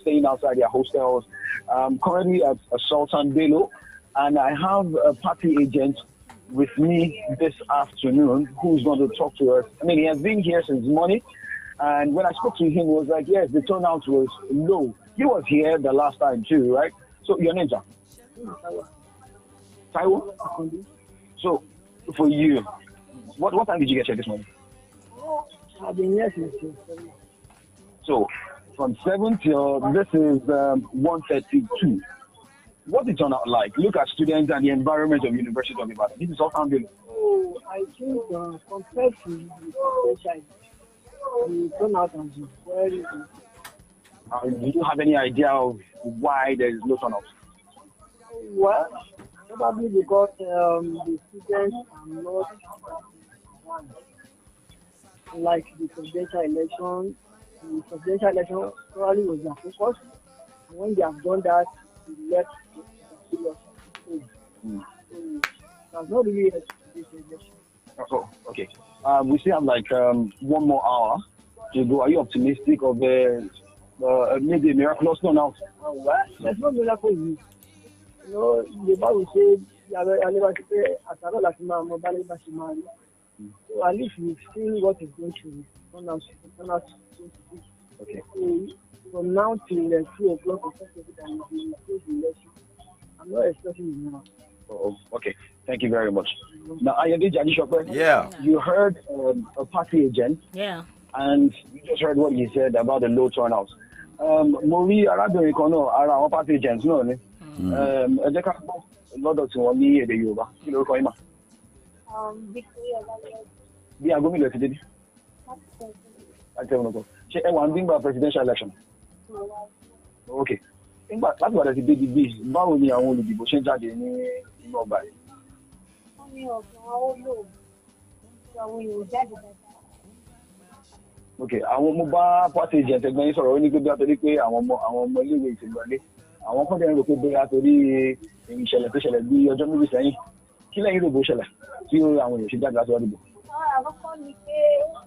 staying outside their hostels. Currently at Sultan Bello, and I have a party agent with me this afternoon who's going to talk to us. I mean, he has been here since morning, and when I spoke to him, he was like, yes, the turnout was low. He was here the last time too, right? So your name, sir? Taiwo? So, for you, what time did you get here this morning? I've been here since 7. So, from 7 till this is 1:32. What is it turn out like? Look at students and the environment of University of Ibadan. This is all founded. Oh, I think compared to the special, the turnout has been very good. Do you have any idea of why there is low turnout? Well, probably because the students are not like the presidential election. The presidential election probably was their focus. When they have done that, they left the serious stage. So that's not really helped this election. Oh, okay. We still have like 1 more hour to go. Are you optimistic of maybe a miraculous turnout? Well, there's no miracle in it. You know, the Bible says, so at least we've seen what is going to turn out. Okay. So from now till 2 o'clock or something that will be the election, I'm not expecting it now. Oh, okay. Thank you very much. Now, Ayode Jadishope, Yeah. you heard a party agent, Yeah. and you just heard what he said about the low turnout. Mori Arábìnrin kan náà ara àwọn party agents náà ni. Ẹ jẹ́ ká gbọ́ lọ́dọ̀ tí wọ́n ní èdè Yorùbá. Kí lorúkọ yín mà? Victoria Valiant. Bí aago mélòó ti débi? Láti 7 o'clock. Ṣé ẹ wà ń gbígbà presidential election? Okay. Nígbà láti wàdà ti débi bí báwo ni àwọn olùdìbò ṣe ń jáde ní inú ọgbà yìí? Wọ́n ní ọ̀gbìn ó lò àwọn èèyàn jáde dáadáa. Okay, àwọn mo bá party agent ẹgbẹ́ yín sọ̀rọ̀ ó ní pé bí a torí pé àwọn ọmọ iléèwé ìtìgbọ̀lé àwọn kan dẹ̀ ń rò pé bóyá torí ìṣẹ̀lẹ̀ tó ṣẹlẹ̀ bí ọjọ́ méjì sẹ́yìn kí lẹ́yìn rògbò ṣẹlẹ̀ tí àwọn èèyàn ṣe jáde láti wá dìbò. Àkọ́kọ́ ni pé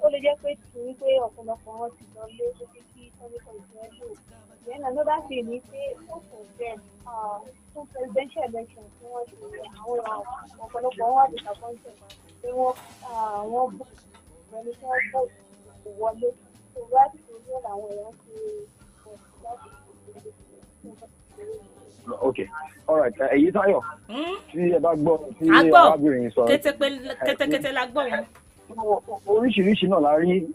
ó lè jẹ́ pé torí pé ọ̀pọ̀lọpọ̀ wọn ti lọ lé tó fi kí sọ́nìkọ̀ ìfẹ́ lò. Then another thing ni pé most of them fún presidential election tí wọ́n ṣe àwọn ọ̀pọ̀lọpọ̀ wọn wà disappointed pé wọ́n bò ẹni tí wọ́n bò kò wọlé. So láti torí ẹ̀ làwọn èèyàn ṣe láti Okay, all right. Èyí Táyọ̀ tí ẹ bá gbọ́ tí A gbọ́. arábìnrin sọ. Kẹ́tẹ́kẹ́tẹ́ la gbọ́ wọn. Oríṣiríṣi náà la rí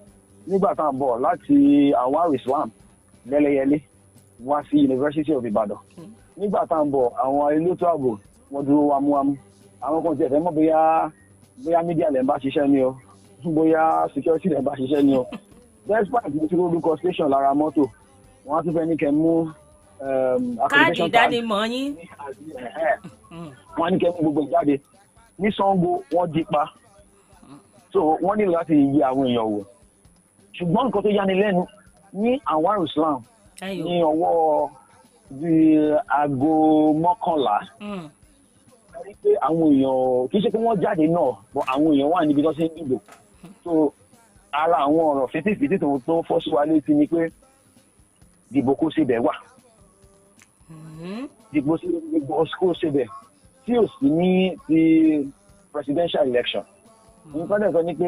nígbà tá à ń bọ̀ láti Awar Islam lẹ́lẹ́yẹlé wá sí University of Ibadan. Nígbà tá à ń bọ̀ àwọn elétò ààbò wọ́n dúró wámúwámú. Àwọn kan tiẹ̀ fẹ́ mọ̀ bóyá media lẹ́ ń bá ṣiṣẹ́ ni o bóyá security lẹ́ ń bá ṣiṣẹ́ ni o. Despite mo ti lórúkọ station lára mọ́tò wọ́n á tún fẹ́ ní kẹ́ mú Káàdì ìdánimọ̀ yín. wọ́n ní kẹ́ mú gbogbo ìjáde ní Ṣàngó wọ́n dí pa so wọ́n nílò láti yí àwọn èèyàn wò ṣùgbọ́n nǹkan tó yáni lẹ́nu ní Awar Islam ní ọwọ́ bíi aago 11 rí pé àwọn èèyàn kì í ṣe pé wọ́n jáde náà bọ́ àwọn èèyàn wà níbi tó ṣe ń dìbò so ara àwọn ọ̀rọ̀ fìtìfìtì tó fọ́ sí wa létí ni pé dìbò kó síbẹ̀ wà dìbò kó síbẹ̀ tí ò sí ní ti presidential election nǹkan dẹ̀ sọ ní pé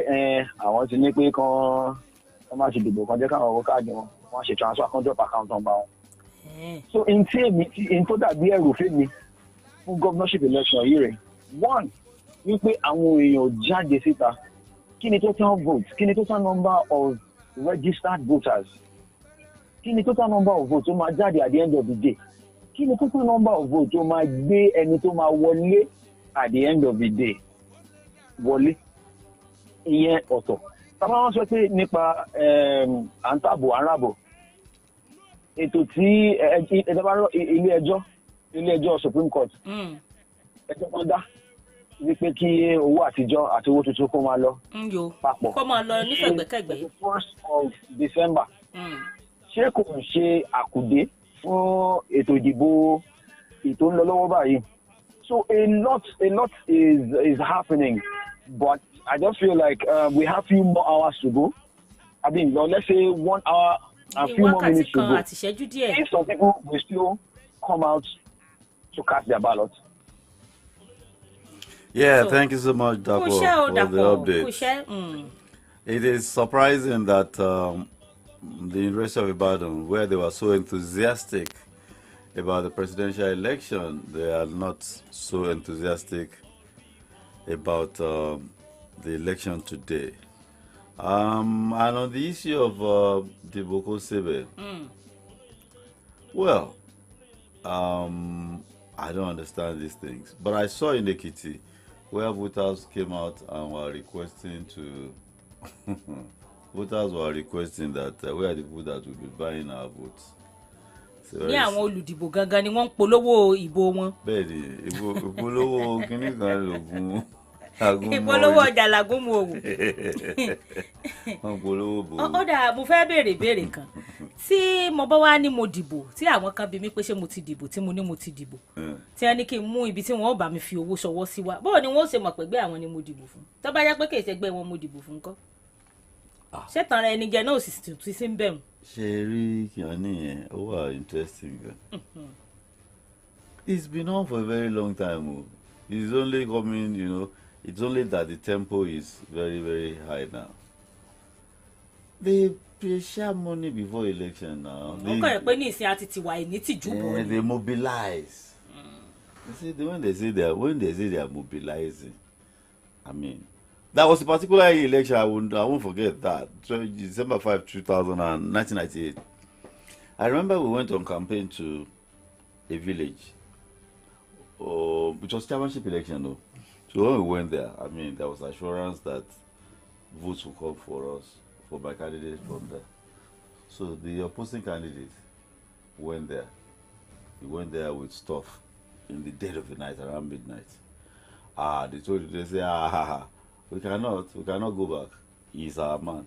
àwọn ti ní pé kán má ti dìbò kan jẹ́ káwọn ọkọ̀ káàdì wọn wọ́n ṣe transfer kan drop account number wọn. So in tó dàbí ẹrù fèmí fún governorship election yìí rẹ̀ one wípé àwọn èèyàn jáde síta kí ni total vote kí ni total number of registered voters kí ni total number of votes tó máa jáde at the end of the day kí ni total number of votes tó máa gbé ẹni tó máa wọlé at the end of the day wọlé ìyẹn ọ̀tọ̀ tábà wọ́n sọ pé nípa àǹtàbò àràbò ètò tí ilé ẹjọ́ Supreme Court ẹjọ́ kan dá wípé kí owó àtijọ́ àti owó tuntun kó máa lọ papọ̀ kó máa lọ nífẹ̀gbẹ́kẹ̀gbẹ́. 1st of December ṣé kò ń ṣe àkùdé fún ètò ìdìbò ètò ń lọ lọ́wọ́ báyìí so a lot is happening but I just feel like we have few more hours to go. I mean, let's say 1 hour a few more wákàtí minutes to kan go. àti ìṣẹ́jú díẹ̀. If some people will still come out to cast their ballot. Yeah, So, thank you so much, Dapo, kúṣẹ́ ò for the dàpọ̀ update. kúṣẹ́. It is surprising that the University of Ibadan, where they were so enthusiastic about the presidential election, they are not so enthusiastic about the election today. And on the issue of the Boko Sebe, well, I don't understand these things. But I saw in Ekiti where voters came out and were requesting to voters were requesting that we are the people that will be buying our votes. Ní àwọn olùdìbò gangan ni wọ́n ń polówó ìbò wọn. Bẹ́ẹ̀ni, ìpolówó kínní kan lògùn Ìpolówó ọjà làgùnmu òwò. Wọ́n polówó bò. Ó dà, mo fẹ́ béèrè kan. Tí mo bá wá ní mo dìbò, tí àwọn kan bi mí pé ṣé mo ti dìbò, tí mo ní mo ti dìbò. Tí wọ́n ní kí n mú ibi tí wọ́n ó bá mi fi owó ṣọwọ́ sí wa. Báwo ni wọ́n ó ṣe mọ̀ pé ẹgbẹ́ àwọn ni mo dìbò fún? Tó bá jẹ́ pé kì í ṣe ẹgbẹ́ wọn mo dìbò fún ńkọ́? Ṣé tàn ra ẹni jẹ náà ò sì tún sí ń bẹ̀rù? Ṣé rí kìíní yẹn? Ó wà interesting gan. It's been on for a very long time. Oh. It's only coming, you know, it's only that the tempo is very, very high now. They share money before election now. Wọ́n kọ̀ ẹ̀ pé ní ìsìn àti tiwa ìní tìjú bò ni. They mobilize. You see, when they say they are mobilizing, I mean, that was a particular election. I won't forget that. So December 5, 1998. I remember we went on campaign to a village, which was chairmanship election though. So when we went there, I mean, there was assurance that votes would come for us, for my candidate from there. So the opposing candidate went there. He went there with stuff in the dead of the night, around midnight. They told you, they say, we cannot go back. He's our man.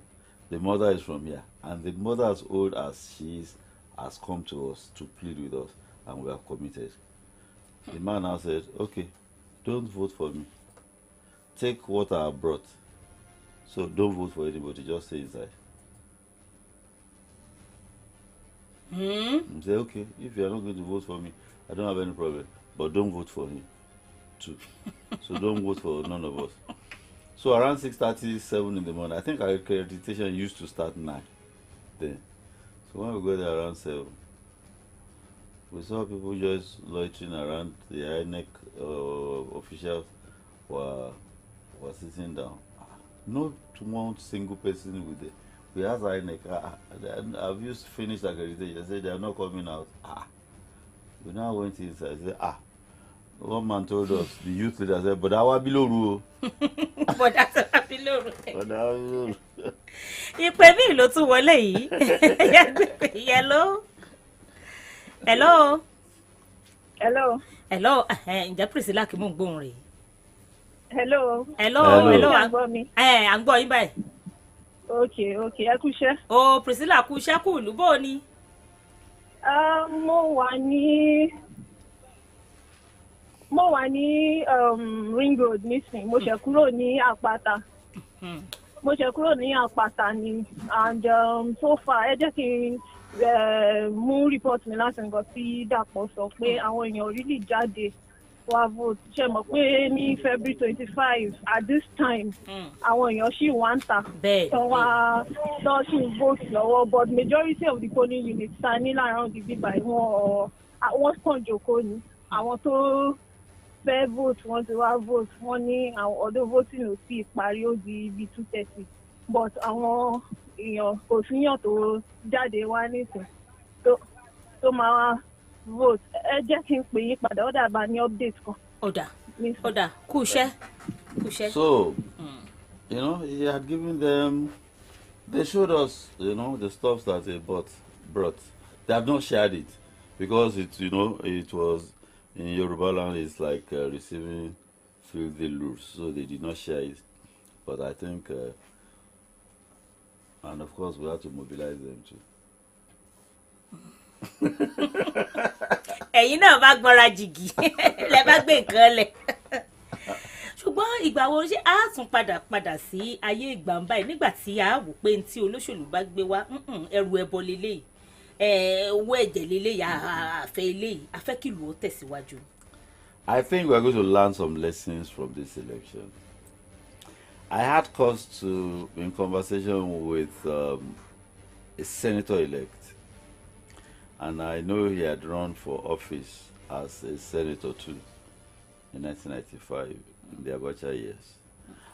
The mother is from here. And the mother, as old as she is, has come to us to plead with us, and we are committed. The man now said, okay, don't vote for me. Take what I brought. So don't vote for anybody, just stay inside. He said, okay, if you are not going to vote for me, I don't have any problem. But don't vote for him too. So don't vote for none of us. So around 6:37 in the morning, I think our accreditation used to start 9 then. So when we got there around 7, we saw people just loitering around. The INEC officials were sitting down. Not one single person with it. We asked INEC, have you finished accreditation? They said they are not coming out. We now went inside. Said, one man told us, the youth leader said, but I will be low. But that's a below. But Ìpè mi ló tún wọlé yìí. Hello. Hello. Hello. Hello. Ǹjẹ́ Priscilla kì í mú un gbóhùn rẹ̀? Hello. Hello. À ń gbọ́ mi. À ń gbọ́ yín báyìí. Okay, ẹ kú iṣẹ́. O Priscilla kú iṣẹ́ kú ìlú bó ni? Mo wà ní Ring Road nísìnyí. Mo ṣẹ̀ kúrò ní Àpáta ni, and so far ẹ jẹ́ kí n mú report mi láti nǹkan tí Dàpọ̀ sọ pé àwọn èèyàn really jáde wá vote. Ṣé mọ̀ pé ní February 25 at this time àwọn èèyàn ṣì wá ń ta tó ṣì vote lọ́wọ́, but majority of the polling units ta ní around the bíbá wọ́n kàn jókòó ni. Àwọn tó fẹ́ vote wọ́n ti wá vote, wọ́n ní àwọn ọdún voting ò sí ìparí ó di ibi 2:30, but àwọn èèyàn kò síyàn tó jáde wá nísìn tó máa vote. Ẹ jẹ́ kí n pè yín padà, ó dàbà ní update kan. Ó dà kú iṣẹ́. So, you know, he had given them, they showed us, you know, the stuff that they brought. They have not shared it because it, you know, it was in Yoruba land, it's like receiving filthy lures, so they did not share it. But I think, and of course, we have to mobilize them too. Ẹ̀yin náà bá gbọ́ra jìgì lẹ bá gbé nǹkan lẹ̀. Ṣùgbọ́n ṣùgbọ́n ìgbà wo ṣé a tún padà sí ayé ìgbà ń báyìí nígbà tí a wò pé ní tí olóṣèlú bá gbé wá ẹrù ẹbọ lélẹ́yìí owó ẹ̀jẹ̀ lélẹ́yìí àfẹ́ eléyìí afẹ́ kìlú ó tẹ̀síwájú. I think we are going to learn some lessons from this election. I had cause to in conversation with a senator-elect, and I know he had run for office as a senator too in 1995 in the Abacha years.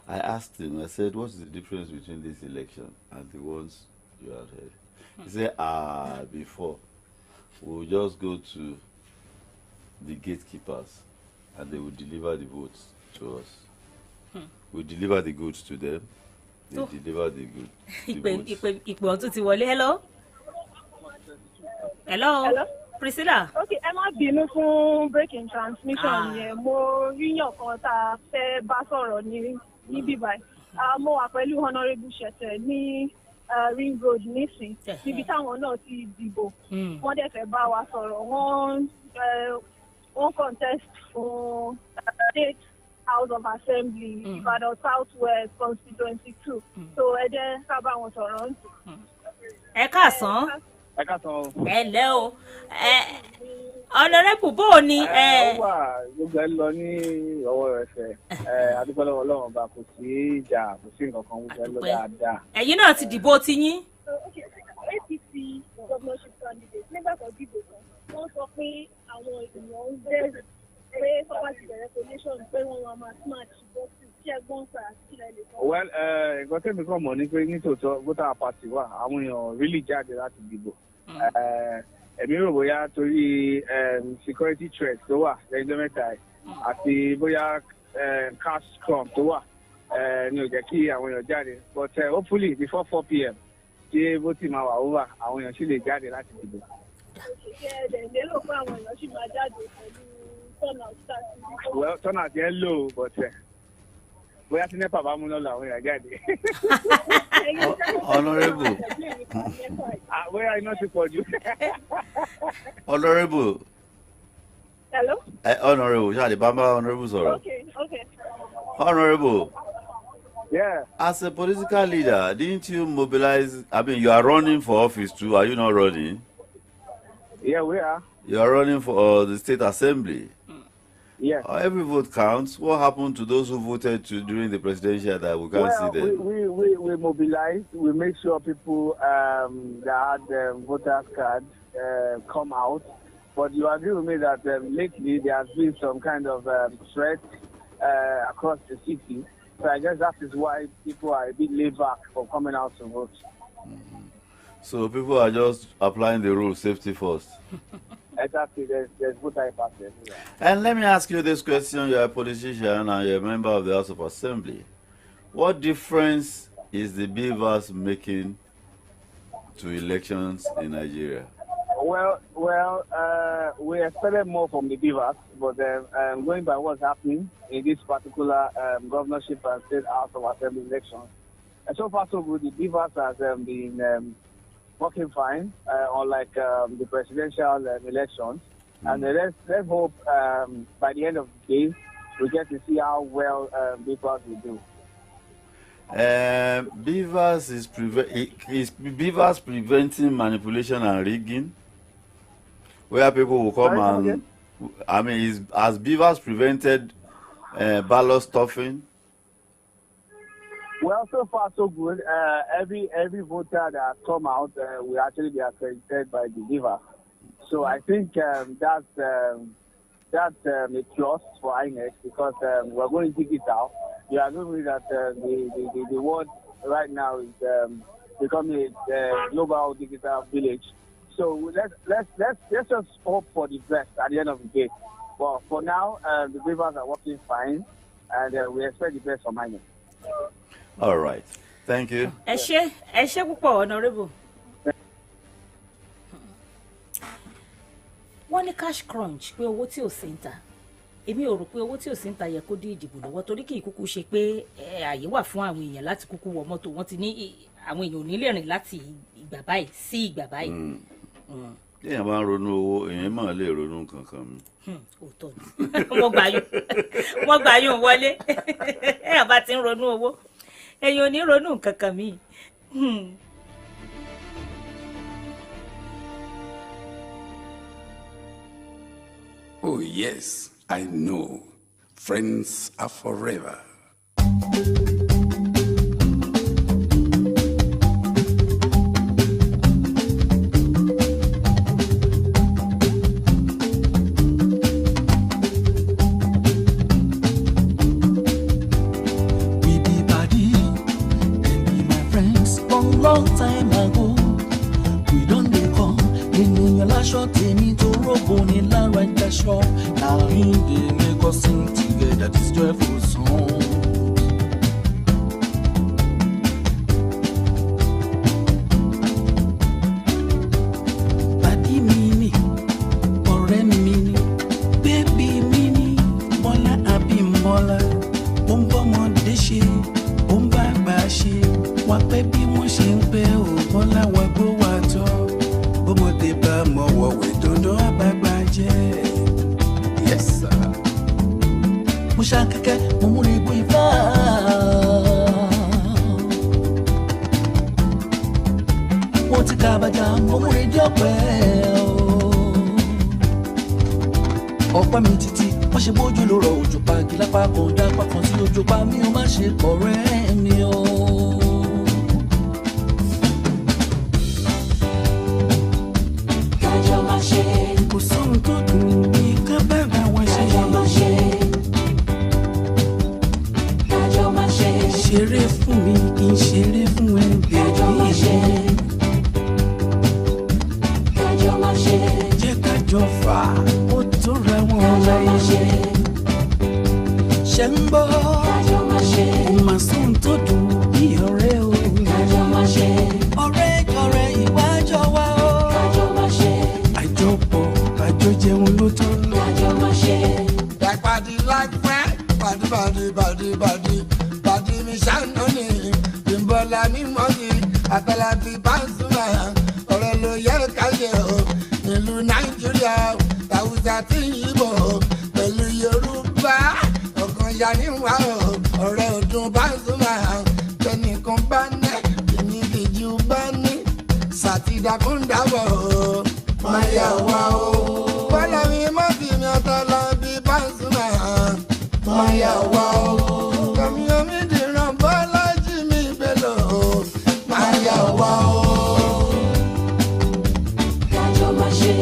I asked him, I said, what's the difference between this election and the ones you had heard? He said, before, we'll just go to the gatekeepers and they will deliver the votes to us. We deliver the goods to them. They deliver the goods. Ìpè ọ̀tún ti wọlé. Hello. Priscilla. Okay, ẹ má bínú fún breaking transmission yẹn. Mo ríyàn kan tá a fẹ́ bá sọ̀rọ̀ ní bíbáyìí. Mo wà pẹ̀lú Honourable Shete ní Ring Road nísìn. Níbi táwọn náà ti dìbò. Wọ́n dẹ̀ fẹ́ bá wa sọ̀rọ̀. Wọ́n contest fún State House of Assembly, Ibadan Southwest Constituency 2. So ẹ jẹ́ ká bá wọn sọ̀rọ̀ nsìn. Ẹ káàsán. ẹ káàsán o. Ẹ ǹlẹ́ o. Honourable bó o ní. Ó wà gbogbo ẹ lọ ní ọwọ́ ẹsẹ̀. Adúpẹ́ lọ́wọ́ Ọlọ́run ọba kò sí ìjà kò sí nǹkan kan gbogbo ẹ lọ dáadáa. Ẹ̀yin náà ti dìbò ti yín. APC governorship candidate nígbà tó dìbò kan wọ́n sọ pé àwọn èèyàn ń bẹ̀rù pé sọ́wọ́ ti bẹ̀rẹ̀ coalition pé wọ́n wá máa smart bọ́sì tí ẹgbọ́n fà á sílẹ̀ lè sọ. Well, nǹkan tẹ́mi kàn mọ̀ ni pé nítòótọ́ voter party wà àwọn èèyàn really jáde láti dìbò. Èmi rò bóyá torí security threat tó wà lẹ́jọ́ mẹ́ta àti bóyá cash crumb tó wà ni ò jẹ́ kí àwọn èèyàn jáde but hopefully before 4 p.m. tí voting máa wà over àwọn èèyàn sì lè jáde láti dìbò. Ṣé ẹ̀dẹ̀ lérò pé àwọn èèyàn sì máa jáde pẹ̀lú turnout start? Well, turnout yẹn low but bóyá tí NEPA bá mú lọ́la àwọn èèyàn jáde. Honourable. Bóyá iná ti pọ̀ jù. Honourable. Hello? Honourable, ṣáà lè bá Honourable sọ̀rọ̀. Okay. Honourable. Yeah. As a political leader, didn't you mobilize? I mean, you are running for office too. Are you not running? Yeah, we are. You are running for the state assembly. Yes. Every vote counts. What happened to those who voted during the presidential that we can't see them? We mobilized. We make sure people that had voters cards come out. But you agree with me that lately there has been some kind of threat across the city. So I guess that is why people are a bit laid back for coming out to vote. So people are just applying the rules, safety first. Exactly, there's voter impact everywhere. And let me ask you this question. You're a politician and you're a member of the House of Assembly. What difference is the BVAS making to elections in Nigeria? Well, we expected more from the BVAS, but going by what's happening in this particular governorship and state House of Assembly elections, and so far so good, the BVAS has been working fine, unlike the presidential elections. And let's hope by the end of the day, we get to see how well BVAS will do. BVAS is BVAS preventing manipulation and rigging, where people will come I mean, has BVAS prevented ballot stuffing? Well, so far so good. Every voter that has come out will actually be accredited by the BVAS. So I think that's a plus for INEC because we're going to dig it out. You agree with that the world right now is becoming a global digital village. So let's just hope for the best at the end of the day. But for now, the BVAS are working fine, and we expect the best from INEC. All right. Thank you. Ẹ ṣé púpọ̀, Honourable. Wọ́n ní cash crunch pé owó tí ò sí ń ta. Èmi ò rò pé owó tí ò sí ń ta yẹ kó dé ìdìbò lọ́wọ́ torí kì í kúkú ṣe pé àyè wà fún àwọn èèyàn láti kúkú wọ mọ́tò. Wọ́n ti ní àwọn èèyàn ò ní lè rìn láti ìgbà báyìí sí ìgbà báyìí. Téèyàn bá ń ronú owó, èèyàn máa lè ronú kankan mi. Òótọ́ ni. Mo gbà yún wọlé. Èèyàn bá ti ń ronú owó. Èèyàn ò ní ronú nǹkan kan míì. Oh, yes, I know. Friends are forever. We be body, them be my friends. Long time ago, we don't dey come. Ènìyàn láṣọ tèmi tó rògbò ní lára ìdaṣọ. Now him dey make us sing together this joyful song. Pàdí mi ni, ọ̀rẹ́ mi ni, bébí mi ni, Bọ́lá Abímbọ́lá. Ó ń bọ́mọdé ṣe, ó ń bá àgbà ṣe. Wà pẹ́ bí wọ́n ṣe ń pẹ́ ò Bọ́lá wà gbó wà tọ́. Bọ́mọdé bá mọ̀wọ́ wẹ̀ dandan àbágbà jẹ́. Yes, sir. Mo ṣàkẹ́kẹ́, mo múre bó ifá. Mo ti kàbàjá, mo múre jọ́pẹ́ o. Ọ̀pá mi títí, wọ́n ṣe bójú ló rọ òjò pa gílápá kan dápá kan sí ojú pa mi ò má ṣe pọ̀ rẹ́ mi o. Kájọ máa ṣe, Kò sóhun tó dùn ní ká bára wa ṣe. kájọ máa ṣe. Kájọ máa ṣe, Ṣeré fún mi kì í ṣeré fún ẹ kájọ máa ṣe. bèbí. Kájọ máa ṣe, Jẹ́ ká jọ fà ó tó ra wọn kájọ máa ṣe. láyé. Ṣé ń gbọ́? Kájọ máa ṣe, Kò mà sóhun tó dùn bí ọ̀rẹ́ o. kájọ máa ṣe. Ọ̀rẹ́ jọ̀rẹ́ ìwájọ wa o. Kájọ máa ṣe, Àjọpọ̀ àjọjẹun ló tán. kájọ máa ṣe. Like friend, body mi ṣáná ni, Bímbọ́lá mi mọ́ni, Àtàlà ti Pasuma, ọ̀rẹ́ ló yẹ káyé o, nílùú Nàìjíríà, Hausa tí Ìgbò, pẹ̀lú Yorùbá, ọ̀kan ya níwá o, ọ̀rẹ́ ọdún Pasuma, tẹnìkan bá ní, èmi kìjú bá ní, sàtìdàkúndàbọ̀ o, máa yà wá o. Bọ́lá mi mọ́ sí mi Àtàlà bí Pasuma, máa yà wá o. Kàmí omi dìran Bọ́lá jí mi bẹ́lò o, máa yà wá o. Kájọ máa ṣe,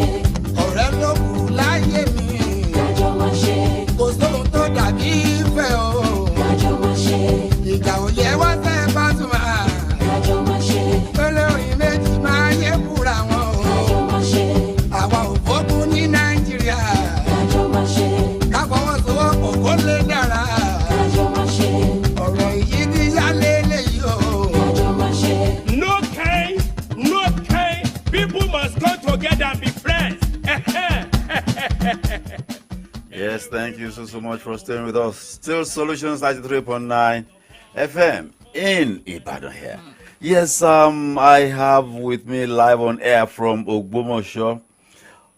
Ọ̀rẹ́ ló kù láyé mi, kájọ máa ṣe. kò sóhun tó dàbí ìfẹ́ o. Kájọ máa ṣe, Ìjà ò yẹ wá sẹ́ Pasuma, kájọ máa ṣe. olórin méjì máa yẹ fúra wọn o. Kájọ máa ṣe, Àwa ò fọ́kùn ní Nàìjíríà, kájọ máa ṣe. ká fọwọ́sowọ́pọ̀ kó lè dára. Kájọ máa ṣe, Ọ̀rọ̀ yìí ti yá lélẹ́yìí o. kájọ máa ṣe. No kind, no kind. People must come together and be friends. Yes, thank you so much for staying with us. Still Solutions 93.9 FM in Ibadan here. Yes, I have with me live on air from Ogbomosho,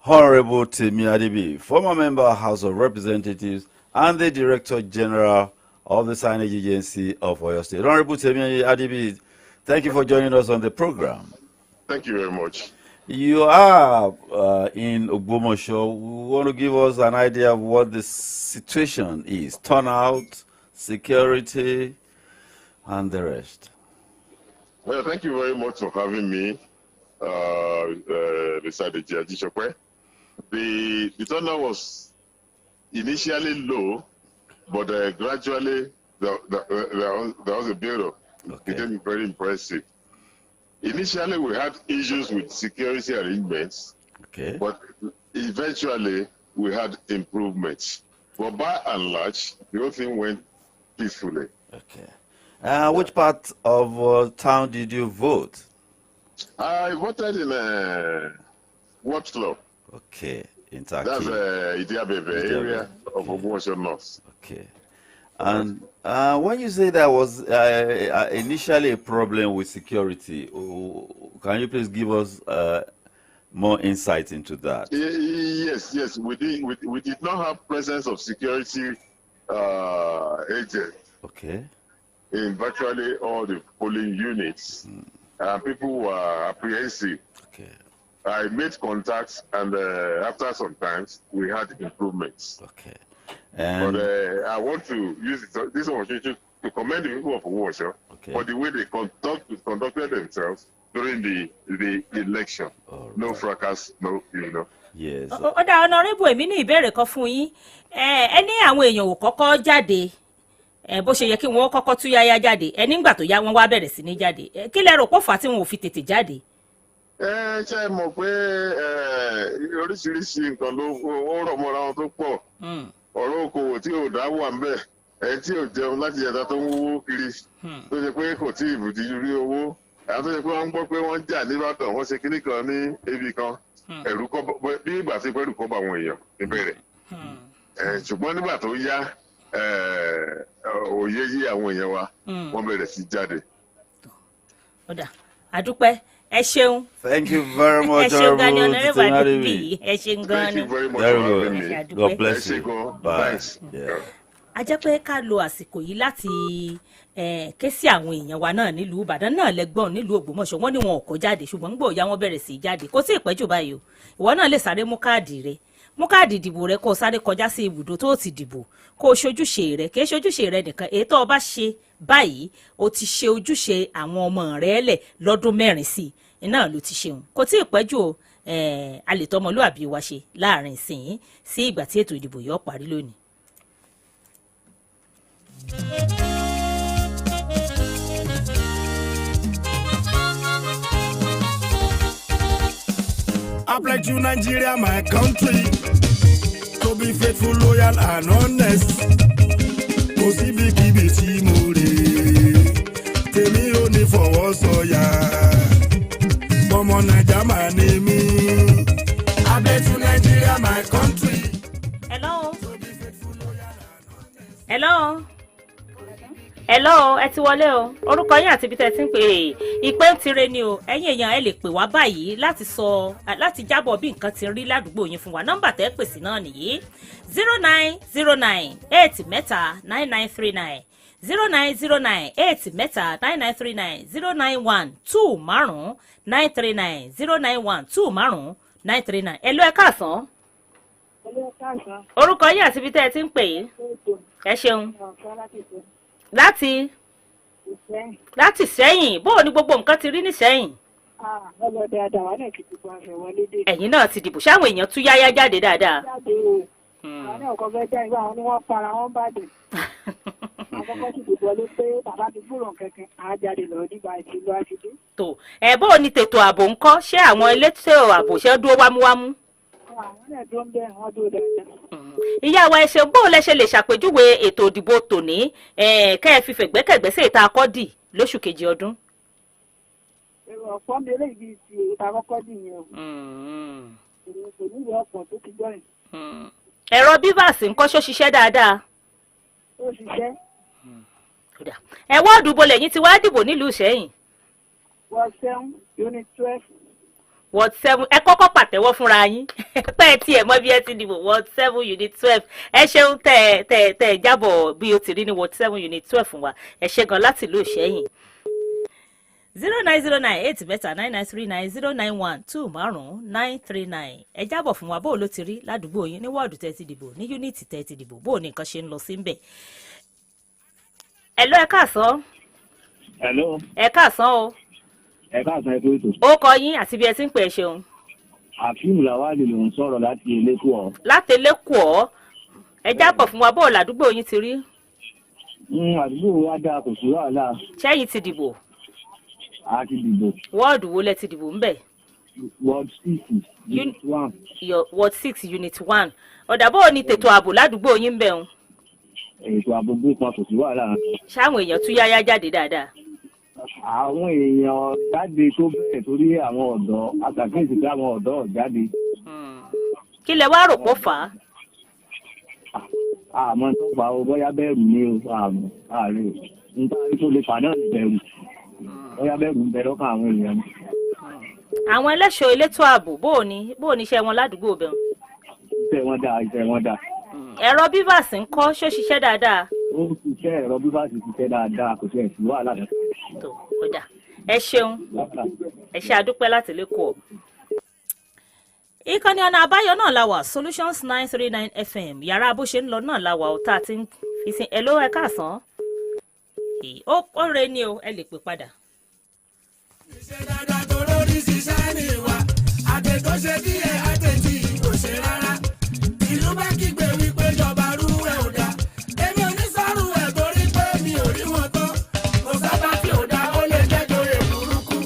Honorable Temi Adibi, former member House of Representatives and the Director General of the Signage Agency of Oyo State. Honorable Temi Adibi, thank you for joining us on the program. Thank you very much. You are in Ogbomosho. We want to give us an idea of what the situation is, turnout, security, and the rest. Well, thank you very much for having me, Mr. Ajishokwe. The turnout was initially low, but gradually there was a build-up. Okay. It became very impressive. Initially, we had issues with security arrangements, Okay. but eventually we had improvements. But by and large, the whole thing went peacefully. Okay. Which part of town did you vote? I voted in Watch Club. Okay. In That's Turkey. Idiabebe area of Ogbomosho North. Okay. And when you say there was initially a problem with security, can you please give us more insight into that. Yes. We did not have presence of security agents. Okay. In virtually all the polling units. People were apprehensive. Okay. I made contacts, and after some times, we had improvements. Okay. But I want to use this opportunity to commend the people of Washoe for the way they conducted themselves during the election. No fracas, no, Yes. Ọ̀dà Honorable, èmi ní ìbéèrè kan fún yín. Ẹ ní àwọn èèyàn ò kọ́kọ́ jáde bó ṣe yẹ kí wọ́n kọ́kọ́ tú yáyá jáde. Nígbà tó yá wọ́n wá bẹ̀rẹ̀ sí ní jáde. Kí lẹ rò pó fà á tí wọn ò fi tètè jáde? Ṣé mọ̀ pé oríṣiríṣi nǹkan ló rọ̀ mọ́ra wọn tó pọ̀. Ọ̀rọ̀ okòwò tí ò dá wà ń bẹ̀. Tí ò jẹun láti yàtọ̀ tó ń wúwo kiri. Tó ṣe pé kò tí ì bùdí rí owó. Àwọn tó ṣe pé wọ́n ń gbọ́ pé wọ́n jà níbàdàn, wọ́n ṣe kinní kan ní ibi kan. Ẹ̀rù kọ́ bí ìgbà tí pẹ́ẹ́rù kọ́ bá àwọn èèyàn níbẹ̀rẹ̀. Ṣùgbọ́n nígbà tó yá òye yí àwọn èèyàn wa, wọ́n bẹ̀rẹ̀ sí jáde. Ọ̀dà àdúpẹ́. Ẹ ṣeun. Thank you very much, Honorable Titinadewi. Ẹ ṣeun gan ni. Thank you very much Very for good. having me. God bless you. Bye. Thanks. Yeah. A jẹ́ pé ká lo àsìkò yìí láti ké sí àwọn èèyàn wa náà nílùú Ìbàdàn náà lẹ́gbọ̀n nílùú Ògbómọ̀ṣọ́ wọ́n ní wọn ò kọ́ jáde ṣùgbọ́n nígbà òyà wọn bẹ̀rẹ̀ sí í jáde kò sí ìpẹ́jù báyìí o ìwọ náà lè sáré mú káàdì rẹ mú káàdì ìdìbò rẹ kó o sáré kọjá sí ibùdó tó ti dìbò kó o ṣojúṣe rẹ kì í ṣojúṣe rẹ nìkan èyí tó o bá ṣe báyìí o ti ṣe ojúṣe àwọn ọmọ rẹ lẹ̀ lọ́dún 4 sí iná ló ti ṣeun kò tí ìpẹ́jù o a lè tọmọlúàbí wa ṣe láàrin ìsìn sí ìgbà tí ètò ìdìbò yóò parí lónìí. I pledge to Nigeria, my country, to be faithful, loyal, and honest. Kò sí bí kíbi tí mo rè tèmi ò ní fọwọ́ sọ̀yà. Ọmọ Naija máa ní mí. I pledge to Nigeria, my country. Hello. Hello. Hello, ẹ ti wọlé o. Orúkọ yín àti ibi tẹ́ ti ń pè é. Ìpè ń tire ni o. Ẹ̀yin èèyàn ẹ lè pè wá báyìí láti jábọ̀ bí nǹkan ti rí ládùúgbò yín fún wa. Nọ́mbà tẹ́ pè sí náà nìyí. 0909-8-9939. 0909-8-9939. 091-2-5-939. 091-2-5-939. Hello, ẹ káàsán. Orúkọ yín àti ibi tẹ́ ti ń pè é. Ẹ ṣeun. Láti Sẹ́yìn bóò ni gbogbo nǹkan ti rí ní Sẹ́yìn. Ẹ̀yin náà ti dìbò ṣáwọn èèyàn tún yáyá jáde dáadáa. Àwọn náà kọ́ fẹ́ já ìwé àwọn ni wọ́n para wọn bàjẹ́. Àkọ́kọ́ sì dìbò lé pé bàbá ti gbúrò kẹ̀kẹ́ àájáde lọ nígbà ìṣèlú àṣìdé. Tó bóò ni tètò ààbò ńkọ́ ṣé àwọn elétò ààbò ṣe dúró wámúwámú? Àwọn náà dúró ń bẹ̀ wọ́n dúró dáadáa. Ìyá wa ẹ ṣe bó lẹ ṣe lè ṣàpèjúwe ètò ìdìbò tòní kẹ́ ẹ fi fẹ̀gbẹ́kẹ̀gbẹ́ sí ìta àkọ́dì lóṣù kejì ọdún. Èrò ọ̀pọ̀ mi lè di ti ìta àkọ́kọ́ dì yẹn o. Èrò kò ní ìwé ọ̀pọ̀ tó ti gbọ́ yẹn. Ẹ̀rọ bivas ńkọ́ ṣó ṣiṣẹ́ dáadáa? Ó ṣiṣẹ́. Ẹ wọ́ọ̀dù bo lẹ́yìn tí wàá dìbò nílùú Ìṣẹ́yìn. Ward 7 Unit 12. Ward 7 ẹ kọ́kọ́ pàtẹ́wọ́ fúnra yín pẹ́ tí ẹ mọ̀ bí ẹ ti dìbò Ward 7 Unit 12 ẹ ṣeun tẹ́ jábọ̀ bí o ti rí ní Ward 7 Unit 12 fún wa ẹ ṣe gan láti ìlú Ìṣẹ́yìn. 09098-9939 ẹ jábọ̀ fún wa bó ló ti rí ládùúgbò yín ní wọ́ọ̀dù tẹ́ ti dìbò ní yúnítì tẹ́ ti dìbò bó ní nǹkan ṣe ń lọ sí ń bẹ̀. Hello, ẹ káàsán. Hello. Ẹ káàsán o. Ẹ káàsán ẹ tó ètò. Ó kọ yín àti bí ẹ ti ń pè é ṣeun. Àfíìmù Làwálì ló ń sọ̀rọ̀ láti Elékùọ́. Láti Elékùọ́ ẹ jábọ̀ fún wa bó ládùúgbò yín ti rí. Àdúgbò wa dáa kò sí wàhálà. Ṣẹ́yìn ti dìbò. A ti dìbò. Wọ́ọ̀dù wo lẹ ti dìbò ńbẹ̀? Ward 6 Unit 1. Ward 6 Unit 1. Ọ̀dà bó ni tètò ààbò ládùúgbò yín ńbẹ̀ ń? Ètò ààbò gbé pa kò sí wàhálà. Ṣáwọn èèyàn tún yáyá jáde dáadáa? Àwọn èèyàn jáde tó bẹ̀rẹ̀ torí àwọn ọ̀dọ́ àtàkùn pé àwọn ọ̀dọ́ jáde. Kí lẹ wá rò pọ̀ fà á? Àmọ́ tó fà ó bóyá bẹ̀rù ni o àmọ́ ààrẹ nítorí tó lè fà náà bẹ̀rù bóyá bẹ̀rù ń bẹ lọ́kàn àwọn èèyàn. àwọn ẹlẹ́ṣọ́ elétò ààbò bó o ní iṣẹ́ wọn ládùúgbò bẹ̀rù. iṣẹ́ wọn dáa. ẹ̀rọ bíbàs ń kọ́ ṣó ṣiṣẹ́ dáadáa. ó ṣiṣẹ́ ẹ̀rọ bíbàs ṣiṣẹ́ dáadáa kò sí ẹ̀sìn wàhálà rẹ̀. tó ọjà ẹ ṣeun ẹ ṣe àdúpẹ́ láti lẹ́kọ̀ọ́. ìkànnì ọ̀nà àbáyọ náà la wà Solutions 939 FM yàrá bó ṣe ń lọ náà la wà ó tá a ti ń fi sin ẹ̀ ló ẹ káàsán. ó re ni o ẹ lè pè padà. ṣe dáadáa tó lórí ṣiṣẹ́ ní ìwà àtẹ tó ṣe díẹ̀ àtẹ tí kò ṣe rárá ìlú bá kígbe wípé jọba rú ẹ̀ ò dá èmi ò ní sọ́rù ẹ̀ torí pé mi ò rí wọn tán kò sábà tí ò dá ó lè jẹ́jọ́ ẹ̀ burúkú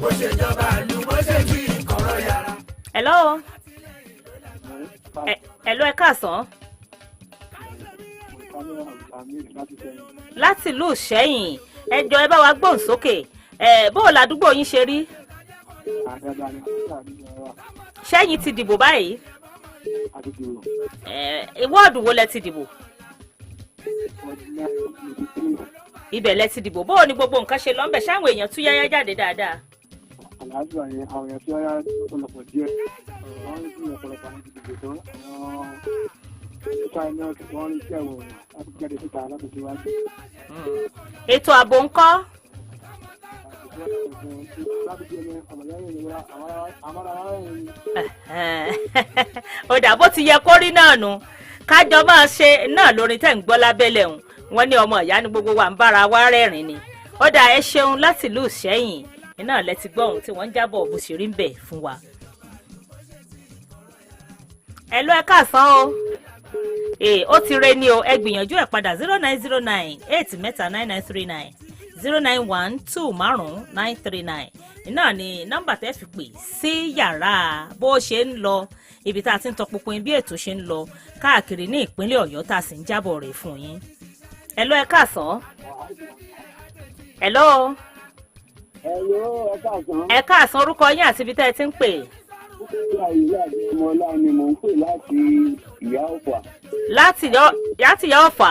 bó ṣe jọba ìlú bó ṣe fi kọ̀rọ̀ yàrá. hello ẹ káàsán. láti ìlú Ìṣẹ́yìn ẹjọ́ ẹ bá wa gbóhùn sókè bóò ládùúgbò yín ṣe rí. ṣẹ́yìn ti dìbò báyìí. wọ́ọ̀dù wo lẹ ti dìbò. ibẹ̀ lẹ ti dìbò bóò ni gbogbo nǹkan ṣe lọ́nbẹ̀ ṣáwọn èèyàn tún yáyá jáde dáadáa. àlàáfíà yẹn àwọn èèyàn tí wọ́n yá ọ̀pọ̀lọpọ̀ díẹ̀ wọ́n ń gbìyànjú ọ̀pọ̀lọpọ̀ àwọn ìdìbò tó àwọn finance wọ́n ń ṣe àwọn láti jáde síta láti fi wájú. ètò ààbò ńkọ́. ó dà bó ti yẹ kó rí náà nù kájọ máa ṣe náà lórin tẹ̀ ń gbọ́ lábẹ́lẹ̀ hùn wọ́n ní ọmọ ìyá ni gbogbo wa ń bára wa rẹ́rìn ni ó dà ẹ ṣeun láti ìlú Ìṣẹ́yìn iná lẹ ti gbọ́ ohun tí wọ́n ń jábọ̀ bó ṣe rí ń bẹ̀ fún wa. ẹ lọ ẹ káàsán o ó ti re ni o ẹ gbìyànjú ẹ padà 0909 8 mẹ́ta 9939 091 2 5 939 iná ni nọ́mbà tẹ́ fi pè sí yàrá bó ṣe ń lọ ibi tá a ti ń tọpinpin bí ètò ṣe ń lọ káàkiri ní ìpínlẹ̀ Ọ̀yọ́ tá a sì ń jábọ̀ rẹ̀ fún yín. ẹ lọ ẹ káàsán. hello. ẹ káàsán orúkọ yín àti ibi tẹ́ ẹ ti ń pè. ọmọlá ni mò ń pè láti ìyá ọ̀fà. láti ìyá ọ̀fà.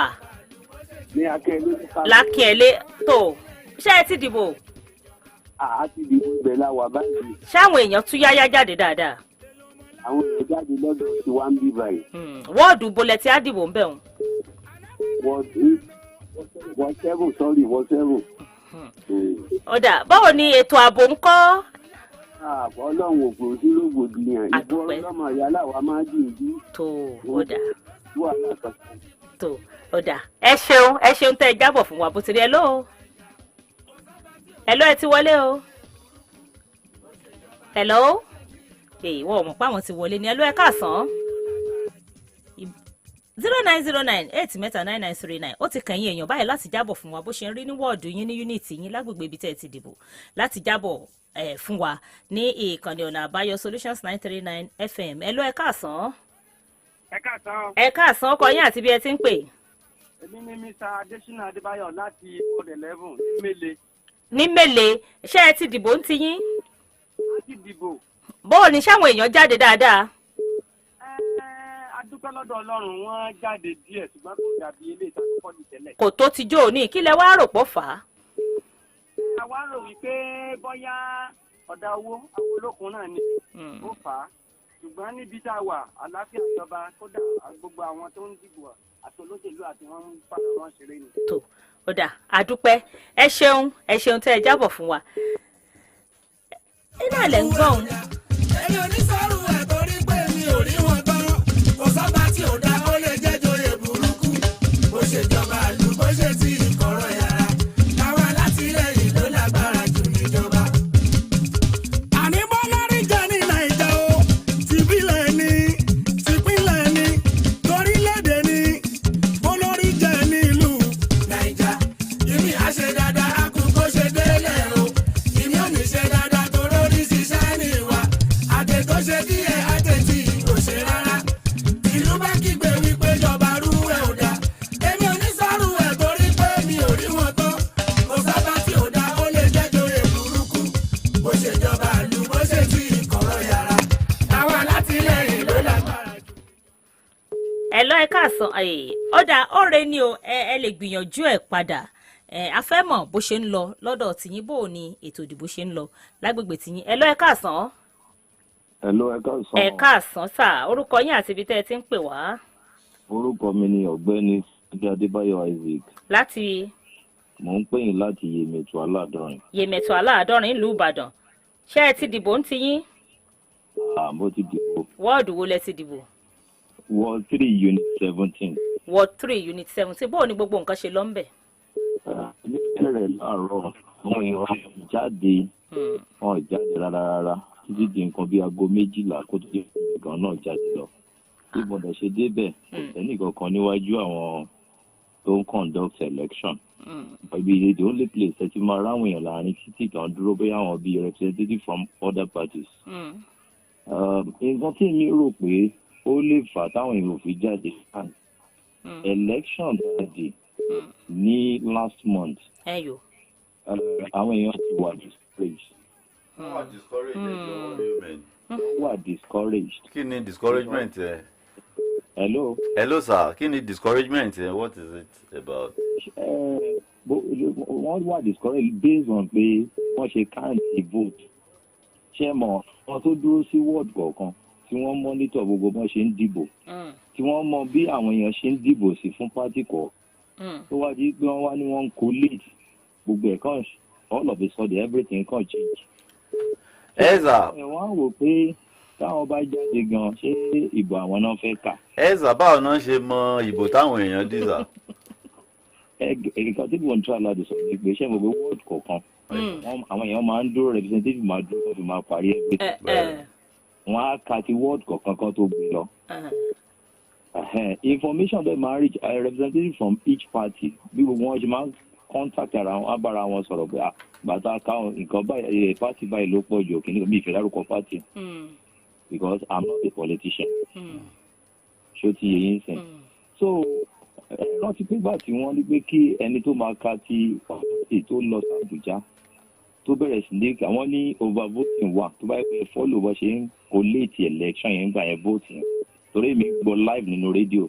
ní akẹ́lé. lákẹ́lé tó ṣé ẹ ti dìbò. a ti dìbò ibẹ̀ la wà báyìí. ṣáwọn èèyàn tún yáyá jáde dáadáa. àwọn èèyàn jáde lọ́dọ̀ tí wàá ń bí báyìí. wọ́ọ̀dù bolẹ̀ tí á dìbò ń bẹ̀ wọ́n. wọ́n 7 sọ́ọ̀rì wọ́n 7. ọ̀dà báwo ni ètò ààbò ń kọ́. ọlọ́run ògbò sí rògbòdìyàn ìbò ọlọ́mọ ìyá làwa máa dì í. tó ọ̀dà tó ọ̀dà ẹ ṣeun tẹ́ ẹ jábọ̀ fún wa bó ti rí ẹ lóo ẹ ti wọlé o hello wọ́n mọ̀ pé àwọn ti wọlé ni ẹ ẹ káàsán 0909 8 mẹ́ta 9939 ó ti kẹ̀yìn èèyàn báyìí láti jábọ̀ fún wa bó ṣe ń rí ní wọ́ọ̀dù yín ní yúnítì yín lágbègbè ibi tẹ́ ẹ ti dìbò láti jábọ̀ fún wa ní ìkànnì ọ̀nà àbáyọ Solutions 939 FM ẹ ẹ káàsán. ẹ káàsán ọkọ yín àti bí ẹ ti ń pè. èmi ni Mr. Adesina Adébáyọ̀ láti Ward 11 ní Mele. ní Mele ṣé ẹ ti dìbò ń ti yín. a ti dìbò. bóò ni ṣáwọn èèyàn jáde dáadáa. a dúpẹ́ lọ́dọ̀ Ọlọ́run wọ́n jáde díẹ̀ ṣùgbọ́n kò dàbí ilé ìtàkùnkọ́ ní tẹ́lẹ̀. kò tó ti jó òní kí lẹ wá rò pọ̀ fà á. àwa rò wípé bóyá ọ̀dà owó àwọn olókun náà ni ó fà á ṣùgbọ́n níbi tá a wà àlàáfíà ìjọba kódà gbogbo àwọn tó ń dìbò àti olóṣèlú àti wọn ń fara wọn ṣeré ni. tó ó dà àdúpẹ́ ẹ ṣeun tẹ́ ẹ jábọ̀ fún wa. iná lẹ̀ ń gbọ́n. èmi ò ní sọ́rù ẹ̀ torí pé mi ò rí wọn tán kò sábà tí ò dá ó lè jẹ́jọ́ yẹ burúkú bó ṣe jọba ìlú bó ṣe ti ìkọ̀rọ̀ yàrá àwọn alátìlẹyìn ló lágbára jù níjọba. àní bọ́lá rí jẹ́ ní nàìjà o tìbílẹ̀ ni tìpínlẹ̀ ni torílẹ̀-èdè ni bọ́lórí jẹ́ ní ìlú nàìjà ìmí àṣẹ dáadáa àkùkọ ṣe délẹ̀ o ìmí ò ní ṣe dáadáa tó lórí ṣiṣẹ́ ní ìwà àtẹ tó ṣe díẹ̀ àtẹ tí kò ṣe rárá ìlú bá kígbe wípé jọba rú ẹ̀ ò dá èmi ò ní sọ́rù ẹ̀ torí pé mi ò rí wọn tán kò sábà tí ò dá ó lè jẹ́jọ́ ẹ̀ burúkú bó ṣe jọba ìlú bó ṣe ti ìkọ̀rọ̀ yàrá àwọn alátìlẹyìn ló lágbára jù. ẹ káàsán ọ̀dà ọ̀rẹ́ ni o ẹ lè gbìyànjú ẹ̀ padà a fẹ́ mọ̀ bó ṣe ń lọ lọ́dọ̀ tìyín bó ni ètò ìdìbò ṣe ń lọ lágbègbè tìyín ẹ lọ ẹ káàsán. Hello, ẹ káàsán. ẹ káàsán sà orúkọ yín àti ibi tẹ́ ẹ ti ń pè wá. Orúkọ mi ni ọ̀gbẹ́ni Adébáyọ̀ Isaac. láti. Mò ń pè yín láti Yèmẹ̀tù Aláàdọ́rin. Yèmẹ̀tù Aláàdọ́rin ìlú Ìbàdàn ṣé ẹ ti dìbò ń tiyín. Mo ti dìbò. wọ́ọ̀dù wo lẹ ti dìbò. Ward 3 Unit 17. Ward 3 Unit 17 bó o ní gbogbo nǹkan ṣe lọ ń bẹ̀. Ní bẹ̀rẹ̀ láàárọ̀ àwọn èèyàn jáde wọn jáde rárá títí di nǹkan bíi aago 12 kó tó dé gan náà jáde lọ. Bí mo dẹ̀ ṣe débẹ̀ kò sẹ́nì kankan níwájú àwọn tó ń conduct election. Ibi the only place that you máa ráwọn èèyàn láàrin títí kan dúró bóyá àwọn bíi representative from other parties. Nǹkan tí mi rò pé ó lè fà táwọn èèyàn fi jáde fan election jáde ní last month. Àwọn èèyàn ti wà discouraged. Wà discouraged. Kí ni discouragement? Hello sir, kí ni discouragement? What is it about? Wọ́n wà discouraged based on pé wọ́n ṣe count the vote. Ṣé mọ̀ wọ́n tó dúró sí ward kọ̀ọ̀kan tí wọ́n monitor gbogbo bọ́n ṣe ń dìbò tí wọ́n mọ bí àwọn èèyàn ṣe ń dìbò sí fún pátì kọ̀ tó wá di pé wọ́n wá ní wọ́n ń collate gbogbo ẹ̀ kàn all of a sudden everything kàn change. Ẹ̀zà. Wọ́n á wò pé táwọn bá jáde gan ṣé ìbò àwọn náà fẹ́ kà. Ẹ̀zà báwo náà ṣe mọ ìbò táwọn èèyàn dìzà. Ẹ̀ka tí mo ń try láti sọ ní pé ṣé mo gbé ward kọ̀ọ̀kan àwọn èèyàn máa ń dúró representative máa dúró fi máa parí ẹgbẹ́ wọ́n á ka ti ward kọ̀ọ̀kan kan tó gbé lọ. Information bẹ́ẹ̀ máa reach a representative from each party bí gbogbo wọn ṣe máa ń contact ara wọn á bára wọn sọ̀rọ̀ pé bàtà káwọn nǹkan báyìí party báyìí ló pọ̀ jù kí mi ìfẹ́ dárúkọ party because I'm not a politician. Ṣó ti yẹ yín sìn. So wọ́n ti pé gbà tí wọ́n ní pé kí ẹni tó máa ka ti ọ̀sẹ̀ tó lọ sí Àbújá tó bẹ̀rẹ̀ sí ní àwọn ní overvoting wà tó bá yẹ pé follow bó ṣe ń collate election yẹn gbà yẹn vote yẹn torí mi gbọ́ live nínú rédíò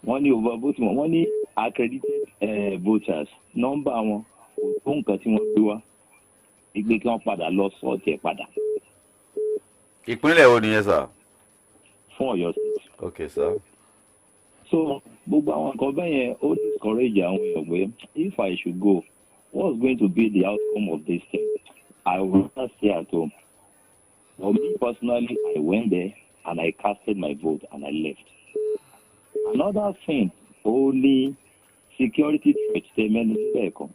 wọ́n ní overvoting wọn wọ́n ní accredited voters nọ́mbà wọn kò tó nǹkan tí wọ́n gbé wá ìgbé kí wọ́n padà lọ sọ́ọ̀tì ẹ̀ padà. Ìpínlẹ̀ wo nìyẹn sà? Fún Ọ̀yọ́ state. Okay sir. So gbogbo àwọn nǹkan bẹ́ẹ̀ yẹn ó discourage àwọn èèyàn pé if I should go what's going to be the outcome of this thing? I will not stay at home. For me personally, I went there and I casted my vote and I left. Another thing, only security threat statement níbẹ̀ kan.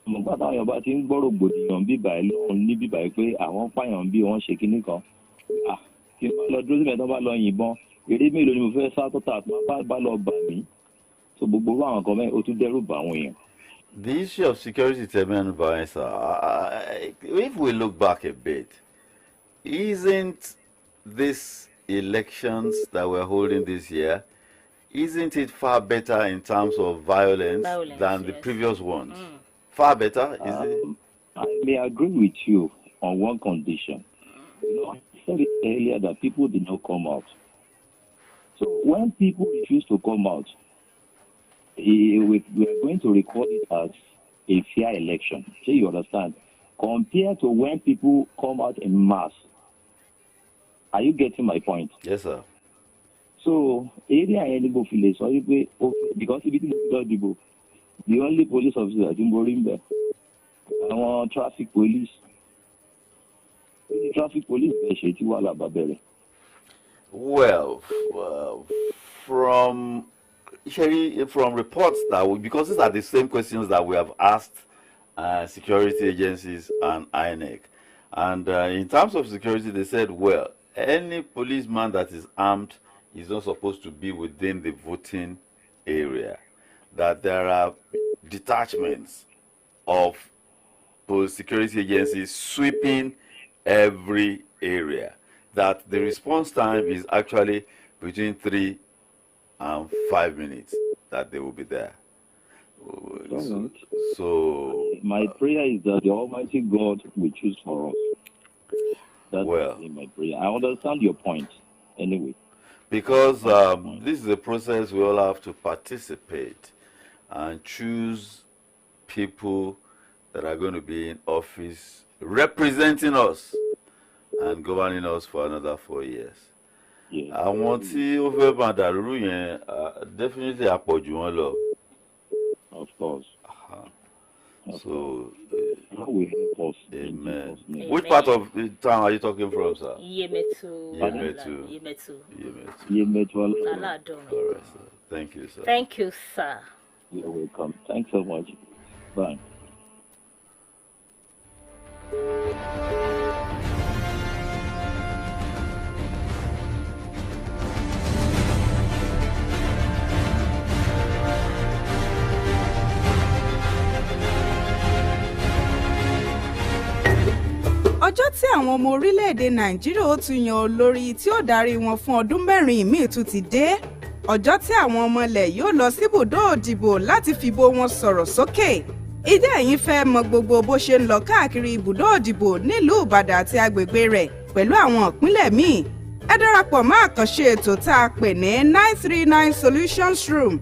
Mo gbà táwọn èèyàn bá ti ń gbọ́rọ̀ gbòdìyàn bíbà ẹ̀ lọ́run ní bíbà ẹ̀ pé àwọn pààyàn bí wọ́n ṣe kinní kan. Tí wọ́n lọ dúró síbẹ̀ tó bá lọ yìnbọn, èrè mélòó ni mo fẹ́ sá tọ́ta bá lọ bà mí. So gbogbo àwọn kan mẹ́rin ó tún dẹ́rù bà àwọn èèyàn. The issue of security, Vanessa, if we look back a bit, isn't this elections that we're holding this year, isn't it far better in terms of violence than the previous ones? Far better, is it? I may agree with you on one condition. I said it earlier that people did not come out. So when people refuse to come out, we are going to record it as a fair election. So you understand? Compared to when people come out in mass. Are you getting my point? Yes, sir. So, area anybody feels so because if it is the only police officer in Borimbe, I want traffic police. The traffic police, well, from reports that because these are the same questions that we have asked security agencies and INEC, and in terms of security, they said, well, any policeman that is armed is not supposed to be within the voting area. That there are detachments of security agencies sweeping every area. That the response time is actually between 3 and 5 minutes that they will be there. So my prayer is that the Almighty God will choose for us. That's my prayer. I understand your point anyway. Because this is a process we all have to participate and choose people that are going to be in office representing us and governing us for another 4 years. Àwọn tí ó fẹ́ máa dàrú yẹn definitely àpọ̀jù wọn lọ. Of course. So, amen. Which part of the town are you talking from, sir? Yemetu. All right, sir. Thank you, sir. Thank you, sir. You're welcome. Thanks so much. Bye. ọjọ́ tí àwọn ọmọ orílẹ̀-èdè nàìjíríà ó tún yan olórí tí ó darí wọn fún ọdún mẹ́rin míì tún ti dé ọjọ́ tí àwọn ọmọ ilẹ̀ yóò lọ síbùdó òdìbò láti fìbò wọn sọ̀rọ̀ sókè ìdí ẹ̀yin fẹ́ mọ gbogbo bó ṣe ń lọ káàkiri ibùdó òdìbò nílùú ìbàdàn àti agbègbè rẹ̀ pẹ̀lú àwọn ìpínlẹ̀ míì ẹ darapọ̀ mọ́ àkànṣe ètò tá a pè ní 939 Solutions Room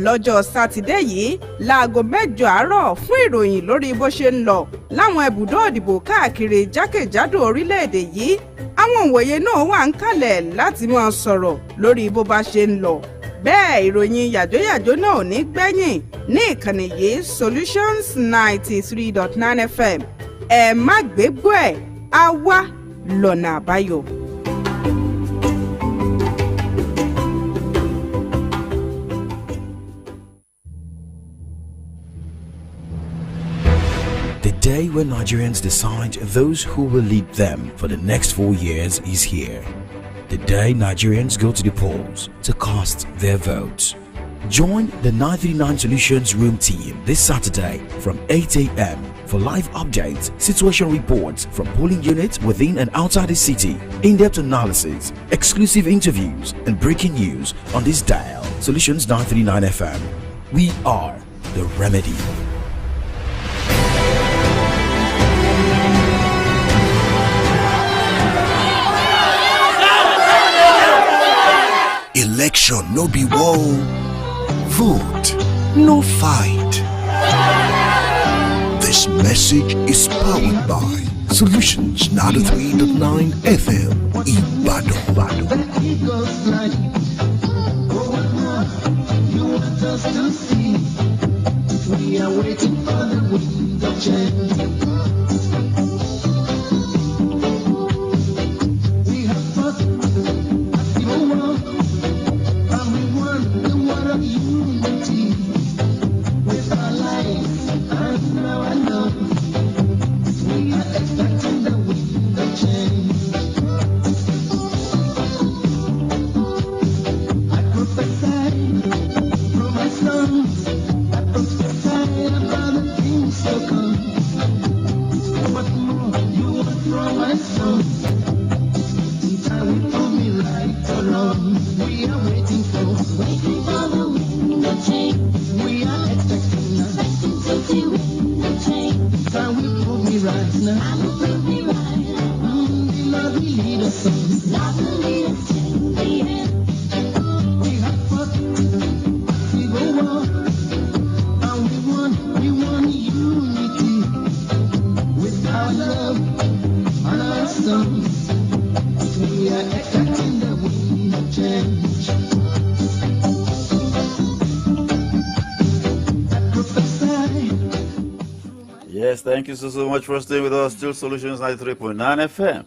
lọ́jọ́ sátidé yìí láago 8 àárọ̀ fún ìròyìn lórí bó ṣe ń lọ láwọn ibùdó òdìbò káàkiri jákèjádò orílẹ̀-èdè yìí àwọn òǹwòye náà wà ń kalẹ̀ láti máa sọ̀rọ̀ lórí bó bá ṣe ń lọ bẹ́ẹ̀ ìròyìn yàjóyàjó náà ò ní gbẹ́yìn ní ìkànnì yìí Solutions 93.9 FM ẹ má gbégbó ẹ̀ á wá lọ́nà àbáyọ. The day when Nigerians decide those who will lead them for the next 4 years is here. The day Nigerians go to the polls to cast their votes. Join the 939 Solutions Room team this Saturday from 8 a.m. for live updates, situation reports from polling units within and outside the city, in-depth analysis, exclusive interviews, and breaking news on this dial, Solutions 939 FM. We are the remedy. Election no be war, vote no fight. This message is powered by Solutions 93.9 FM Ibadan. We are waiting for the wind of change. Yes, thank you so much for staying with us. Still Solutions 93.9 FM.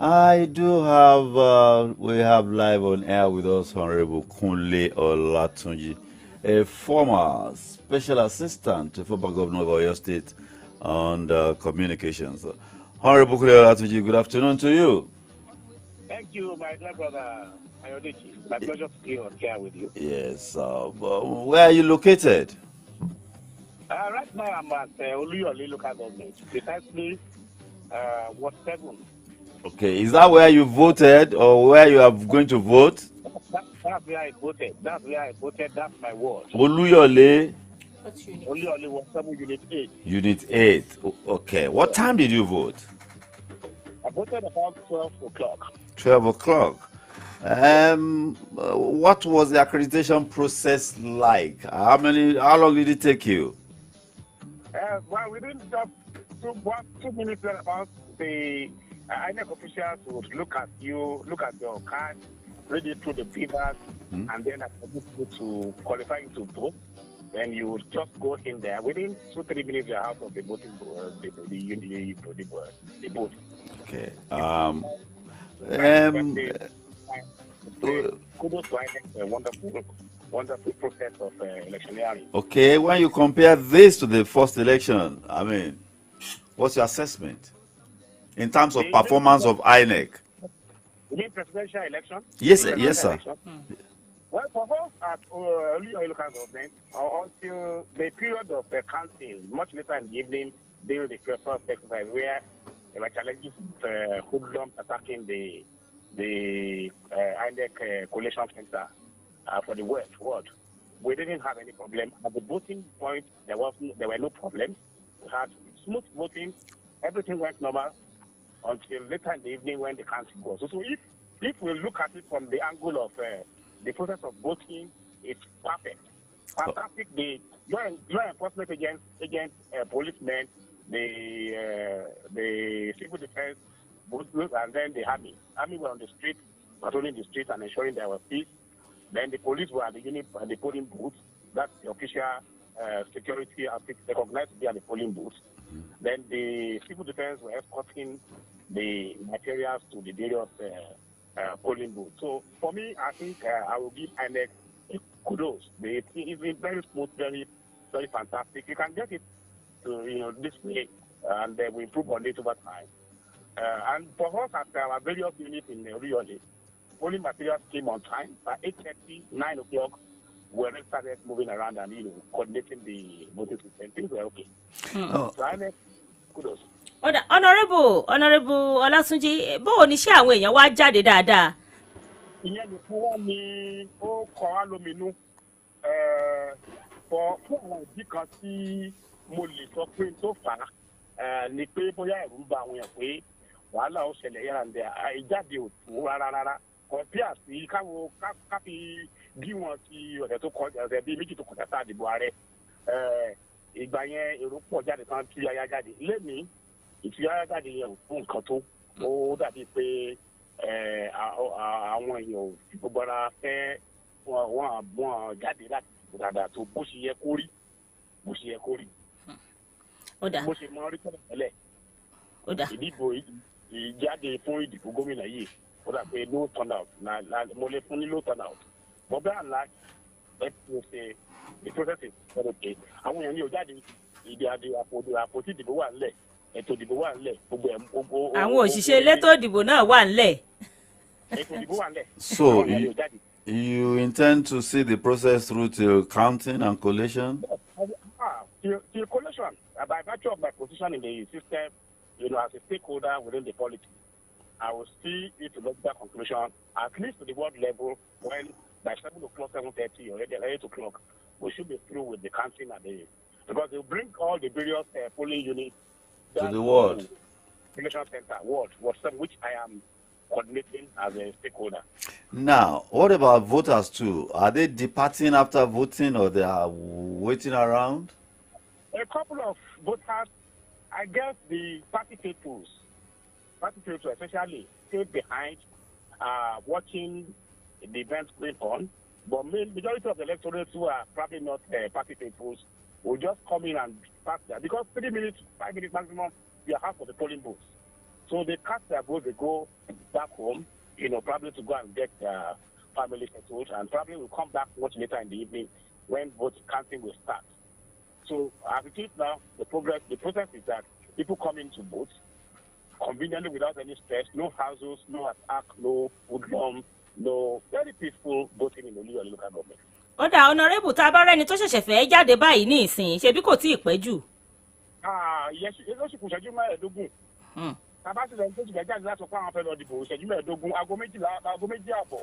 I do have, we have live on air with us Honorable Kunle Olatunji, a former special assistant to former governor of Oyo State on communications. Honorable Kunle Olatunji, good afternoon to you. Thank you, my dear brother Ayodeji. My pleasure to be on here with you. Yes, where are you located? Right now I'm at Oluyole local government, precisely Ward 7. Okay, is that where you voted or where you are going to vote? That's where I voted. That's my ward. Oluyole? Oluyole Ward 7, Unit 8. Unit 8. Okay. What time did you vote? I voted about 12 o'clock. 12 o'clock. What was the accreditation process like? How long did it take you? well, within just 2 minutes about the INEC officials would look at your card, read it through the papers, and then admit you to qualify you to vote. Then you would just go in there. Within 2-3 minutes, you're out of the voting the vote. Okay. Kudos to INEC, a wonderful process of electioneering. Okay, when you compare this to the first election, I mean, what's your assessment in terms of performance of INEC? You mean presidential election? Yes, sir. Well, for us at Oluyo local government, until the period of counting, much later in the evening, during the first exercise, where there were challenges with hoodlums attacking the INEC collation center for the world. We didn't have any problem. At the voting point, there were no problems. We had smooth voting. Everything went normal until later in the evening when the counting goes. So if we look at it from the angle of the process of voting, it's perfect. Fantastic. The law enforcement agents, policemen, the civil defense, and then the army. Army were on the street, patrolling the street and ensuring there was peace. Then the police were at the unit at the polling booth. That's the official security outfit recognized to be at the polling booth. Then the civil defense were escorting the materials to the various polling booths. So for me, I think I will give INEC kudos. It's been very smooth, very, very fantastic. You can get it to this way, and we improve on it over time. And for us at our various units in Oluyo, polling materials came on time. By 8:30, 9 o'clock, we already started moving around and coordinating the voting system. Things were okay. So INEC, kudos. Honourable Ọlátúnjí, bó ní ṣé àwọn èèyàn wá jáde dáadáa? Ìyẹn ni fún wọn ni ó kọ á lóminú fún àwọn ìdí kan tí mo lè sọ pé tó fà á ni pé bóyá ẹ̀rù ń ba àwọn èèyàn pé wàhálà ó ṣẹlẹ̀ yára ń bẹ ìjáde ò tó rárá kọ̀ǹpíà sí káfí bí wọn ti ọ̀sẹ̀ tó kọjá ọ̀sẹ̀ bíi méjì tó kọjá sáà dìbò ààrẹ ìgbà yẹn èrò pọ̀ jáde tán tí yáyá jáde lẹ́mìí ìtúyáyá jáde yẹn ò fún nǹkan tó ó dàbí pé àwọn èèyàn ò fi gbogbo ara fẹ́ wọn jáde láti dìbò dáadáa tó bó ṣe yẹ kó rí bó ṣe mọ rí tẹ́lẹ̀ ìdìbò ìjáde fún ìdìbò gómìnà yìí ó dà pé no turnout mo lè fún ní low turnout but by and large the process is very okay. Àwọn èèyàn ní ò jáde ìdí àpótí ìdìbò wà nílẹ̀ ètò ìdìbò wà nílẹ̀ gbogbo àwọn òṣìṣẹ́ elétò ìdìbò náà wà nílẹ̀. ètò ìdìbò wà nílẹ̀. So you intend to see the process through till counting and collation? Till collation, by virtue of my position in the system, as a stakeholder within the politics, I will see it to logical conclusion, at least to the world level, when by 7 o'clock, 7:30 or 8 o'clock, we should be through with the counting because they will bring all the various polling units to the ward. Election center, ward, which I am coordinating as a stakeholder. Now, what about voters too? Are they departing after voting or they are waiting around? A couple of voters, I guess the party people especially, stayed behind watching the events going on. But majority of the electorates who are probably not party people will just come in and pass there. Because 3 minutes, 5 minutes maximum, we are half of the polling booths. So they cast their vote, they go back home, probably to go and get their family settled, and probably will come back much later in the evening when vote counting will start. So as it is now, the process is that people come in to vote conveniently without any stress, no houses, no attack, no hoodlum, no very peaceful voting in Oluyo local government. Ọ̀dà Honourable tá a bá rẹ́ni tó ṣẹ̀ṣẹ̀ fẹ́ jáde báyìí ní ìsìn ṣebí kò tí ì pẹ́ jù. Yẹ́sù kù ṣẹ́jú mẹ́ẹ̀ẹ́dógún. Tàbá sì lẹ́yìn tó ti fẹ́ jáde láti ọ̀pọ̀ àwọn fẹ́ lọ dìbò ṣẹ́jú mẹ́ẹ̀ẹ́dógún aago méjì àbọ̀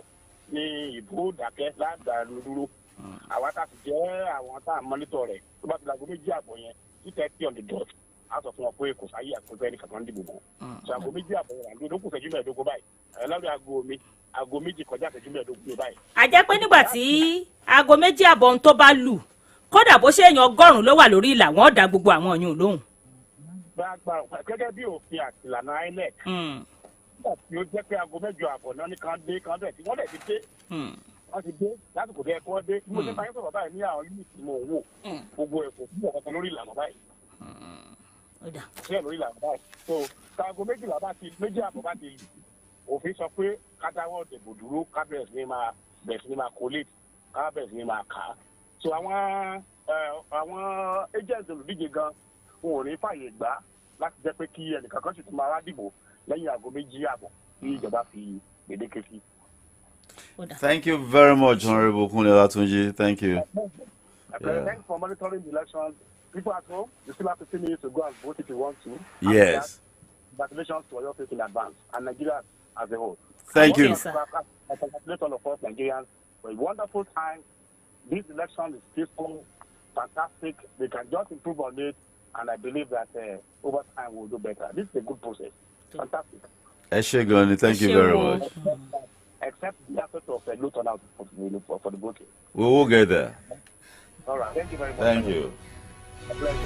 ni ìbò dàkẹ́ lágbàá dúró. Àwa tá a sì jẹ́ àwọn tá a mọ́nítọ̀ rẹ̀ tó bá ti láago méjì àbọ̀ yẹn 2:30 on the dot a sọ fún wọn pé kò sáyé àkókò ẹnì kankan dìbò bò. Ṣé aago méjì àbọ̀ yẹn ló kù ṣẹ́jú mẹ́ẹ̀ẹ́dógún báyìí lórí aago méjì kọjá ṣẹ́jú mẹ́ẹ̀ẹ́dógún báyìí. A jẹ́ pé nígbà tí aago méjì àbọ̀ ń tó bá lù kódà bó ṣe èèyàn 100 ló wà lórí ìlà wọ́n dá gbogbo àwọn ọ̀yún lóhùn. gẹ́gẹ́ bí òfin àti ìlànà INEC tí ó jẹ́ pé aago 8:30 náà ní kan dé kan bẹ̀ tí wọ́n lẹ̀ ti dé wọ́n ti dé lásìkò dé ẹ̀kọ́ dé bí mo ṣe bá yín sọ̀rọ̀ báyìí ní àwọn unit tí mo wò gbogbo ẹ̀kọ́ fún ọ̀kan lórí ìlànà báyìí ṣé lórí ìlànà báyìí so aago 12 bá ti 2:30 bá ti òfin sọ pé kádáwọ́ dìbò dúró kábẹ̀rẹ̀ sí ní máa collate kábẹ̀rẹ̀ sí ní máa kà á so àwọn agents olùdíje gan wọn ò ní fàyè gbà láti jẹ́ pé kí ẹnìkan kan sì tún máa wá dìbò lẹ́yìn aago 2:30 tí ìjọba fi gbèdéke sí. Thank you very much, Honorable Kunle Olatunji. Thank you. Thanks for monitoring the elections. People at home, you still have 15 minutes to go and vote if you want to. Yes. Congratulations to your faith in advance and Nigeria as a whole. Thank you. I congratulate all of us Nigerians for a wonderful time. This election is peaceful, fantastic. We can just improve on it, and I believe that over time we'll do better. This is a good process. Fantastic. Eshegoni, thank you very much. Except the aspect of low turnout for the voting. We will get there. All right. Thank you very much. Thank you. A pleasure.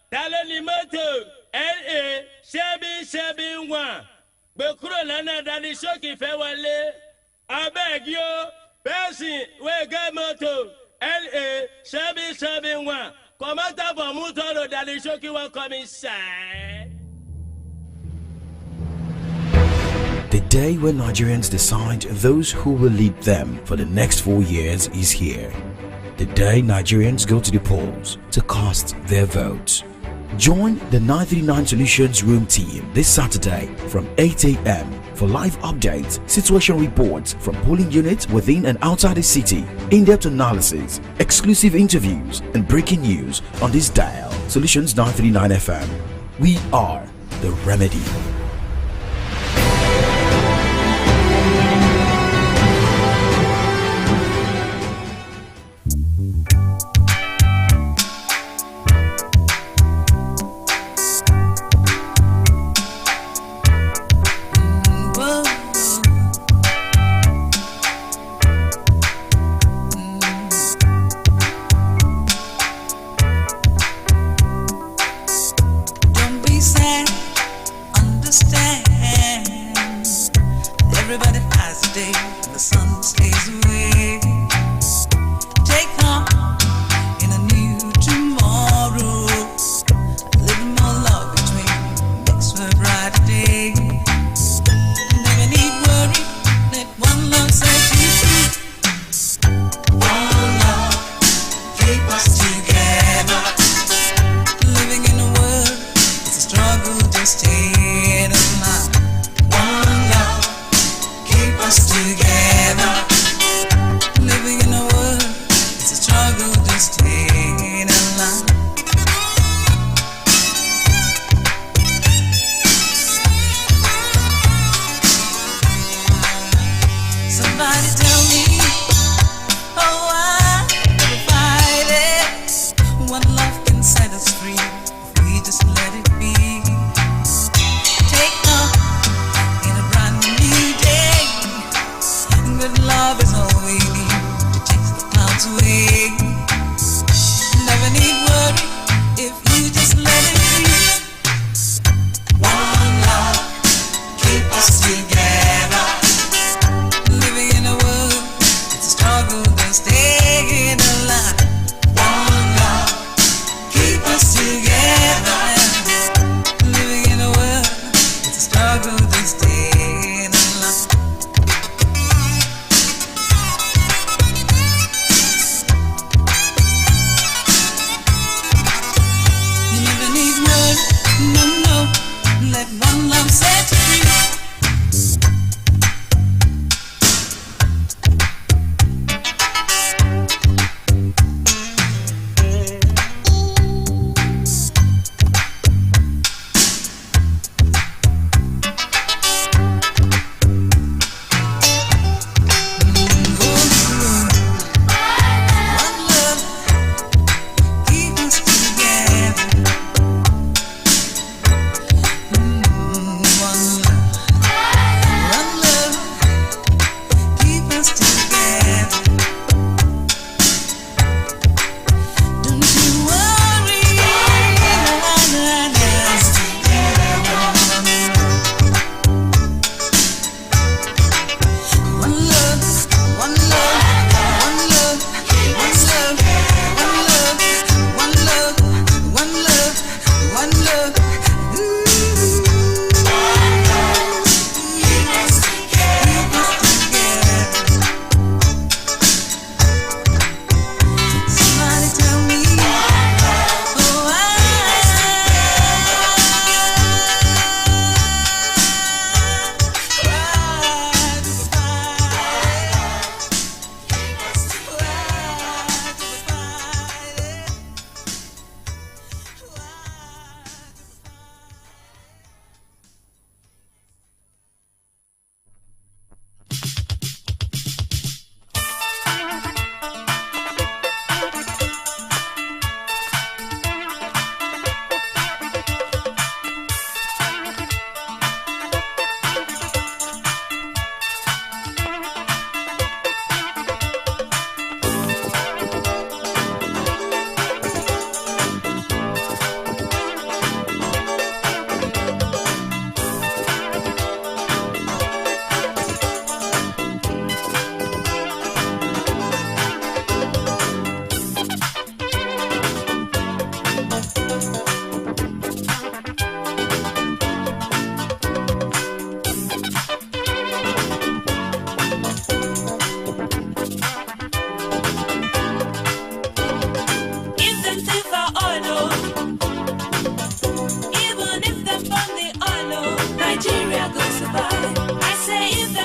Taloni moto LA 771 gbé kúrò lọ́nà dání sókè fẹ́ wọlé abeg yo person wey get moto LA 771 comot am for motor road dání sókè wan come inside. The day when Nigerians decide those who will lead them for the next 4 years is here. The day Nigerians go to the polls to cast their votes. Join the 939 Solutions Room team this Saturday from 8 a.m. for live updates, situation reports from polling units within and outside the city, in-depth analysis, exclusive interviews, and breaking news on this dial, Solutions 939 FM. We are the remedy. Don't be sad, understand.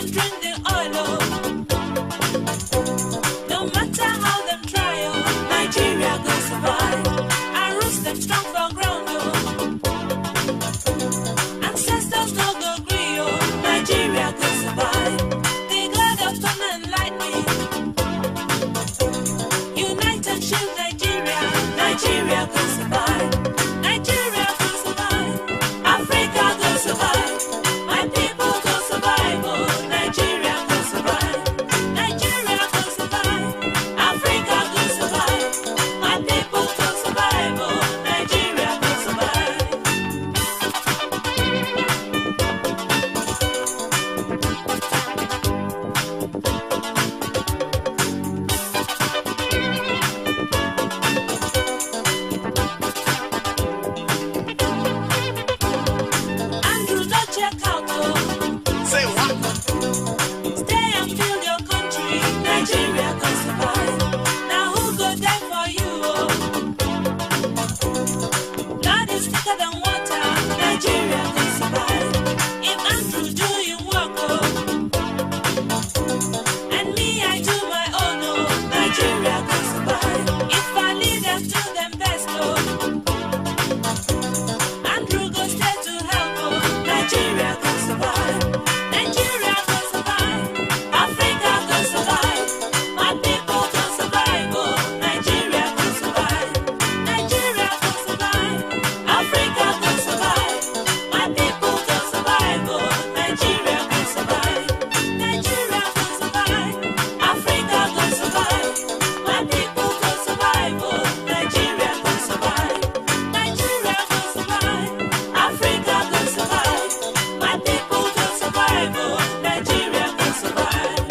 them drink the oil, oh. No matter how them try, oh, Nigeria go survive. And roots them strong for ground, oh. Ancestors no go gree, oh, Nigeria go survive. The God of thunder and lightning, unite and shield Nigeria, Nigeria go survive. Nigeria go survive, Africa go survive, my people go survive, oh, Nigeria go survive. Nigeria go survive, Africa go survive, my people go survive, oh, Nigeria go survive. Andrew, don't check out, oh. Say what? Stay and build your country, Nigeria go survive. Now who go there for you, oh? Blood is thicker than water, Nigeria go survive. If Andrew do you work, oh, and me I do my own, oh, Nigeria go survive. If I lead them to them best, oh, Andrew go stay to help, oh, Nigeria go survive. Nigeria go survive, Africa go survive, my people go survive, oh, Nigeria go survive. Nigeria go survive, Africa go survive, my people go survive, oh, Nigeria go survive. Nigeria go survive, Africa go survive, my people go survive, oh, Nigeria go survive. Nigeria go survive, Africa go survive, my people go survive, oh, Nigeria go survive.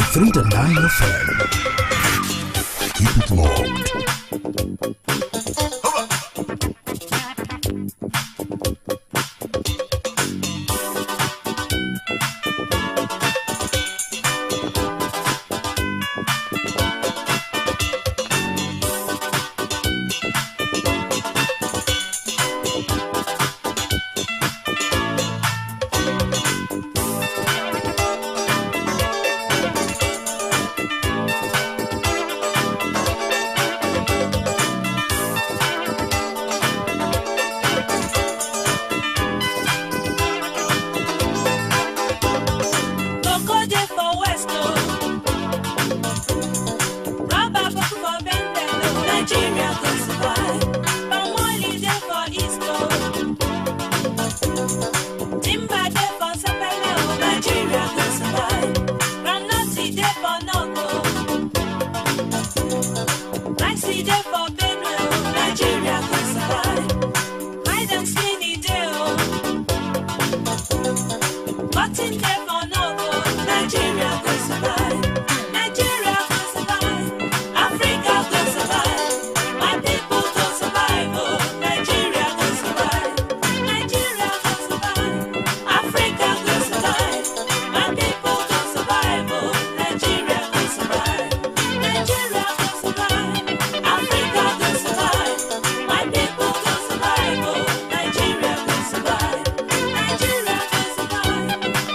FM. Keep it locked.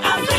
Africa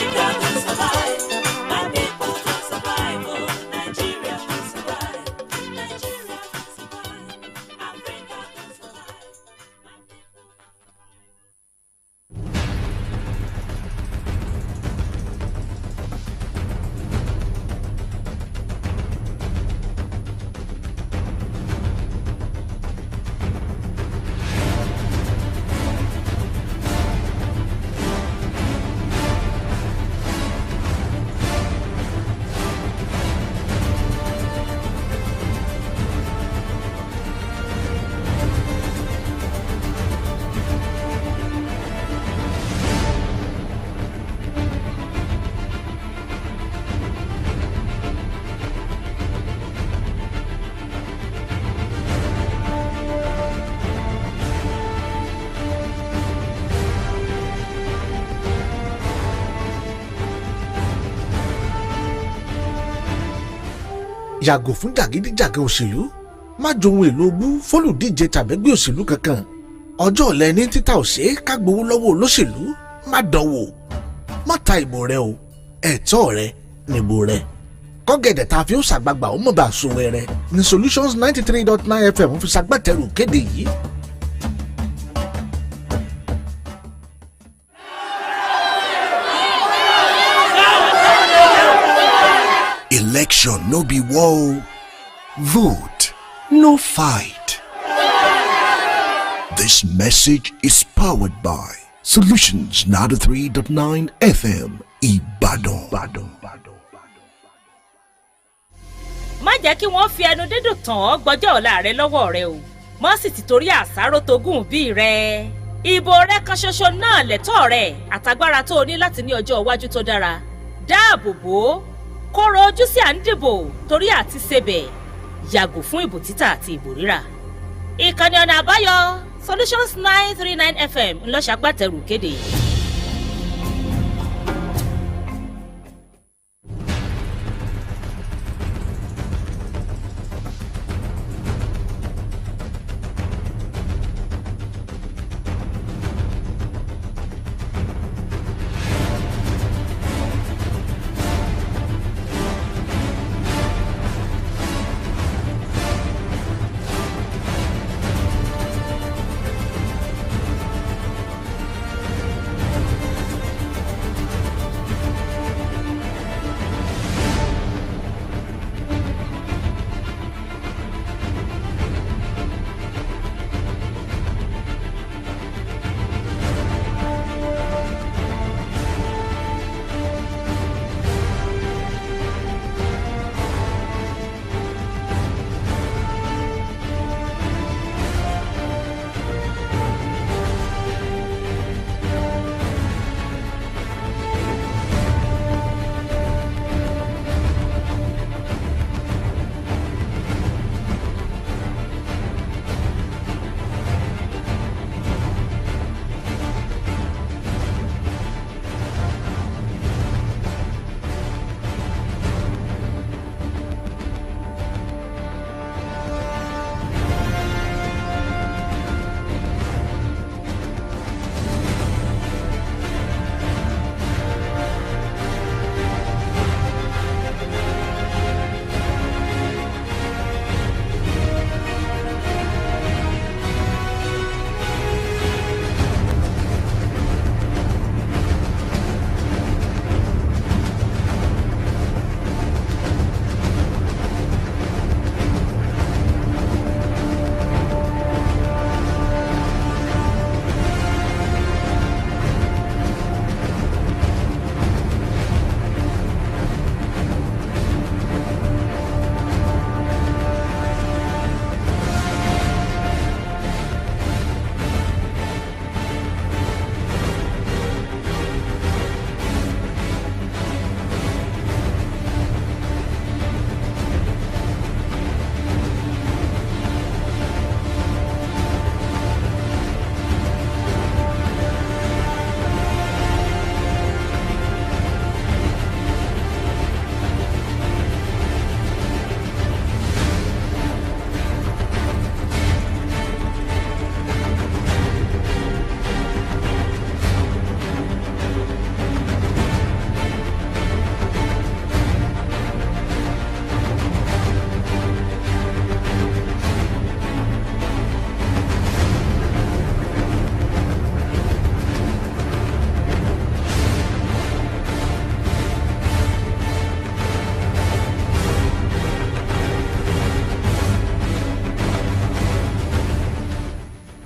yàgò fún jàgídíjàgan òṣèlú má johun èlò bú fólùdíje tàbẹ́gbẹ́ òṣèlú kankan ọjọ́ ọ̀la ẹni títà òṣè ká gbowó lọ́wọ́ olóṣèlú má dánwò má ta ìbò rẹ o ẹ̀tọ́ rẹ níbo rẹ kọ́gẹ̀dẹ̀ tá a fi ó ṣàgbàgbà ó mọ̀ bá a so wẹrẹ ní Solutions 93.9 FM fi ṣàgbàtẹ̀rù kéde yìí. Election no be war, vote no fight. This message is powered by Solutions 93.9 FM Ibadan. má jẹ́ kí wọ́n fi ẹnu dídùn tàn ọ́ gbọ́jọ́ ọ̀la rẹ lọ́wọ́ rẹ o má sì ti torí àsáró togún bí rẹ ìbò rẹ kan ṣoṣo náà lẹ́tọ́ rẹ àtagbára tó o ní láti ní ọjọ́ iwájú tó dára dáàbò bò ó kóró ojú sí à ń dìbò torí àti ṣebẹ̀ yàgò fún ìbò títà àti ìbò rírà ìkànnì ọ̀nà àbáyọ Solutions 939 FM ńlọ́ṣàgbàtẹ̀rù kéde.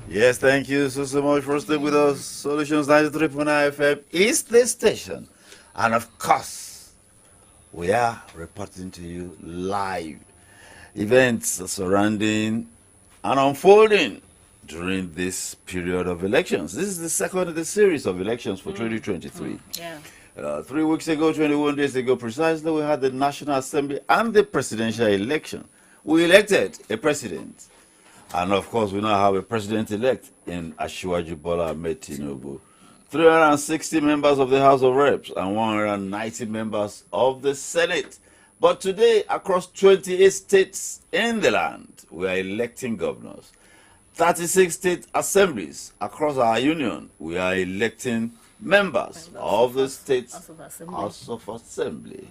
Yes, thank you so much for staying with us. Solutions 93.9 FM is the station. And of course, we are reporting to you live events surrounding and unfolding during this period of elections. This is the second of the series of elections for 2023. Yeah. 3 weeks ago, 21 days ago precisely, we had the National Assembly and the presidential election. We elected a president. And of course, we now have a president-elect in Asiwaju Bola Ahmed Tinubu. 360 members of the House of Reps and 190 members of the Senate. But today, across 28 states in the land, we are electing governors. 36 state assemblies across our union, we are electing members of the state House of Assembly.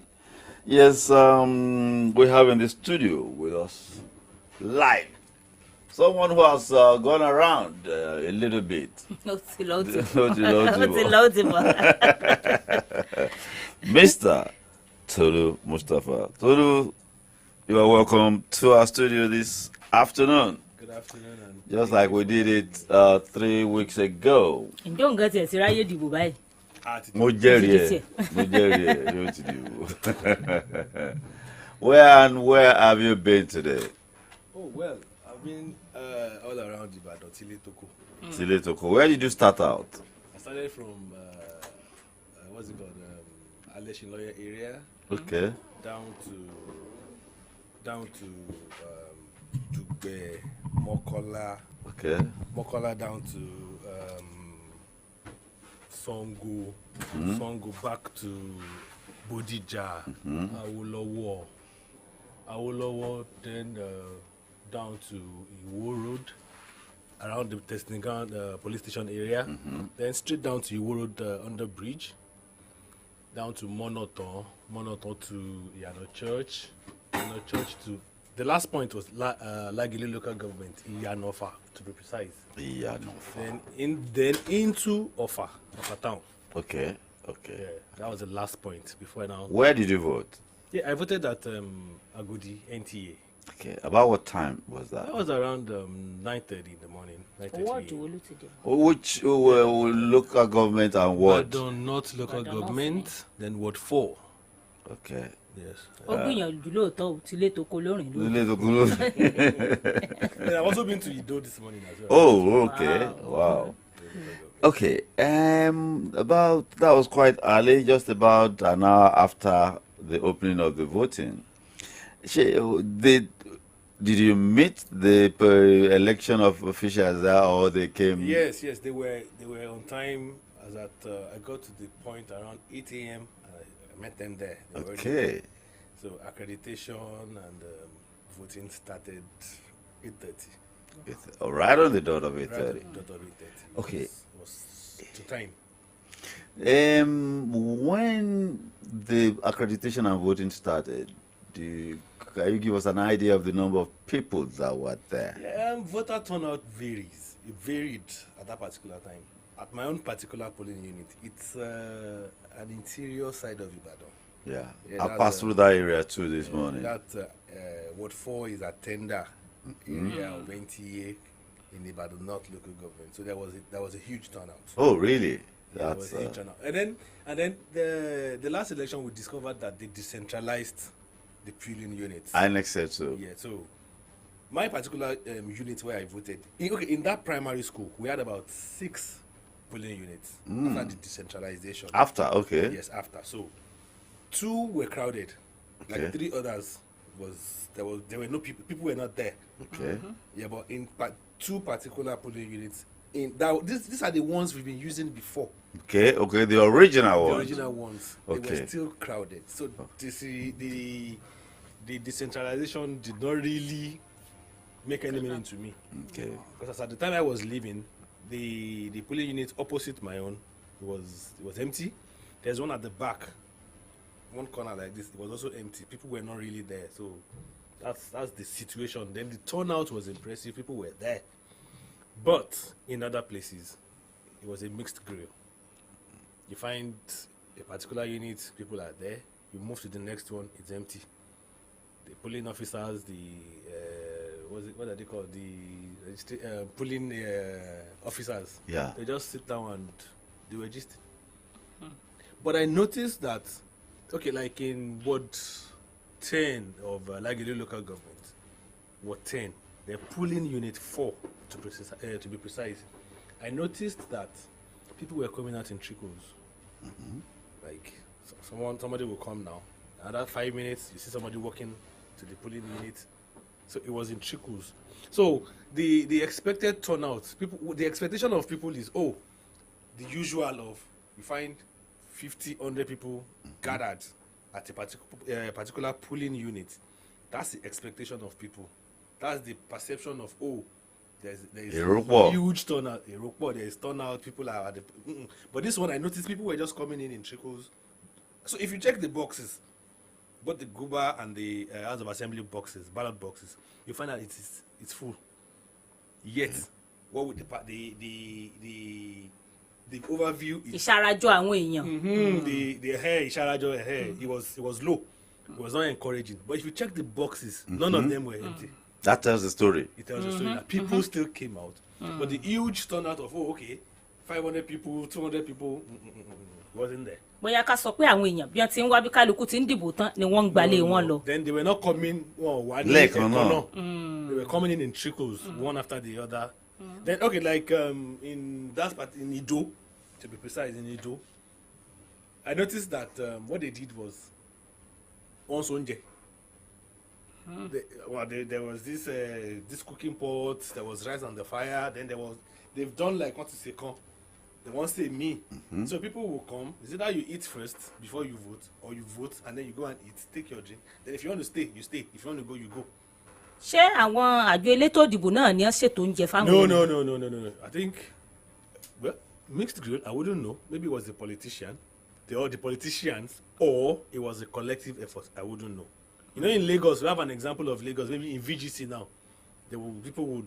Yes, we have in the studio with us live someone who has gone around a little bit. Mr. Tolu Mustafa. Tolu, you are welcome to our studio this afternoon. Good afternoon. Just like we did it 3 weeks ago. Don't get it. Mo jẹ́rìí ẹ̀. Where have you been today? Oh, well, I've been all around Ibadan, Tiletoko. Tiletoko. Where did you start out? I started from, what's it called, Aleshin Lawyer area. Okay. Down to Dugbe, Mokola. Okay. Mokola down to Songo. Songo back to Bodija. Awolowo, then down to Iwo Road, around the testing ground police station area. Then straight down to Iwo Road under bridge. Down to Monoton to Yano Church to the last point was Lagili local government, Iyanofa to be precise. Iyanofa. Then into Ofa town. Okay. Yeah, that was the last point before now. Where did you vote? Yeah, I voted at Agodi NTA. Okay. About what time was that? That was around 9:30 in the morning. 9:30. Which local government and what? Badon North local government, then Ward 4. Okay. Yes. I've also been to Ido this morning as well. Oh, okay. Wow. Okay. About that was quite early, just about an hour after the opening of the voting. Did you meet the election of officials there, or they came? Yes, they were on time. As at I got to the point around 8 a.m. I met them there. They were Okay. there. So accreditation and voting started 8:30. Right on the dot of 8:30. Right on the dot of 8:30. Okay. It was to time. When the accreditation and voting started, can you give us an idea of the number of people that were there? Voter turnout varies. It varied at that particular time. At my own particular polling unit, it's an interior side of Ibadan. Yeah, I passed through that area too this morning. That Ward 4 is a tender area of NTA in Ibadan North local government. So there was a huge turnout. Oh, really? Yeah, was a huge turnout. And then the last election we discovered that they decentralized the polling units. INEC said so. Yeah, so my particular unit where I voted, in that primary school, we had about 6 polling units after the decentralization. After, okay. Yes, after. So 2 were crowded. Okay. Like 3 others there were no people. People were not there. Okay. Yeah, but in 2 particular polling units, these are the ones we've been using before. Okay, the original ones. The original ones. Okay. They were still crowded. So the decentralization did not really make any meaning to me. Okay. Because at the time I was leaving, the polling unit opposite my own was empty. There's one at the back, one corner like this. It was also empty. People were not really there. So that's the situation. Then the turnout was impressive. People were there. But in other places, it was a mixed grill. You find a particular unit, people are there. You move to the next one, it's empty. The polling officers, what are they called? The polling officers. Yeah. They just sit down and they were just. But I noticed that, like in Ward 10 of Lagili local government, Ward 10, they're polling unit 4 to be precise. I noticed that people were coming out in trickles. Like somebody will come now. Another 5 minutes, you see somebody walking to the polling unit. So it was in trickles. So the expected turnout, the expectation of people is the usual of you find 50, 100 people gathered at a particular polling unit, that's the expectation of people. That's the perception of, oh, there's A huge turnout. There is turnout. People are at the. But this one, I noticed people were just coming in trickles. So if you check the boxes, both the Guba and the House of Assembly boxes, ballot boxes, you find out it's full. Yet, what would the overview is ìṣarajọ àwọn èèyàn. the hair ìṣarajọ hair it was low. It was not encouraging. But if you check the boxes, none of them were empty. That tells the story. It tells the story that people still came out. But the huge turnout of 500 people, 200 people wasn't there. bóyá ká sọ pé àwọn èèyàn bí wọ́n ti ń wá bí kálukú ti ń dìbò tán ni wọ́n ń gbalé wọn lọ. Then they were not coming one they were coming in trickles, one after the other. Then like in that part in Ido, to be precise, in Ido, I noticed that what they did was on Sonje. There was this cooking pot, there was rice on the fire, then they've done like what is it called? They won't say me. So people will come. Is it that you eat first before you vote, or you vote and then you go and eat, take your drink. Then if you want to stay, you stay. If you want to go, you go. ṣé àwọn àjọ elétò ìdìbò náà ni wọ́n ṣètò oúnjẹ fáwọn No. I think, well, mixed grill, I wouldn't know. Maybe it was the politician, the politicians, or it was a collective effort. I wouldn't know. You know, in Lagos, we have an example of Lagos. Maybe in VGC now, people would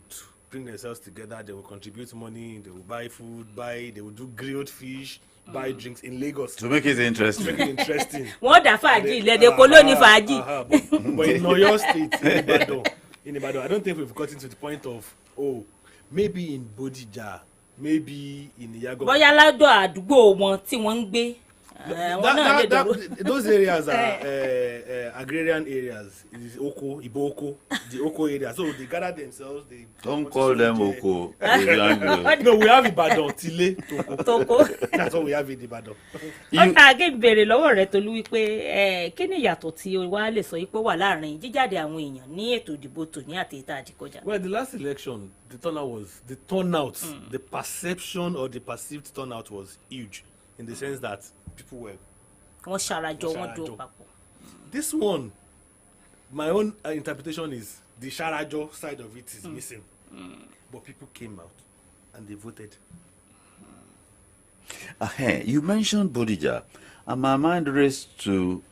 bring themselves together. They will contribute money. They will buy food. They will do grilled fish. Buy drinks in Lagos to make it interesting. wọ́n dá fàájì lẹ́dẹ̀ kó ló ní fàájì. But in Oyo State, in Ibadan, I don't think we've gotten to the point of maybe in Bodija, maybe in Iyago. bóyá ládọ̀ àdúgbò wọn tí wọ́n ń gbé. Those areas are agrarian areas. It is Ibo-Oko, the Oko area. So they gather themselves. They don't call them Oko. No, we have Ibadan, Tile, Toko. That's what we have in Ibadan. ọ̀tá àgé ìbéèrè lọ́wọ́ rẹ̀ Tolú wípé kí ni ìyàtọ̀ tí o wá lè sọ pé wà láàrin jíjáde àwọn èèyàn ní ètò ìdìbò tòní àti ètò àdìkọjá. Well, the last election, the perception or the perceived turnout was huge, in the sense that people were. wọ́n ṣarajọ wọ́n dúró papọ̀. This one, my own interpretation is the ṣarajo side of it is missing, but people came out and they voted. You mentioned Bodija, and my mind raced to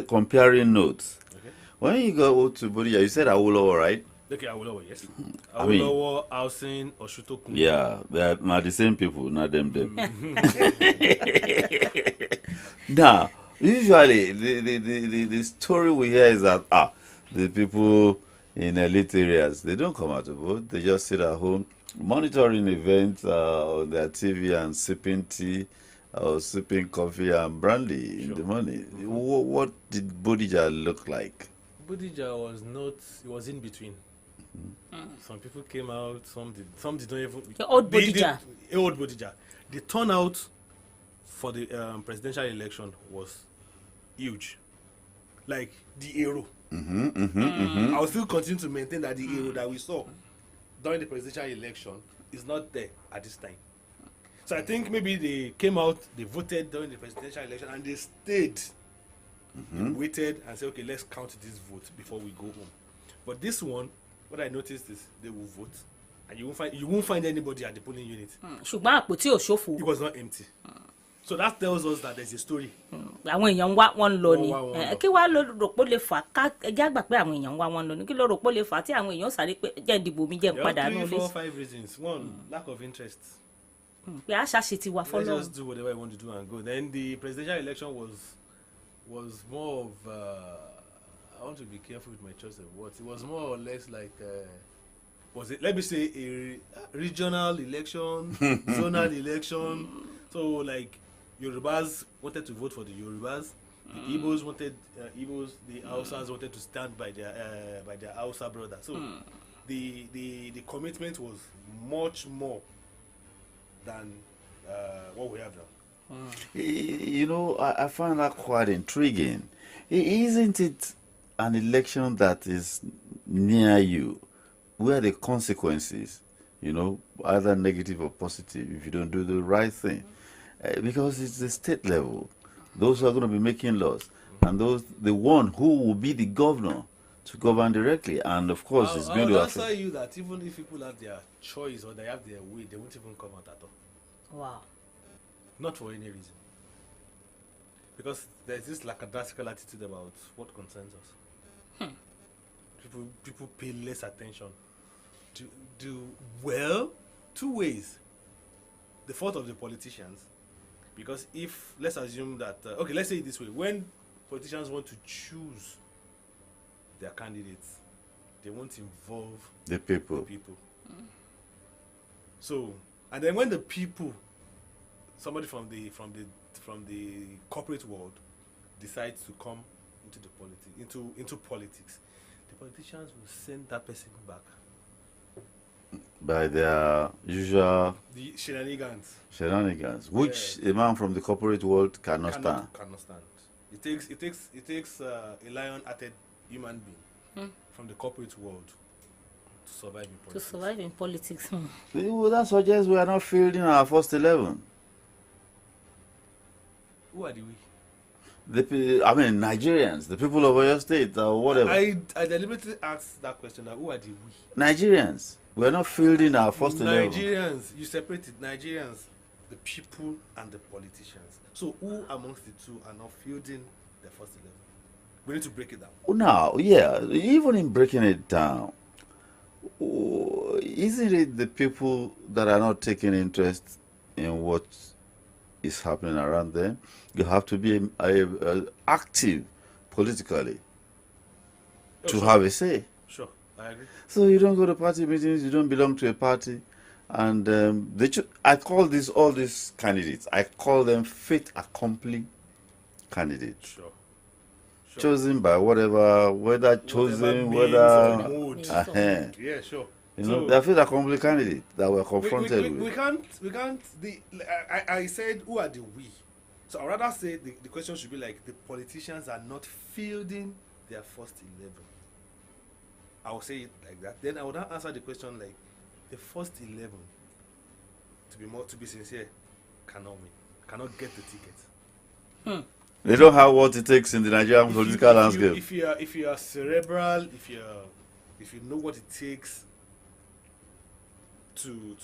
comparing notes. Okay. When you go to Bodija, you said Awolowo, right? Okay, Awolowo, yes. Awolowo, Housing, Oshutoku. Yeah, they are not the same people, not them. Now, usually the story we hear is that the people in elite areas, they don't come out to vote. They just sit at home monitoring events on their TV and sipping tea or sipping coffee and brandy in the morning. What did Bodija look like? Bodija was in between. Some people came out, some did not even. The old Bodija. Old Bodija. The turnout for the presidential election was huge. Like the arrow. I will still continue to maintain that the arrow that we saw during the presidential election is not there at this time. So I think maybe they came out, they voted during the presidential election, and they stayed, they waited and said, okay, let's count this vote before we go home. But this one, what I noticed is they will vote, and you won't find anybody at the polling unit. ṣùgbọ́n àpótí ò ṣòfò. It was not empty. So that tells us that there's a story. àwọn èèyàn wá wọn lọ ni kí wàá ló rò pé ó lè fà ká ẹjẹ àgbà pé àwọn èèyàn wá wọn lọ ni kí ló rò pé ó lè fà tí àwọn èèyàn sáré pé jẹ́ ìdìbò mi jẹ́ ń padà nù There are 3, 4, 5 reasons. One, lack of interest. pé àṣà ṣe ti wà fọlọ́. Let's just do whatever I want to do and go. Then the presidential election was more of I want to be careful with my choice of words. It was more or less like let me say a regional election, zonal election. So like Yorubas wanted to vote for the Yorubas, the Igbos wanted the Hausas wanted to stand by their Hausa brother. So the commitment was much more than what we have now. I find that quite intriguing. Isn't it an election that is near you, where the consequences, either negative or positive, if you don't do the right thing? Because it's the state level. Those who are going to be making laws. and the one who will be the governor to govern directly, and of course it's going to I'll affect. answer you that even if people have their choice or they have their way, they won't even come out at all. Wow. Not for any reason. Because there's this lackadaisical attitude about what concerns us. People pay less attention to do well 2 ways. The fault of the politicians, because if let's assume that okay, let's say it this way: when politicians want to choose their candidates, they won't involve The people. So, and then when the people, somebody from the corporate world, decides to come into the into politics, the politicians will send that person back. By their usual The shenanigans, which a man from the corporate world cannot stand. Cannot stand. It takes a lion-hearted human being from the corporate world to survive in politics. To survive in politics. Well, that suggests we are not fielding our first 11. Who are the we? I mean, Nigerians, the people of Oyo State, or whatever. I deliberately asked that question. Who are the we? Nigerians. We are not fielding our first 11. Nigerians. You separated Nigerians, the people, and the politicians. So who amongst the two are not fielding the first 11? We need to break it down. Now, yeah, even in breaking it down, isn't it the people that are not taking interest in what is happening around them? You have to be active politically to sure. have a say. Sure, I agree. So you don't go to party meetings, you don't belong to a party, and I call all these candidates, I call them fait accompli candidates. Sure. Chosen by whether chosen, whether yeah, sure. You know, they're fait accompli candidates that we're confronted with. We can't. I said, who are the we? So I'd rather say the question should be like, the politicians are not fielding their first 11. I will say it like that. Then I would not answer the question like, the first 11, to be sincere, cannot win, cannot get the ticket. They don't have what it takes in the Nigerian political landscape. If you are cerebral, if you know what it takes to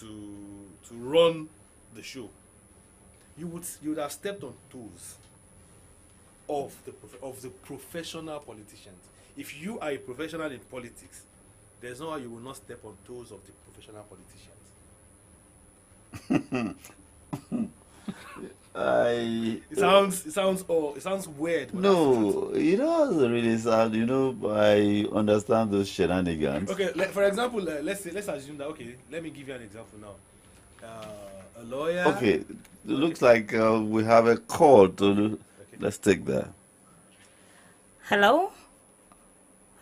run the show, you would have stepped on toes of the professional politicians. If you are a professional in politics, there's no how you will not step on toes of the professional politicians. It sounds weird. But No, it doesn't really sound. You know, I understand those shenanigans. Okay, for example, let's assume that. Okay, let me give you an example now. A lawyer. Okay, it looks like we have a call to. Let's take that. Hello?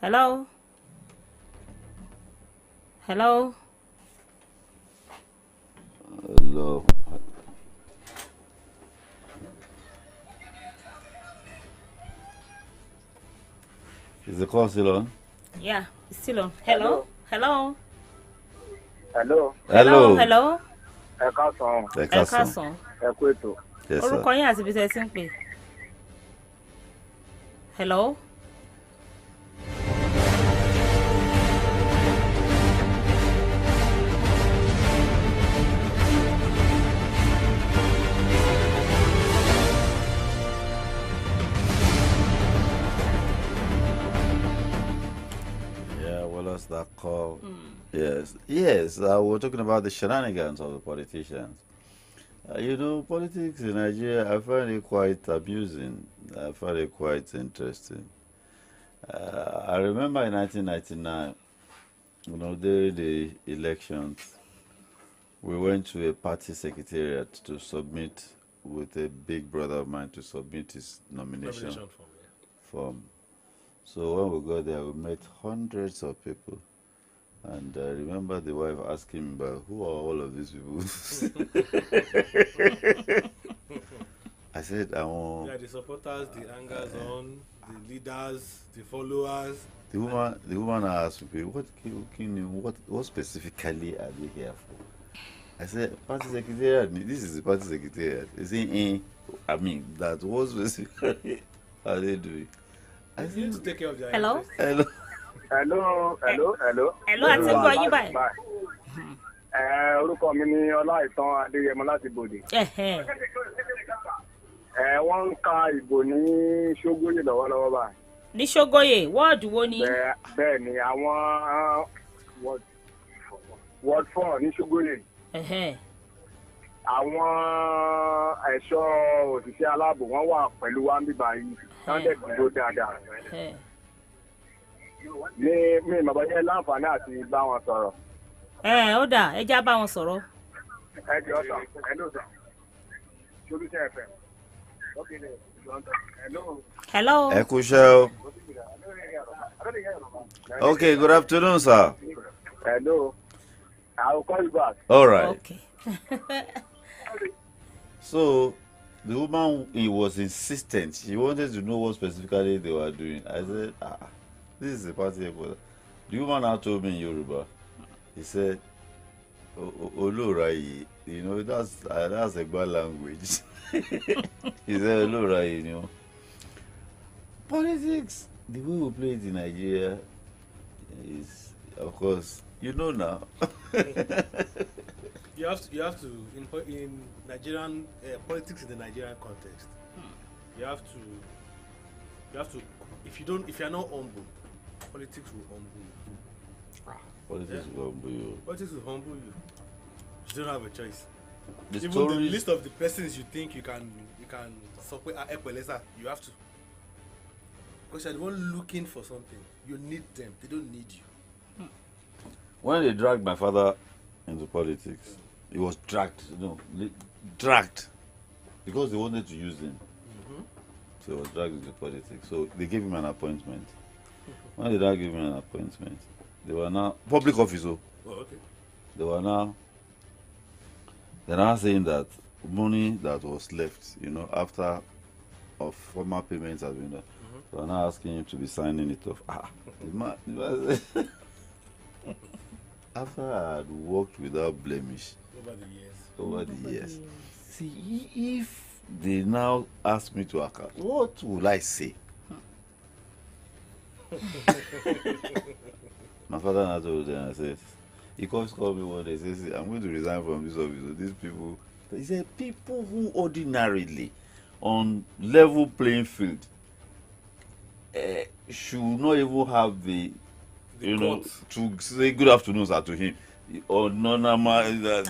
Hello? Hello? Hello. Is the call still on? Yeah, it's still on. Hello? Hello? Hello. Hello. Hello? Ẹ káàsán. Ẹ káàsán. Ẹ kú ètò. Yes, sir. Orúkọ yín àti ibi tẹ́ ẹ ti ń pè. Hello? Yeah, well, that's that call. Yes. We're talking about the shenanigans of the politicians. You know, politics in Nigeria, I find it quite amusing. I find it quite interesting. I remember in 1999, you know, during the elections, we went to a party secretariat to submit, with a big brother of mine, to submit his nomination form. So when we got there, we met hundreds of people. And I remember the wife asking me, but who are all of these people? I said, I want... Yeah, the supporters, the hangers on, the leaders, the followers. The woman asked me, what specifically are they here for? I said, party secretariat. This is the party secretariat. They say, I mean, that was specifically How are they doing? I You need to take care of their Hello? interests. Hello. Hello, àti ń gbọ́ yín báyìí. Orúkọ mi ni Ọláìtàn Adéyẹmọ láti Bòdè. Wọ́n ń ka ìbò ní Ṣógóyè lọ́wọ́lọ́wọ́ báyìí. Ní Ṣógóyè, wọ́ọ̀dù wo ni? Bẹ́ẹ̀ ni àwọn Ward 4 ní Ṣógóyè. Àwọn ẹ̀ṣọ́ òṣìṣẹ́ aláàbò wọ́n wà pẹ̀lú wa níbí báyìí. Wọ́n dẹ̀ dúró dáadáa. Ní mi ìmọ̀bọ̀ yẹn láǹfààní àti bá wọn sọ̀rọ̀. Ó dà, ẹ já bá wọn sọ̀rọ̀. Ẹ jọ sọ, ẹ ló sọ. Solution FM. Hello. Ẹ kú iṣẹ́ o. Okay, good afternoon, sir. Hello. I'll call you back. All right. Okay. So, the woman, he was insistent. She wanted to know what specifically they were doing. I said, this is a party. The woman now told me in Yoruba. He said, Olorayi, you know, that's a bad language. He said, Olorayi, you know. Politics, the way we play it in Nigeria is, of course, you know now. You have to in Nigerian politics in the Nigerian context. You have to if you're not humble, politics will humble you. Politics will humble you. Politics will humble you. You don't have a choice. The The list of the persons you think you can support you have to. Because you're the one looking for something. You need them. They don't need you. When they dragged my father into politics, he was dragged, because they wanted to use him. So he was dragged into politics. So they gave him an appointment. When they did give him an appointment, they were now public office. Oh, okay. They're now saying that money that was left, after of former payments has been done. They are now asking him to be signing it off. The man after I had worked without blemish over the years. See, if they now ask me to account, what will I say? My father now told them, I said, he called me one day, says, I'm going to resign from this office. These people, he said, people who ordinarily on level playing field should not even have the to say good afternoon sir to him or no normal. They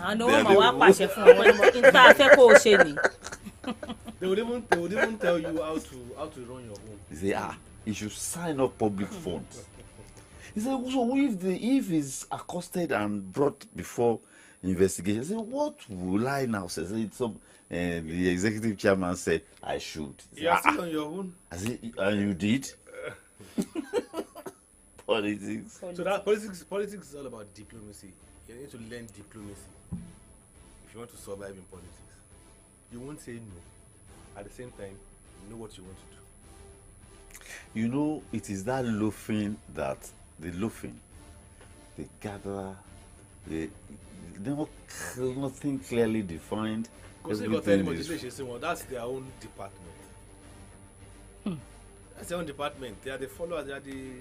would even tell you how to run your home. He say you should sign up public funds. He said, so if he's accosted and brought before investigation, I said, what will I now say? The executive chairman said I should. You are still on your own. I said, and you did? Politics. So that politics is all about diplomacy. You need to learn diplomacy if you want to survive in politics. You won't say no. At the same time, you know what you want to do. It is that loafing that they gather, nothing clearly defined. Because that's their own department. That's their own department. They are the followers. They are the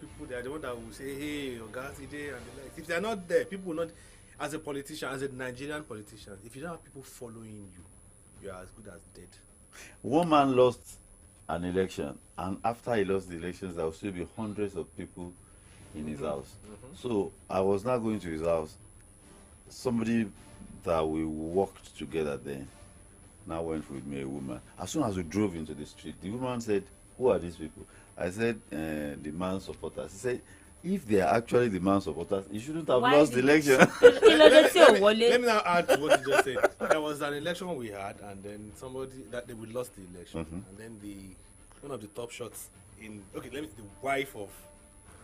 people. They are the ones that will say, "Hey, Oga, today," and the like. If they are not there, people will not. As a politician, as a Nigerian politician, if you don't have people following you, you are as good as dead. One man lost an election, and after he lost the elections, there will still be hundreds of people in his house. So I was not going to his house. Somebody that we worked together then now went with me, a woman. As soon as we drove into the street, the woman said, "Who are these people?" I said, the man's supporters. He said, if they are actually the man's supporters, he shouldn't have lost the election. Let me now add to what you just said. There was an election we had, and then we lost the election, and then one of the top shots the wife of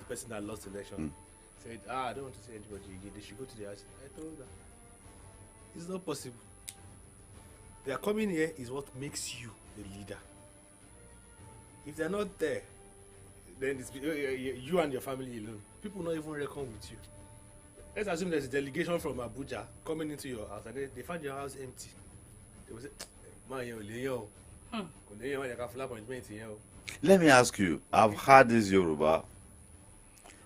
the person that lost the election said, I don't want to say anybody again. They should go to the house. I told her, it's not possible. Their coming here is what makes you the leader. If they're not there, then it's you and your family alone. People not even reckon with you. Let's assume there's a delegation from Abuja coming into your house and they find your house empty. They will say, "Man, you're Leo." kò lè yẹn wọ́n yẹ ká fún appointment yẹn o. Let me ask you, I've heard this Yoruba.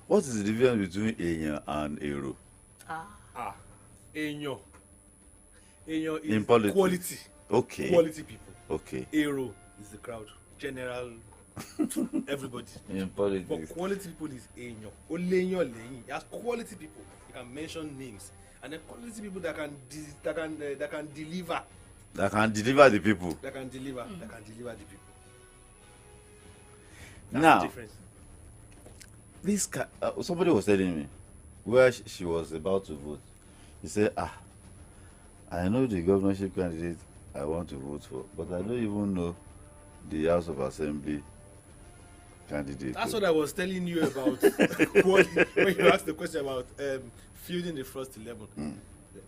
What is the difference between èèyàn and èrò? Èèyàn In is politics. quality. Okay. Quality people. Okay. Èrò is the crowd. General. Everybody. In politics. But quality people is èèyàn. Ó léèyàn lẹ́yìn. He has quality people. You can mention names. And then quality people that can deliver. That can deliver the people. That can deliver the people. Now, the difference. this somebody was telling me where she was about to vote. He said, I know the governorship candidate I want to vote for, but I don't even know the House of Assembly candidate. That's what I was telling you about when you asked the question about fielding the first 11.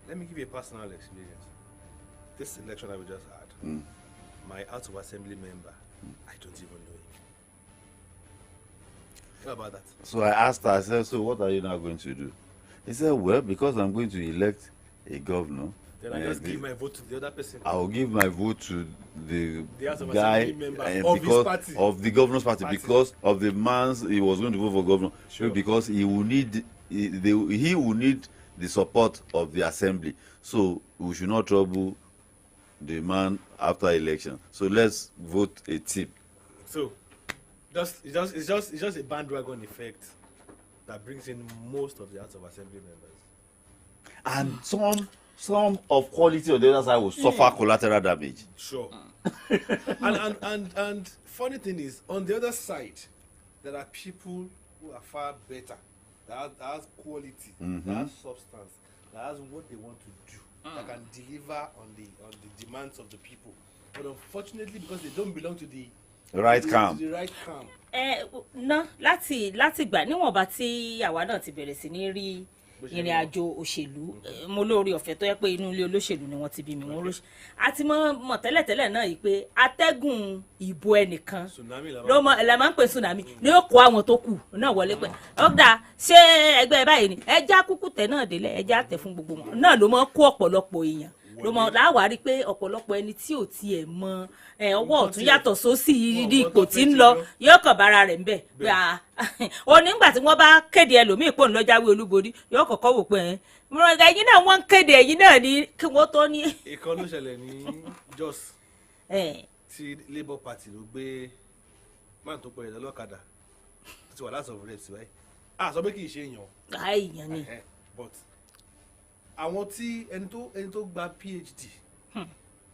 Let me give you a personal experience. This election I we just had, my House of Assembly member, I don't even know him. What about that? So I asked her, I said, so what are you now going to do? He said, well, because I'm going to elect a governor, Then I just give my vote to the other person. I will give my vote to the House of guy Assembly member of his because party. of the governor's party, because of the man's he was going to vote for governor. Sure. Because he will need he will need the support of the assembly. So we should not trouble the man after election. So let's vote a tip. So it's just a bandwagon effect that brings in most of the House of Assembly members. And some of quality on the other side will suffer collateral damage. Sure. and funny thing is, on the other side, there are people who are far better, that has quality, that has substance, that has what they want to do, that can deliver on the demands of the people. But unfortunately, because they don't belong to the right camp. ná láti gbà níwọ̀nba tí àwa náà ti bẹ̀rẹ̀ sí ní rí ìrìn àjò òṣèlú mo lórí ọ̀fẹ́ tó yẹ pé inú ilé olóṣèlú ni wọ́n ti bí mi wọ́n rọ́ṣẹ́ àti mọ̀ tẹ́lẹ̀tẹ́lẹ̀ náà yìí pé atẹ́gùn ìbò ẹnìkan ló mọ ẹ̀ máa ń pè tsunami ni yóò kó àwọn tó kù náà wọlé pẹ́ ọ̀dà ṣé ẹgbẹ́ báyìí ni ẹja kúkú tẹ̀ náà délẹ̀ ẹja tẹ̀ fún gbogbo wọn náà ló mọ kó ọ̀pọ̀lọpọ̀ èèyàn ló mọ láwárí pé ọ̀pọ̀lọpọ̀ ẹni tí ò tiẹ̀ mọ ọwọ́ ọ̀tún yàtọ̀ sósì ìdí ipò tí ń lọ yóò kàn bára rẹ̀ ń bẹ̀ pé ó nígbà tí wọ́n bá kéde ẹlòmíì pò ń lọ jáwé olúborí yóò kọ́kọ́ wò pé ẹ̀yin náà wọ́n ń kéde ẹ̀yin náà ní kí wọ́n tó ní. ìkan ló ṣẹlẹ̀ ní Jos tí Labour Party ló gbé máà tó pẹ̀lú ọlọ́kadà tí wà láti ọ̀rẹ́ sí báyìí sọ pé kì í ṣe èèyàn ni. but àwọn tí ẹni tó gba PhD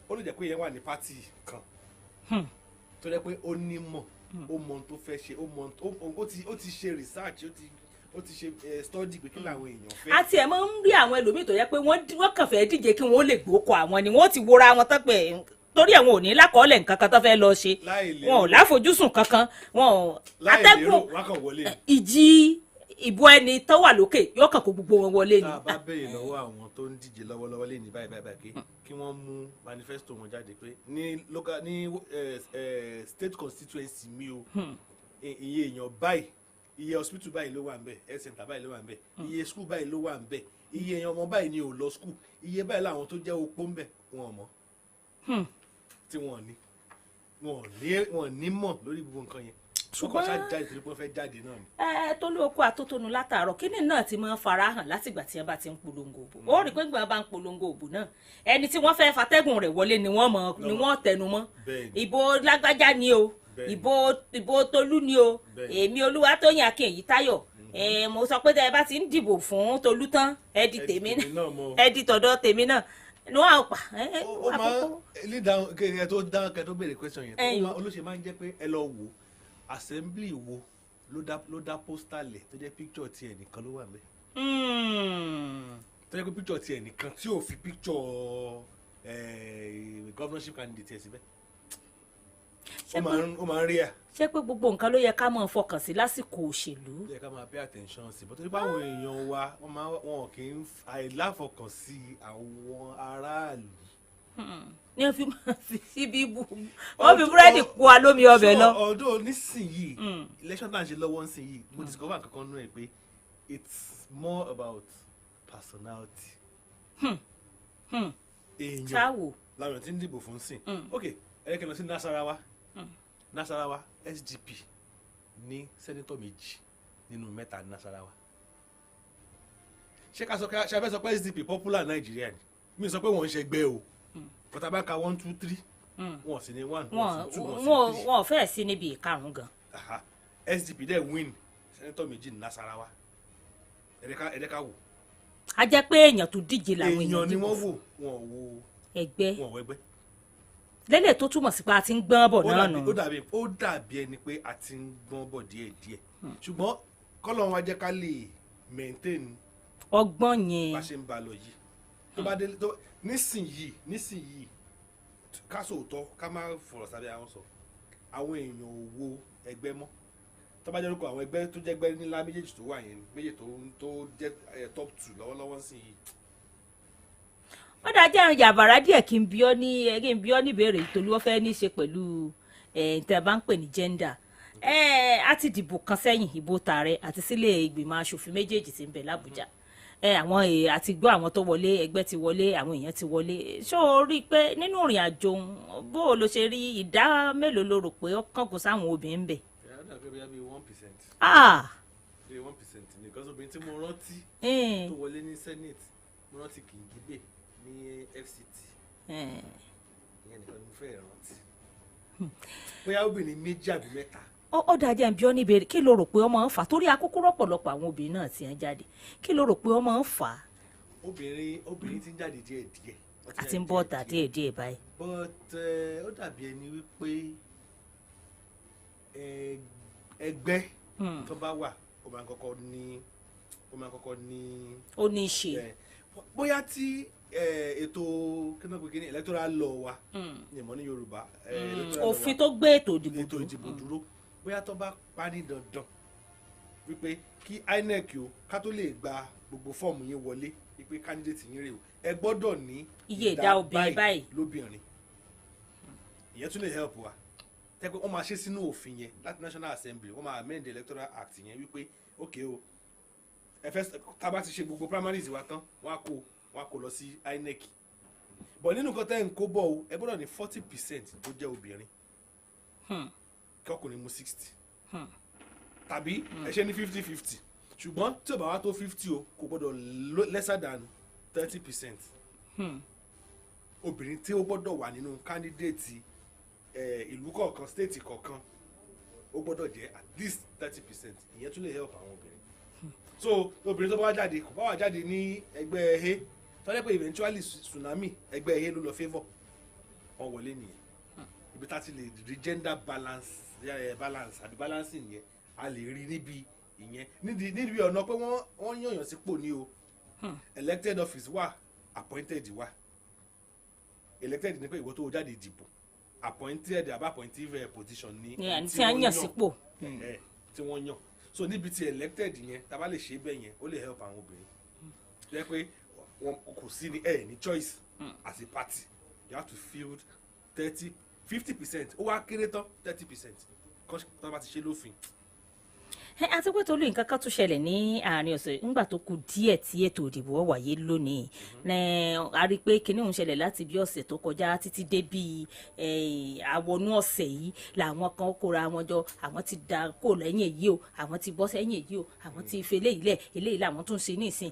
ó lè jẹ́ pé yẹn wà ní pátì kan tó jẹ́ pé ó nímọ̀ ó mọ ohun tó fẹ́ ṣe ó ti ṣe research ó ti ṣe study pé kí làwọn èèyàn fẹ́. àti ẹ̀ máa ń rí àwọn ẹlòmíì tó yẹ pé wọ́n kàn fẹ́ díje kí wọ́n lè gbókò àwọn ni wọ́n ti wora wọn tán pé torí àwọn ò ní lákọọ́lẹ̀ nǹkan kan tó fẹ́ lọ ṣe wọn ò láfojúsùn kankan wọn ò atẹ́gùn ìjì ìbò ẹni tó wà lókè yóò kàn kó gbogbo wọn wọlé ni. tá a bá béèrè lọ́wọ́ àwọn tó ń díje lọ́wọ́lọ́wọ́ lé ní báyìí kí wọ́n mú manifesto wọn jáde pé ní state constituency mi o iye èèyàn báyìí iye hospital báyìí ló wà ń bẹ̀ health center báyìí ló wà ń bẹ̀ iye school báyìí ló wà ń bẹ̀ iye èèyàn ọmọ báyìí ni ò lọ school iye báyìí làwọn tó jẹ́ opó ń bẹ̀ wọn ò mọ̀ tí wọn ní mọ̀ lórí gbogbo nǹkan yẹn ṣùgbọ́n jáde torí pé wọ́n fẹ́ jáde náà ni. tó ló kó atótónu látàárọ̀ kíní náà ti máa ń farahàn látìgbà tí wọ́n bá ti ń polongo òbò ó rí pé gbọ́n bá ń polongo òbò náà ẹni tí wọ́n fẹ́ fatẹ́gùn rẹ̀ wọlé ni wọ́n tẹnu mọ́ ìbò lágbájá ni o ìbò Tolú ni o èmi Olúwatóyìn Akínyìítáyọ̀ mo sọ pé tẹ́ ẹ bá ti ń dìbò fún Tolú tán ẹ di tèmi náà ẹ di tọ̀dọ̀ tèmi náà ní wọn àpà ó máa ilé ìdáhùn kẹ tó béèrè question yẹn olóṣèlú máa ń jẹ́ pé ẹ lọ wò assembly wo ló dá postal lẹ̀ tó jẹ́ picture tiẹ̀ nìkan ló wà ńbẹ̀. tó jẹ́ pé picture tiẹ̀ nìkan tí ò fi picture governorship candidate ẹ̀ síbẹ̀. ó máa ń rí à. ṣé pé gbogbo nǹkan ló yẹ ká máa fọkàn sí lásìkò òṣèlú. ó yẹ ká máa pay attention sí bó tó ní bá àwọn èèyàn wa wọn kì í àìláfọkàn sí àwọn aráàlú. ní wọ́n fi máa fi síbí bù wọ́n fi búrẹ́dì kó wa lómi ọbẹ̀ lọ. ọdún nísìnyìí election náà ṣe lọ́wọ́ nísìnyìí mo discover kankan nú ẹ̀ pé it's more about personality. èèyàn làwọn tí ń dìbò fún sìn ok ẹ kẹ́ lọ sí Nasarawa SDP ní sẹ́nitọ̀ méjì nínú mẹ́ta Nasarawa. ṣé ká sọ pé ṣe abẹ́ sọ pé SDP popular Nàìjíríà ni mi sọ pé wọ́n ń ṣẹgbẹ́ o kọ́tà bá ka 1 2 3 wọ́n sì ní 1 wọ́n sì 2 wọ́n sì 3. wọ́n fẹ́ẹ̀ sí níbi ìkarùn gan. SDP dẹ̀ win sẹ́nitọ̀ méjì ní Nasarawa ẹ̀ẹ́dẹ́ka wò. a jẹ́ pé èèyàn tó díje làwọn èèyàn ni wọ́n wò wọ́n wo ẹgbẹ́. lélẹ̀ tó túmọ̀ sí pé a ti ń gbọ́n bọ̀ náà nù. ó dàbí ẹni pé a ti ń gbọ́n bọ̀ díẹ̀díẹ̀ ṣùgbọ́n kọ́lọ̀ wa jẹ́ ká lè maintain ọgbọ́n yẹn bá ṣe ń ba lọ yìí tó bá dé tó nísìnyìí ká sòótọ́ ká má fọ̀rọ̀ sábẹ́ àwọn sọ àwọn èèyàn ò wo ẹgbẹ́ mọ́ tó bá jẹ́ orúkọ àwọn ẹgbẹ́ tó jẹ́ ẹgbẹ́ ńlá méjèèjì tó wà yẹn méjèèjì tó jẹ́ top 2 lọ́wọ́lọ́wọ́ sí yìí. wọ́n dá jẹ́ àrùn yàbàrá díẹ̀ kí n bí ọ́ ní ìbéèrè ìtòlú wọ́n fẹ́ ní í ṣe pẹ̀lú ìtẹ̀ bá ń pè ní gender. A ti dìbò kan sẹ́yìn ìbò tààrẹ àti sílé ìgbìmọ̀ asòfin méjèèjì tí ń bẹ l'Àbújá. Àwọn àti gbọ́ àwọn tó wọlé ẹgbẹ́ ti wọlé àwọn èèyàn ti wọlé. ṣó o rí i pé nínú ìrìn àjò bó o lo ṣe rí ìdá mélòó lo rò pé ó kàn kó sáwọn obìnrin bẹ̀? bí 1%. bí 1% ni because obìnrin tí mo rántí tó wọlé ní Senate mo rántí Kingibe ní FCT ìyẹn nìkan ni mo fẹ́ rántí bóyá obìnrin méjì àbí mẹ́ta. ó dájẹ́ bí ọ́ níbẹ̀rẹ̀ kí ló rò pé ọmọ ń fà torí akókó rọ̀pọ̀lọpọ̀ àwọn obìnrin náà ti ń jáde kí ló rò pé ọmọ ń fà. obìnrin ti ń jáde díẹ̀díẹ̀. àti ń bọ́ ọ̀tà díẹ̀díẹ̀ báyìí. but ó dàbí ẹni wípé ẹgbẹ́ tó bá wà ó máa ń kọ́kọ́ ní. ó ní í ṣe. bóyá tí ètò kíni electoral law wa ní ìmọ̀ ní Yorùbá. òfin tó gbé ètò ìdìbò dúró bóyá tó bá pa ní dandan wípé kí INEC o ká tó lè gba gbogbo fọ́ọ̀mù yín wọlé wípé candidate yín rè o ẹ gbọ́dọ̀ ní iye ìdá obìnrin báyìí lóbìnrin ìyẹn tún lè help wa tẹ́pẹ́ wọ́n máa ṣe sínú òfin yẹn láti National Assembly wọ́n máa amend the Electoral Act yẹn wípé ok o ẹ fẹ́ tá a bá ti ṣe gbogbo primaries wa tán wọ́n á kó lọ sí INEC but nínú nǹkan tẹ́ ń kó bọ̀ o ẹ gbọ́dọ̀ ní 40% tó jẹ́ obìnrin kí ọkùnrin mú 60 tàbí ẹ ṣe ní 50-50 ṣùgbọ́n tí ò bá wá tó 50 o kò gbọ́dọ̀ lesser than 30%. obìnrin tí ó gbọ́dọ̀ wà nínú candidate ìlú kọ̀ọ̀kan state kọ̀ọ̀kan ó gbọ́dọ̀ jẹ́ at least 30% ìyẹn tún lè help àwọn obìnrin. so obìnrin tó bá wá jáde kò bá wá jáde ní ẹgbẹ́ ehe tọ́lẹ́ pé eventually tsunami ẹgbẹ́ ehe ló lọ favour wọn wọlé nìyẹn ibi tá ti lè rí gender balance àbí balancing yẹn a lè rí níbi ìyẹn níbi ọ̀nà pé wọ́n yànyàn sípò ní o elected office wà appointed wà elected ni pé ìwọ tó jáde ìdìbò appointed àbá appointive position ni tí a yàn sípò tí wọ́n yàn so níbi tí elected yẹn tá bá lè ṣe bẹ́ẹ̀ yẹn ó lè help àwọn obìnrin tó yẹ pé wọn kò sí ní choice as a party you have to field 50% ó wá kéré tán 30% kọ́ tó bá ti ṣe lófin. àti pé tolú nǹkan kan tún ṣẹlẹ̀ ní àárín ọ̀sẹ̀ nígbà tó kù díẹ̀ tí ètò ìdìbò wáyé lónìí a rí i pé kinní òun ṣẹlẹ̀ láti bí ọ̀sẹ̀ tó kọjá títí dé bí àwọnú ọ̀sẹ̀ yìí làwọn kan kóra wọn jọ àwọn ti dà kó lẹ́yìn èyí o àwọn ti bọ́ sẹ́yìn èyí o àwọn ti fi eléyìí làwọn tún ṣe ní ìsìn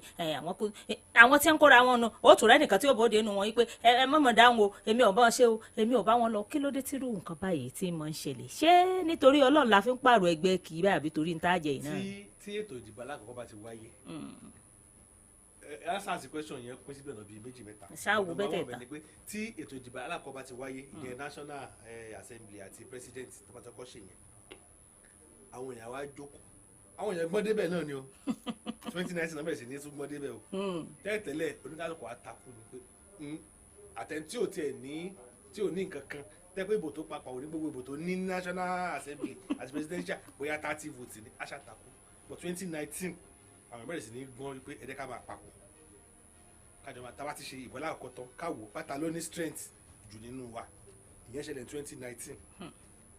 àwọn tí ń kóra wọn nù ó tún rẹ́nìkan tí ó bọ́ dénú wọn yìí pé ẹ mọ̀mọ́ dáhùn o èmi ò bá wọn ṣe o èmi ò bá wọn lọ kí ló dé tírú nǹkan báyìí tí mo ń ṣẹlẹ̀ ṣé nítorí Ọlọ́run la fi ń pààrọ̀ ẹgbẹ́ kì í báyìí àbí torí ń tá jẹ iná. tí ètò ìdìbò alákọ̀ọ́kọ́ bá ti wáyé answer question yẹn pín síbẹ̀ náà bíi méjì mẹ́ta. ṣáàwó bẹ́tẹ̀ẹ̀ta. tí ètò ìdìbò alákọ̀ọ́kọ́ bá ti wáyé ìyẹn National Assembly àti President tó bá ti kọ́ ṣe yẹn àwọn èèyàn wá jókòó àwọn èèyàn gbọ́n débẹ̀ náà ni o 2019 náà bẹ̀rẹ̀ sí ní tún gbọ́n débẹ̀ o tẹ́lẹ̀ oníkálùkù àtakù ni pé àtẹ̀ntí tí ò tiẹ̀ ní tí ò ní nǹkan kan tẹ́pẹ́ ìbò tó papọ̀ òní gbogbo ìbò tó ní National Assembly àti presidential bóyá 30 votes ní aṣàtakò but 2019 àwọn ìbẹ̀rẹ̀ sí ní gbọ́n wípé ẹ̀dẹ́ ká máa papọ̀ kájọ máa tá bá ti ṣe ìbò alákọ̀ọ́kọ́ tán káwò pátá ló ní strength jù nínú wa ìyẹn ṣẹlẹ̀ ní 2019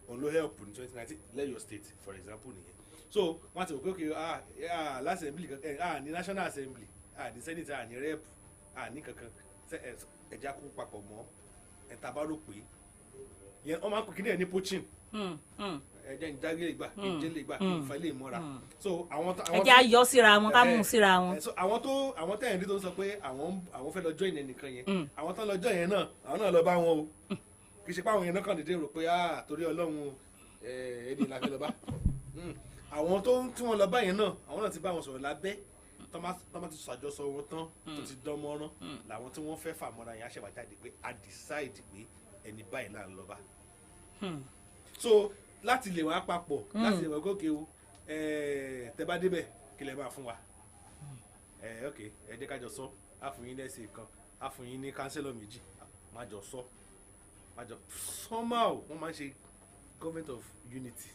òun ló help ní 2019 lẹ́yọ̀ state for example nìyẹn so wọ́n ti rò pé okay l'assembly kankan ní National Assembly ní senate ní rep ní kankan ẹ̀já kó papọ̀ mọ́ ẹ̀ta bá rò pé yẹn wọ́n máa ń pè kíní ẹ̀ ní poaching ẹ̀jẹ̀ ń jágé ìgbà kí n jẹ́ lè gbà kí n fa ilé ìmọ̀ra so àwọn ẹ̀jẹ̀ ayọ̀ síra wọn ká mú síra wọn. so àwọn tẹ̀yìn rí tó sọ pé àwọn fẹ́ lọ join ẹnìkan yẹn àwọn tán lọ join yẹn náà àwọn náà lọ bá wọn o kì í ṣe pé àwọn yẹn náà kàn dédé rò pé torí ọlọ́run èdè la fẹ́ lọ bá àwọn tí wọ́n lọ bá yẹn náà àwọn náà ti bá wọn sọ̀rọ̀ lábẹ́ tọ́mọ́ ti ṣàjọsọ wọn tán tó ti dán mọ́rán làwọn tí wọ́n fẹ́ fà mọ́ra yẹn á ṣẹ̀wá jáde pé a decide pé ẹni báyìí là ń lọ bá. so láti lè wá papọ̀ láti lè wá gòkè o tẹ́ bá débẹ̀ kí lè máa fún wa ok ẹ jẹ́ ká jọ sọ á fún yín lẹ́sìn kan á fún yín ní kánsẹ́lọ̀ méjì má jọ sọ má jọ somehow wọ́n máa ń ṣe government of unity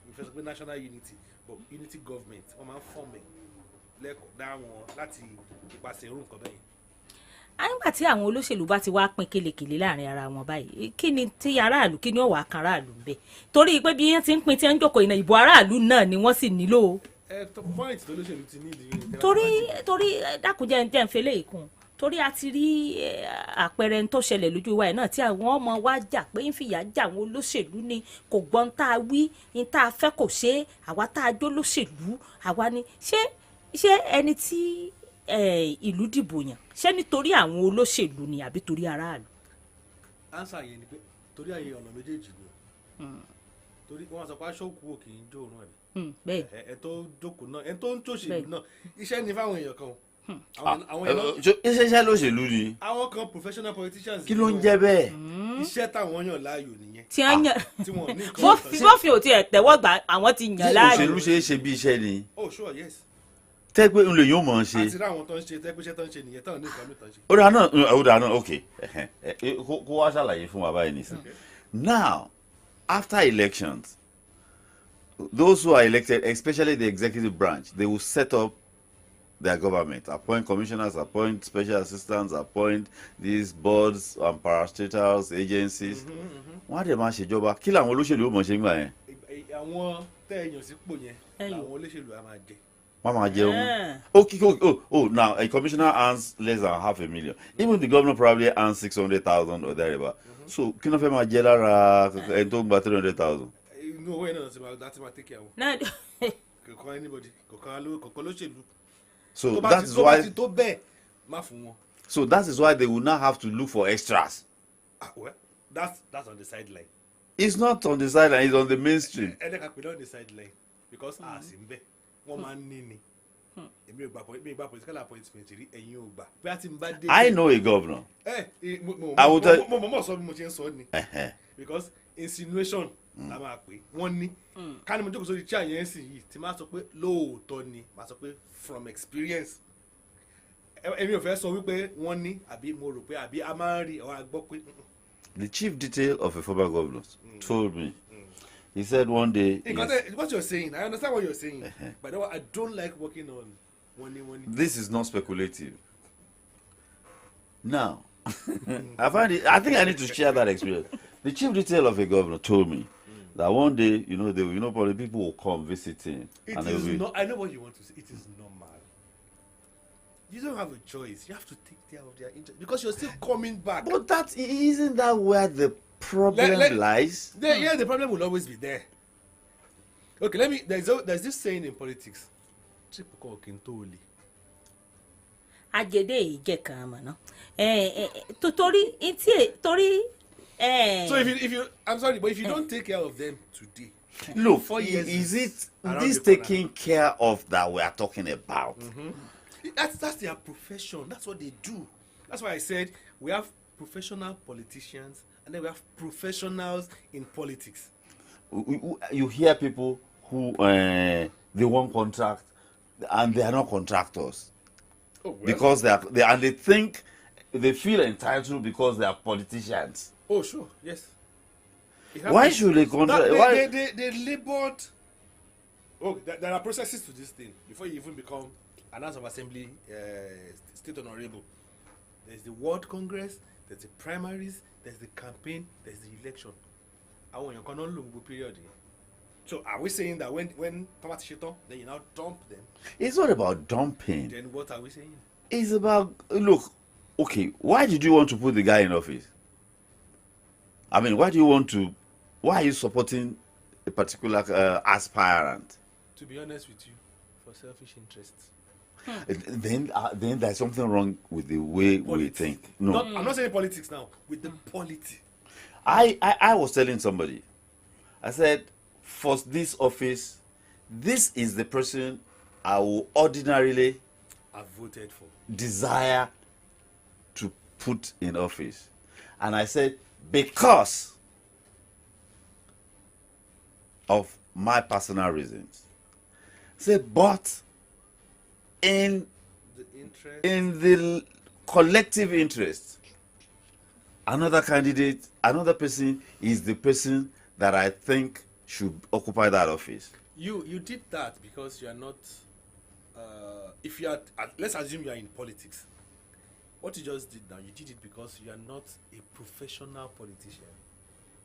we fẹ́ sọ pé national unity but unity government wọ́n máa ń fọ́ọ̀mù lẹ́kọ̀ọ́ dáwọn láti ipasẹ̀ irú nǹkan bẹ́ẹ̀. nígbà tí àwọn olóṣèlú bá ti wá pín kélekèlé láàrin ara wọn báyìí kí ni tí aráàlú kí ni ó wà kan aráàlú ń bẹ torí pé bí wọ́n ti ń pín tí wọ́n ń jókòó ìnà ìbò aráàlú náà ni wọ́n sì nílò. point tó lóṣèlú ti ní ìdí. torí dákúnjẹ́ ń jẹ́ ń fẹ́lẹ́ ìkún torí a ti rí àpẹẹrẹ tó ṣẹlẹ̀ lójú wa yìí náà tí àwọn ọmọ wa jà pé ń fìyà jà àwọn olóṣèlú ni kò gbọ́n tá a wí ní tá a fẹ́ kò ṣe àwa tá a jó lóṣèlú àwa ni ṣé ẹni tí ìlú dìbò yàn ṣé nítorí àwọn olóṣèlú ni àbí torí aráàlú. ansa yẹn ni pé torí àyè ọ̀nà méjèèjì ni torí wọn sọ pé aṣọ òkú òkè ń jó òórùn ẹ̀ bẹ́ẹ̀ ẹ tó jókòó náà ẹ tó ń tòṣèlú náà iṣẹ́ ni fáwọn èèyàn kan iṣẹ́ lóṣèlú ni. àwọn kan professional politicians. kí ló ń jẹ́ bẹ́ẹ̀. iṣẹ́ táwọn yàn láàyò nìyẹn. tí wọ́n yàn bófin ò tiẹ̀ tẹ́wọ́ gbà àwọn ti yàn láàyò. òṣèlú ṣe é ṣe bí iṣẹ́ ni. oh sure yes. tẹ́gbẹ́ ń lè yóò mọ̀ ọ́n ṣe. àti ráwọn tó ń ṣe tẹ́gbẹ́ iṣẹ́ tó ń ṣe nìyẹn táwọn ní nǹkan mi tó ń ṣe. ó dáa náà ok kó wá ṣàlàyé fún wa báyìí nìsín. now after elections those who are elected especially the executive branch they will set up their government, appoint commissioners, appoint special assistants, appoint these boards and parastatals agencies. Wọ́n á dẹ̀ máa ṣèjọba kí làwọn olóṣèlú ó mọ̀ ṣe ń gbà yẹn. àwọn tẹ̀yàn sípò yẹn làwọn olóṣèlú á máa jẹ. Wọ́n máa jẹun. Okay, now a commissioner earns less than $500,000. Even the governor probably earns 600,000 or thereabout. So kí ló fẹ́ máa jẹ lára ẹni tó ń gba 300,000? inú owó yẹn náà ti máa take care wọn. kò kàn anybody kò kàn lóṣèlú. So that is why. So that is why they will now have to look for extras. Well, that's on the sideline. It's not on the sideline. It's on the mainstream. And they can put on the sideline because as in be one man nini. I know a governor. I will tell. Because insinuation. La máa pè wọ́n ní ká ní mo jókòó sórí chair yẹn sì yìí tí máa sọ pé lóòótọ́ ni máa sọ pé from experience èmi ò fẹ́ sọ wípé wọ́n ní àbí mo rò pé àbí a máa ń rí ọ̀ àgbọ́ pé. The chief detail of a former governor told me he said one day. What you're saying I understand what you're saying but I don't like working on one. This is not speculative. Now I think I need to share that experience. The chief detail of a governor told me that one day, probably people will come visiting. I know what you want to say. It is normal. You don't have a choice. You have to take care of their interest because you're still coming back. But isn't that where the problem lies? Yeah, the problem will always be there. Okay, there's this saying in politics. Ajede ije kan mo na. Torí So if you I'm sorry, but if you don't take care of them today, look, is it this taking care of that we are talking about? That's their profession. That's what they do. That's why I said we have professional politicians and then we have professionals in politics. You hear people who they want contract and they are not contractors. Oh, well. Because they feel entitled because they are politicians. Oh, sure, yes. Why should they contract? They labored. Oh, there are processes to this thing before you even become an House of Assembly state honorable. There's the World Congress, there's the primaries, there's the campaign, there's the election. I want your long period. So are we saying that when Tomatishiton, then you now dump them? It's not about dumping. Then what are we saying? It's about, look, okay, why did you want to put the guy in office? I mean, why are you supporting a particular aspirant? To be honest with you, for selfish interests. Then there's something wrong with the way we think. No, I'm not saying politics now. With the polity. I was telling somebody, I said, for this office, this is the person I will ordinarily I've voted for. desire to put in office. And I said, because of my personal reasons. Say, but in the collective interest, another candidate, another person is the person that I think should occupy that office. You did that because you are not. If you are, let's assume you are in politics. What you just did now, you did it because you are not a professional politician.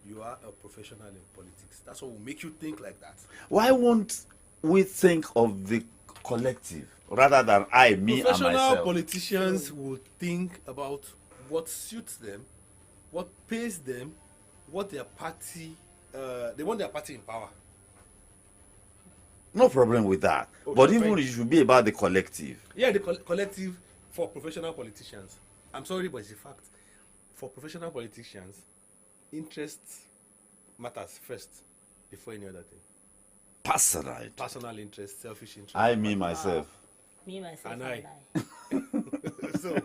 You are a professional in politics. That's what will make you think like that. Why won't we think of the collective rather than me and myself? Professional politicians will think about what suits them, what pays them, what their party. They want their party in power. No problem with that. Okay, but even fine. it should be about the collective. Yeah, the collective for professional politicians. I'm sorry, but it's a fact. For professional politicians, interest matters first before any other thing. Personal interest, selfish interest. Myself. Me, myself, and I. so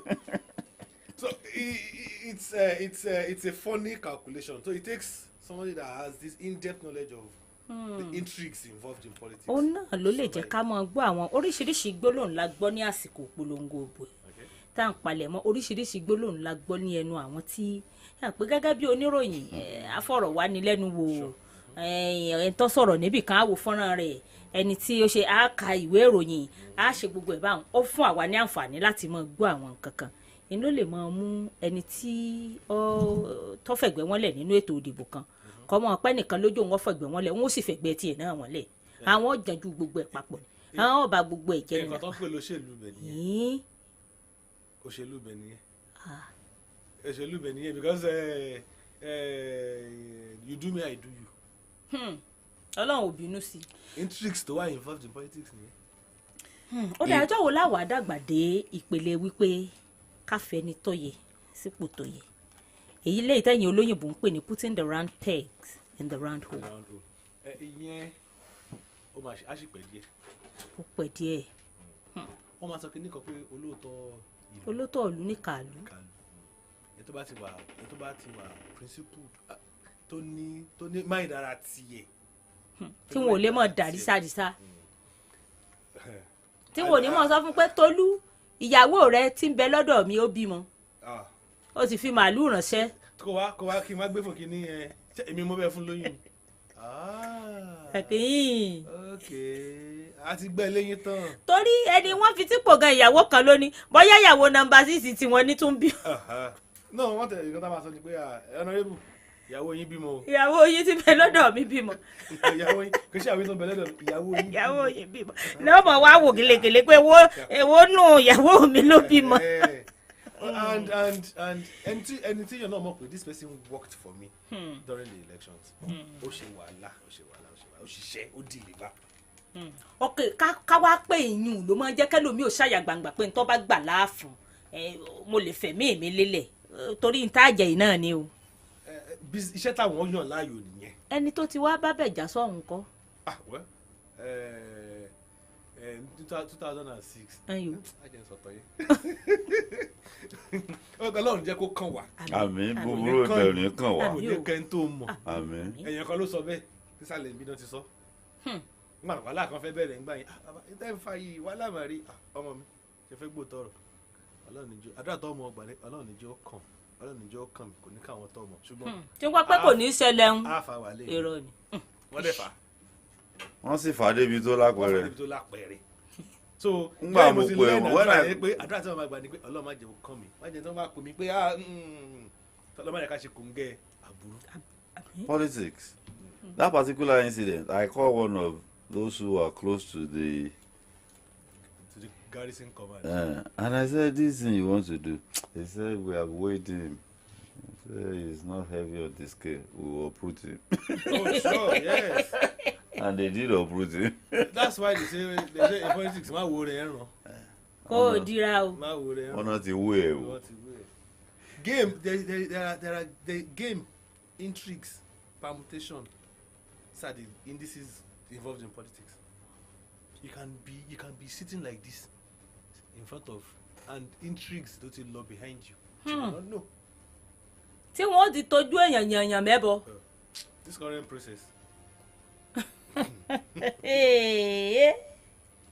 it's a funny calculation. So it takes somebody that has this in-depth knowledge of the intrigues involved in politics. ó náà ló lè jẹ́ ká máa gbọ́ àwọn oríṣiríṣi gbólóhùn la gbọ́ ní àsìkò polongo òbò tá à ń palẹ̀ mọ́ oríṣiríṣi gbólóhùn la gbọ́ ní ẹnu àwọn tí pé gẹ́gẹ́ bí oníròyìn afọ̀rọ̀wánilẹ́nuwò ẹni tó sọ̀rọ̀ níbì kan á wo fọ́nrán rẹ̀ ẹni tí ó ṣe á ka ìwé ìròyìn á ṣe gbogbo ẹ̀ báwọn ó fún àwa ní àǹfààní láti máa gbọ́ àwọn nǹkan kan inú lè máa mú ẹni tí ó tọ́fẹ̀gbẹ́ wọn lẹ̀ nínú ètò ìdìbò kan kọ́mọ ọpẹ́ nìkan lójú wọn fẹ̀gbẹ́ wọn lẹ̀ wọn ó sì fẹ̀gbẹ́ tiẹ̀ náà wọn lẹ̀ àwọn jàǹjú gbogbo ẹ̀ papọ̀ àwọn ọba gbogbo ẹ̀ jẹ́ nǹkan tó ń pè lóṣèlú bẹ̀ nìyẹn òṣèlú bẹ̀ nìyẹn òṣèlú bẹ̀ nìyẹn because you do me I do you. Ọlọ́run ò bínú sí i. intrigues tó wà involved in politics nìyẹn. ó dà ọjọ́ wo láwàá dàgbà dé ìpele wípé káfẹ́ ni tọ́yẹ sípò tọ́yẹ èyí lẹ́yìn tẹ́yìn olóyìnbó ń pè ní putting the round pegs in the round hole. ìyẹn ó máa ṣe àṣìpẹ́ díẹ̀. ó pẹ́ díẹ̀. wọ́n máa sọ kí ní kan pé olóòótọ́ ìlú ní kàlú. ẹ tó bá ti wà principled tó ní máa dára tiẹ̀. tí wọn ò lè mọ̀ dàrísàdísà tí wọn ò ní mọ̀ sọ fún pé Tolú ìyàwó rẹ tí ń bẹ lọ́dọ̀ mi ó bímọ ó ti fi màálù ránṣẹ́. kó wá kí n má gbé fún kínní èmi mo bẹ fún lóyún. ẹ̀kín. ok a ti gbẹ́ lẹ́yìn tán. torí ẹni wọ́n fi sípò gan ìyàwó kan lónìí bóyá ìyàwó nọ́mbà 6 tí wọ́n ní tún bí. náà wọ́n tẹ̀lé ìkọ́tà máa sọ ni pé honorable ìyàwó yín bímọ o. ìyàwó yín ti bẹ lọ́dọ̀ mi bímọ. ìyàwó yín kò sí àwọn tó bẹ lọ́dọ̀ ìyàwó yín bímọ. lọ́mọ wa wò gèlègèlè pé èwo nù ìyàwó mi ló bímọ. and anything you're not more with, this person worked for me during the elections. ó ṣe wàhálà ó ṣiṣẹ́ ó deliver. ok ká wá pé ìyún ló máa ń jẹ́ kẹ́lòmíì ò ṣàyà gbangba pé ntọ́ bá gbà láàfún mo lè fẹ̀mí mi lélẹ̀ torí ntàjẹ̀ yìí náà ni o. iṣẹ́ táwọn yàn láàyò nìyẹn. ẹni tó ti wá bá bẹ̀jà sọ̀hún kọ́. 2006. Ayo. ajẹ́ sọ̀tọ̀ yẹn. Ọlọ́run jẹ́ kó kàn wá. àmín búburú ìbẹ̀rù ní kàn wá. kò ní kẹ́ni tó mọ̀. àmín. èèyàn kan ló sọ bẹ́ẹ̀ sísàlẹ̀ ìbí náà ti sọ. nígbà wàhálà kan fẹ́ bẹ̀rẹ̀ nígbà yẹn ìtẹ́ ń fa yìí wàhálà mà rí ọmọ mi ṣe fẹ́ gbó tọrọ Ọlọ́run níjó àdúrà tó ọmọ ọgbà ní Ọlọ́run níjó kàn Ọlọ́run níjó kàn mí kò ní káwọn tó ọmọ ṣùgbọ́n. tí wọ́n pẹ́ kò ní í ṣẹlẹ̀ ń èrò ni wọ́n dẹ̀ fà. wọ́n sì fà á débi tó lápẹ̀rẹ̀. so ngbà mo pè wọ́n náà pé àdúrà tí wọ́n máa gbà ní pé Ọlọ́run má jẹ́ kó kàn mí má jẹ́ tí wọ́n bá pè mí pé Ọlọ́run má jẹ́ ká ṣe kòńgẹ́ àbúrú. Politics. That particular incident, I call one of those who are close to the garrison command. And I said, this thing you want to do. They said, we are waiting It's not heavy on the scale. We will uproot him. Oh, sure, yes. And they did uproot him. That's why they say in politics, ma worry, you know. Kó o dira o. Ma worry. Wọ́n náà ti wú ẹ̀ o. Game, there are the game intrigues, permutation, the indices involved in politics. You can be sitting like this in front of, and intrigues don't you law behind you. You do not know. Tí wọ́n ti tọ́jú èèyàn mẹ́bọ. This current process.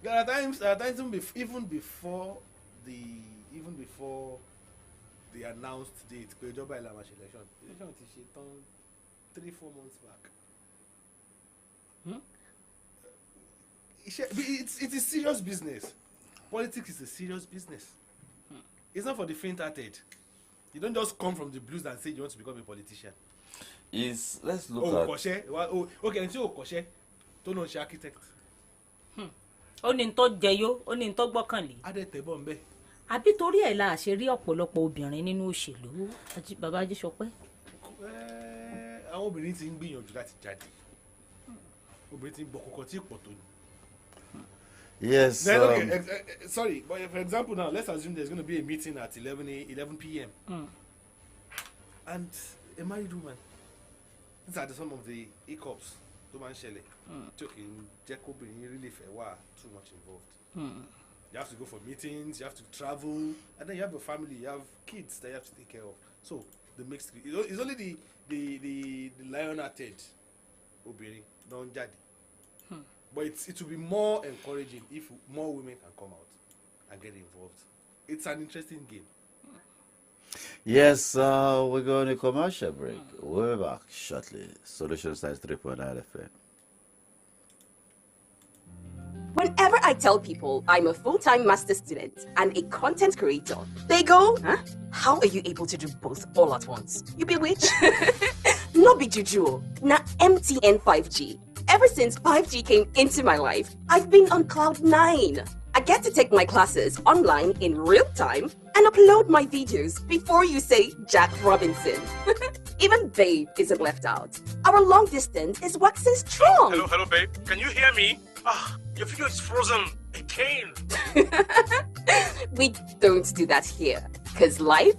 There are times even before the announced date, Pejoba Elamash election ti ṣe tán 3-4 months back. It is serious business. Politics is a serious business. It's not for the faint-hearted. You don't just come from the blues and say you want to become a politician. Let's look at. Okay, until Okoshe, don't know she architect. Ó ní tó jẹyó, ó ní tó gbọ́kànlé. Adé tẹ̀bọ̀ ń bẹ́. Àbí torí ẹ̀ la ṣe rí ọ̀pọ̀lọpọ̀ obìnrin nínú òṣèlú. Bàbá Ajíṣọpẹ́. Àwọn obìnrin ti ń gbìyànjú láti jáde. Obìnrin ti ń bọ̀ kọ̀kọ̀ tí pọ̀ tó ní. Yes. Then, okay, sorry, but for example now, let's assume there's going to be a meeting at 11 p.m. And a married woman. These are some of the hiccups. Talking, Jacob really fair. Too much involved. You have to go for meetings, you have to travel, and then you have a family, you have kids that you have to take care of. So the mixed, it's only the lion-hearted obìnrin don't jadi. But it will be more encouraging if more women can come out and get involved. It's an interesting game. Yes, we're going to commercial break. We'll be back shortly. Solution Science 3.9 FM. Whenever I tell people I'm a full-time master student and a content creator, they go, huh? How are you able to do both all at once? You be which? No be juju. Na MTN 5G. Ever since 5G came into my life, I've been on cloud 9. I get to take my classes online in real time and upload my videos before you say Jack Robinson. Even Babe isn't left out. Our long distance is waxing strong. Hello, babe. Can you hear me? Your video is frozen again. We don't do that here, because life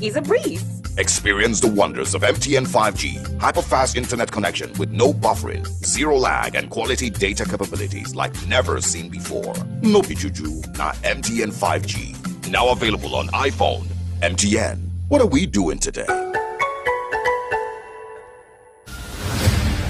is a breeze. Experience the wonders of MTN 5G. Hyper-fast internet connection with no buffering, zero lag, and quality data capabilities like never seen before. No pichuju, not MTN 5G. Now available on iPhone. MTN. What are we doing today?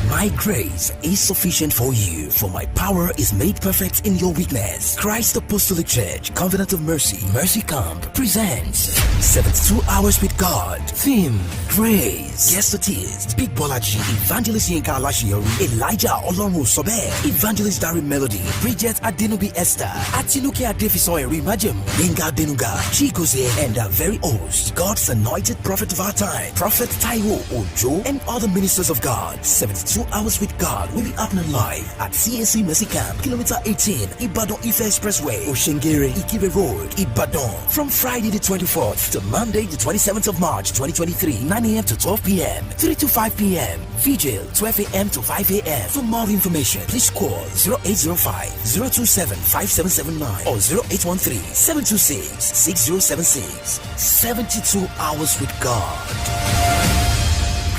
My grace is sufficient for you, for my power is made perfect in your weakness. Christ Apostolic Church, Covenant of Mercy, Mercy Camp presents 72 Hours with God. Theme, Grace. Guest artist, Big Bolaji, Evangelist Yinka Alashiori, Elijah Olorun Sobe, Evangelist Dari Melody, Bridget Adenubi Esther, Atinuke Adefisoy Rimajem, Benga Denuga, Chikoze, and our very host, God's anointed prophet of our time, Prophet Taiwo Ojo, and other ministers of God. 72 Hours with God will be happening live at CAC Mercy Camp, Kilometer 18, Ibadan Ife Expressway, Oshengere, Ikibe Road, Ibadan, from Friday the 24th to Monday the 27th of March 2023, 9 a.m. to 12 p.m., 3 to 5 p.m., Vigil 12 a.m. to 5 a.m. For more information, please call 0805-027-5779 or 0813-726-6076. 72 Hours with God.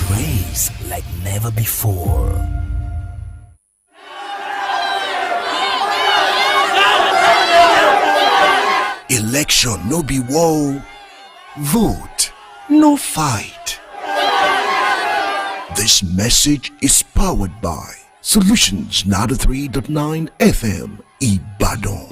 Grace like never before. Election no be war. Vote no fight. This message is powered by Solutions 93.9 FM Ibadan.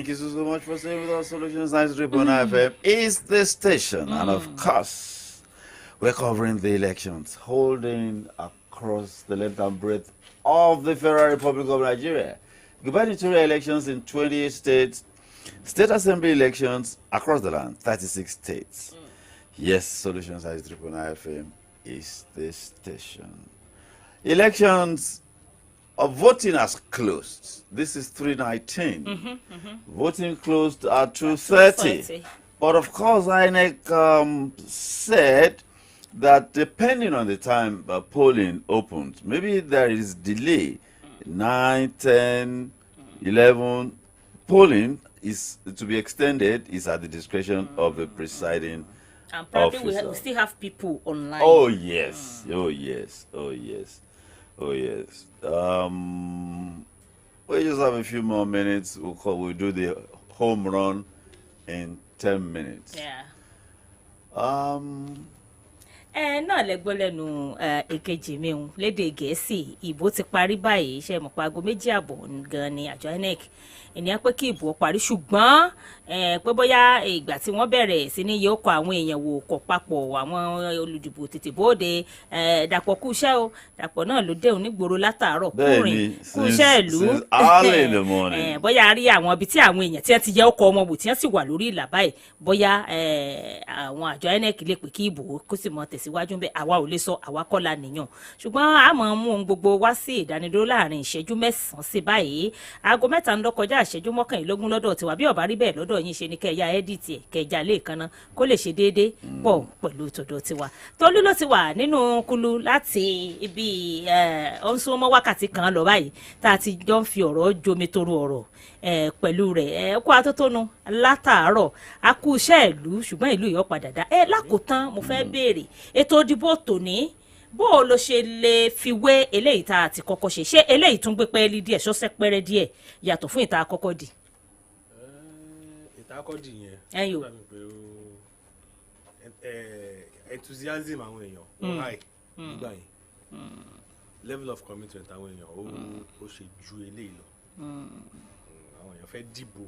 Thank you so much for staying with us. Solutions 93.9 FM is the station. And of course, we're covering the elections holding across the length and breadth of the Federal Republic of Nigeria. Gubernatorial elections in 28 states, state assembly elections across the land, 36 states. Yes, Solutions 93.9 FM is the station. Elections of voting has closed. This is 3:19. Voting closed at 2:30. But of course, INEC said that depending on the time polling opens, maybe there is delay. 9, 10, 11 polling is to be extended is at the discretion of the presiding And probably officer. we still have people online. Oh yes, oh yes, oh yes, oh yes. We just have a few more minutes. We'll do the home run in 10 minutes. Yeah. Náà lẹ gbọ́ lẹ́nu èkejì mi hùn lédè gẹ̀ẹ́sì ìbò ti parí báyìí ṣe mọ̀ pa aago 2:00 gan ni àjọ INEC ènìyàn pé kí ìbò parí ṣùgbọ́n pé bóyá ìgbà tí wọ́n bẹ̀rẹ̀ sí ní yóò kọ àwọn èèyàn wò kọ̀ papọ̀ àwọn olùdìbò tètè bóde Dàpọ̀ kú iṣẹ́ o Dàpọ̀ náà ló dé òun nígboro látàárọ̀ kúrin kú iṣẹ́ ìlú bóyá rí àwọn ibi tí àwọn èèyàn tí wọ́n ti yẹ ọkọ̀ wọn wò tí wọ́n sì wà lórí ìlà báyìí bóyá àwọn àjọ INEC lè pè kí ìbò kó sì mọ tẹ̀síwájú bẹ́ẹ̀ àwa ò lè sọ àwa kọ́ la nìyàn ṣùgbọ́n a máa mú ohun gbogbo wá sí ìdánidúró láàrin ìṣẹ́jú 9 sí báyìí aago 3 ń lọ kọjá ìṣẹ́jú 21 lọ́dọ̀ tiwa bí ọ̀bá rí bẹ́ẹ̀ lọ́dọ̀ yín ṣe ni kẹ́ẹ̀yà ẹ́díìtì ẹ̀ kẹ́ẹ̀jà lè kanna kó lè ṣe déédéé pọ̀ pẹ̀lú tọ̀dọ̀ tiwa Tolú ló ti wà nínú kulu láti ibi ọ̀nsúnmọ́ wákàtí kan lọ báyìí tá a ti jọ ń fi ọ̀rọ̀ jomi toro ọ̀rọ̀ pẹ̀lú rẹ̀ kó atótónu látàárọ̀ a kú iṣẹ́ ìlú ṣùgbọ́n ìlú yìí ó padà dá lákòótán mo fẹ́ béèrè ètò ìdìbò tòní bó o lo ṣe lè fi wé eléyìí tá a ti kọ́kọ́ ṣe eléyìí tún gbé pẹ́ẹ́lí díẹ̀ ṣọ́sẹ́ pẹ́rẹ́ díẹ̀ yàtọ̀ fún ìta àkọ́kọ́ dì. ìta àkọ́kọ́ dì yẹn ẹ̀yọ́ enthusiasm àwọn èèyàn high nígbà yẹn level of commitment àwọn èèyàn ó ṣe ju eléyìí lọ àwọn èèyàn fẹ́ dìbò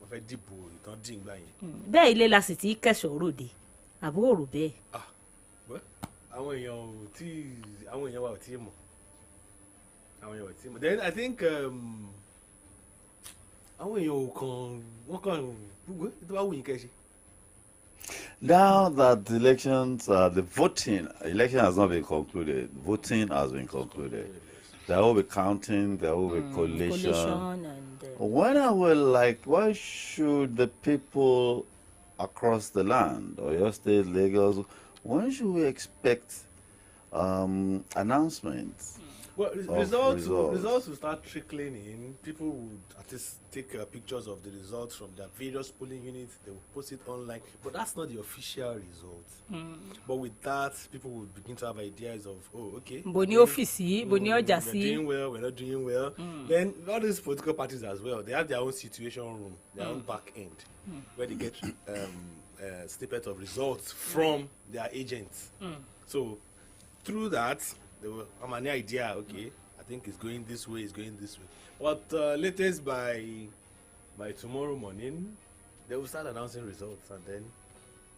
wọ́n fẹ́ dìbò ìtàn dì nígbà yẹn. bẹ́ẹ̀ ilé la sì ti kẹsàn-án ròde àbúrò rò bẹ́ẹ̀. àwọn èèyàn wa ò tí ì mọ̀ àwọn èèyàn ò tí ì mọ̀ then I think àwọn èèyàn ò kàn wọ́n kàn gbogbo tó bá wù yín kẹ́ ṣe. Now that the elections, the voting election has not been concluded, voting has been concluded. There will be counting, there will be collation. Why should the people across the land, or your state, Lagos, when should we expect announcements? Well, results will start trickling in. People would at least take pictures of the results from their various polling units. They will post it online, but that's not the official result. But with that, people will begin to have ideas of, okay, Boni office, Boni we're ojasi. doing well, we're not doing well. Then all these political parties as well, they have their own situation room, their own back end, where they get snippets of results from their agents. So through that, they will have an idea, okay, I think it's going this way, But latest by tomorrow morning, they will start announcing results, and then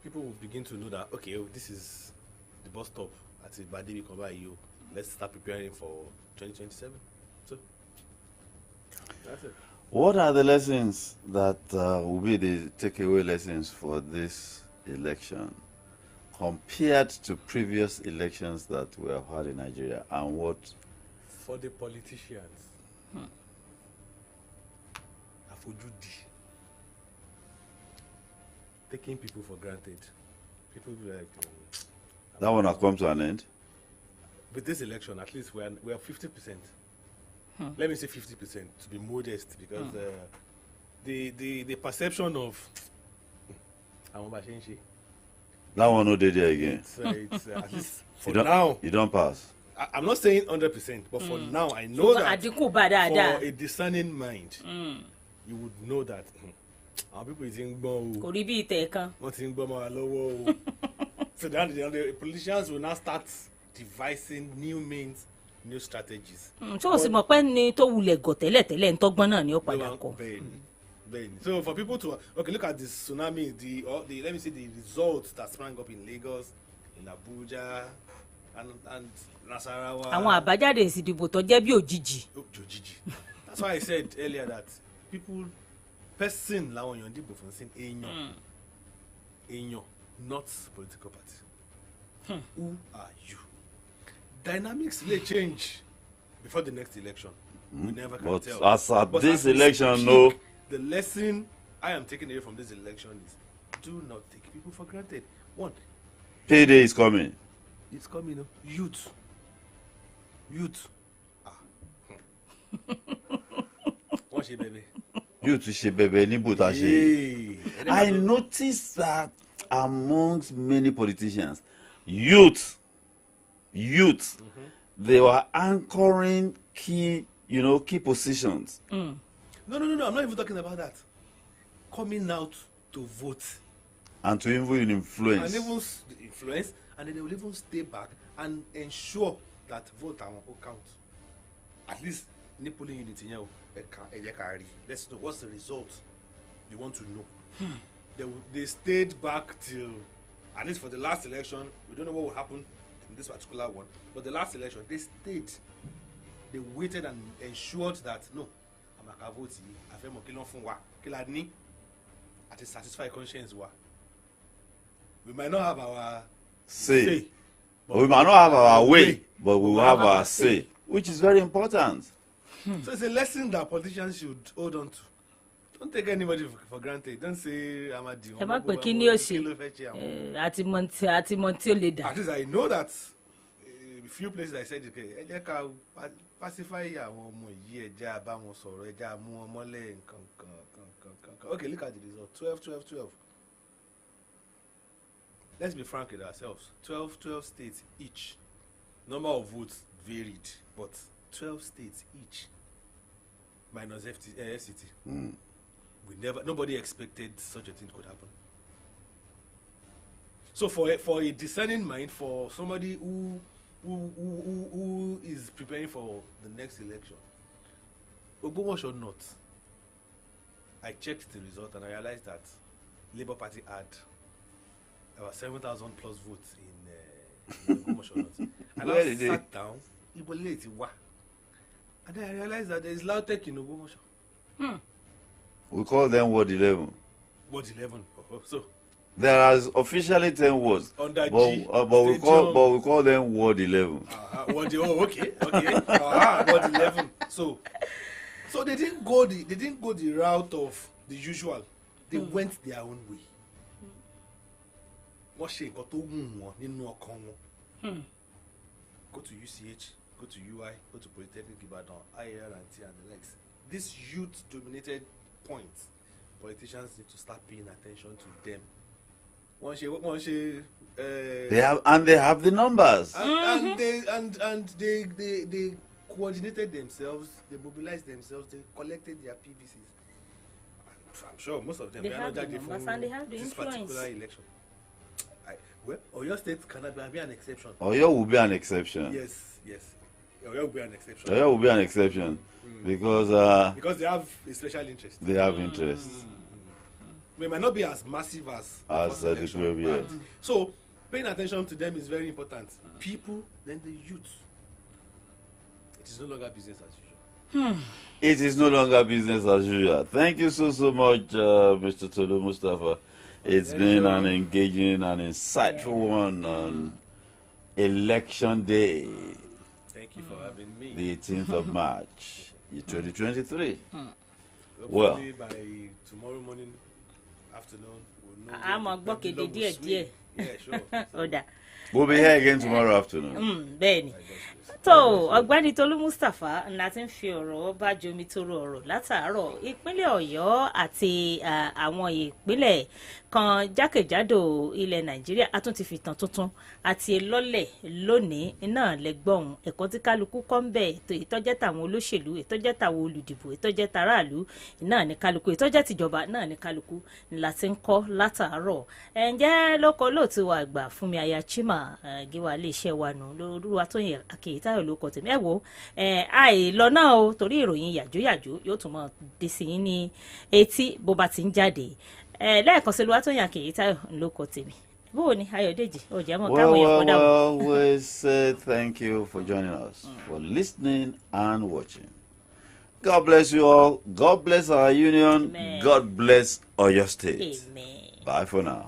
people will begin to know that, okay, this is the bus stop at Badebi Komba-Iyo. Let's start preparing for 2027. So that's it. What are the lessons that will be the takeaway lessons for this election compared to previous elections that were held in Nigeria, and what? For the politicians, Afojudi, taking people for granted. People like that one has come to an end. With this election, at least we are 50%. Let me say 50% to be modest, because the perception of that one no dey there again. It's at least for now. You don't pass. I'm not saying 100%, but for now, I know that for a discerning mind, you would know that our people is in Gbon. So then the politicians will now start devising new means, new strategies. So o sì mọ̀ pé ní tó wulẹ̀ gọ̀ tẹ́lẹ̀ ń tọ́gbọ́n náà ni ó padà kọ. So for people to look at the tsunami, the let me say the results that sprang up in Lagos, in Abuja, and Nasarawa. Àwọn àbájáde ìsìdìbò tó jẹ́ bí òjijì. That's why I said earlier that person làwọn èèyàn dìbò fún sí èèyàn, not political party. Who are you? Dynamics may change before the next election. We never can But tell. as at But this as we election, speak, no. The lesson I am taking away from this election is do not take people for granted. One, Payday is coming. it's coming. Youth. What's your baby? You to ṣe bẹ̀bẹ̀ ní bùtà ṣe. I noticed that amongst many politicians, youth, they were anchoring key positions. No, I'm not even talking about that. Coming out to vote. And to even influence. And even influence, and then they will even stay back and ensure that vote will count. At least, in the polling unit, let's know what's the result. You want to know. They stayed back till, at least for the last election, we don't know what will happen in this particular one, but the last election, they stayed. They waited and ensured that, no, I'm a vote, I feel more killing from what, at a satisfied conscience. We might not have our say. We might not have our way, but we will have our say, which is very important. So it's a lesson that politicians should hold on to. Don't take anybody for granted. Don't say I'm a deal. Ẹ má pè kí ni ó ṣe àti mọ tí ó lè dà. At least I know that a few places I said, okay, ẹ jẹ́ ká pacify àwọn ọmọ yìí, ẹ jẹ́ bá wọn sọ̀rọ̀, ẹ jẹ́ mú wọn mọ́lẹ̀ nǹkan. Okay, look at the result. 12. Let's be frank with ourselves. 12 states each. Number of votes varied, but 12 states each. Minus FCT. Nobody expected such a thing could happen. So for a discerning mind, for somebody who is preparing for the next election, Ogbomoso North, I checked the result and I realized that Labour Party had about 7,000 plus votes in Ogbomoso North. And I sat down, and then I realized that there is Lautech in Ogbomoso. We call them Ward 11. Ward 11. So there are officially 10 wards, but we call them Ward 11. Ward 11. So they didn't go the route of the usual. They went their own way. What she got to go to UCH, go to UI, go to Polytechnic Ibadan, IRT and the likes. This youth-dominated point, politicians need to start paying attention to them. They have the numbers. And they coordinated themselves, they mobilized themselves, they collected their PVCs. I'm sure most of them they have the numbers and they have the this influence. Particular election. Oyo State cannot be an exception. Oyo will be an exception. Yes. Oyo will be an exception. Oyo will be an exception because they have a special interest. They have interest. They might not be as massive as the previous. So paying attention to them is very important. People, then the youth. It is no longer business as usual. It is no longer business as usual. Thank you so much, Mr. Tolu Mustafa. It's been an engaging and insightful one on Election Day. Thank you for having me. The 18th of March, 2023. Well, by tomorrow morning, afternoon, we'll know. I'm a bucket, dear. Yeah, sure. We'll be here again tomorrow afternoon. Benny. tó ọ̀gbẹ́ni Tolú Mustapha ńlá ti ń fi ọ̀rọ̀ bá jomi toro ọ̀rọ̀ látàárọ̀ ìpínlẹ̀ Ọ̀yọ́ àti àwọn ìpínlẹ̀ kan jákèjádò ilẹ̀ Nàìjíríà a tún ti fi tàn tuntun àti lọ́lẹ̀ lónìí náà lẹ́gbọ̀n ẹ̀kọ́ tí kálukú kọ́ ń bẹ̀ ètò ìtọ́jẹ́ tàwọn olóṣèlú ìtọ́jẹ́ tàwọn olùdìbò ìtọ́jẹ́ tàráàlú náà ní kálukú ìtọ́jẹ́ tìjọba náà ní kálukú ńlá ti ń kọ́ látàárọ̀ ǹjẹ́ lóko lóòtú wa àgbà Fúnmi Aya Chima gíwá iléeṣẹ́ wa nù lórúwa tó yẹ àkè Akínyìntáyọ̀ ló kọ tèmi ẹ wo àìlọ náà o torí ìròyìn yàjóyàjó yóò tún mọ dé sí yín ní etí bó bá ti ń jáde lẹ́ẹ̀kan sí Olúwatóyìn Akínyìntáyọ̀ ló kọ tèmi bó ni Ayọ̀dèjì ó jẹ́ mọ́ káwọn yẹn kọ́dà Well, we say thank you for joining us, for listening and watching. God bless you all. God bless our union. Amen. God bless Oyo State. Amen. Bye for now.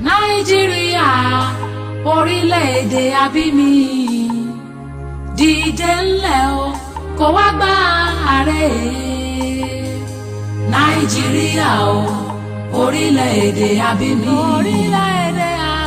Nàìjíríà orílẹ̀-èdè abími dìde ńlẹ̀ o kó wá gba ààrẹ. Nàìjíríà o orílẹ̀-èdè abími.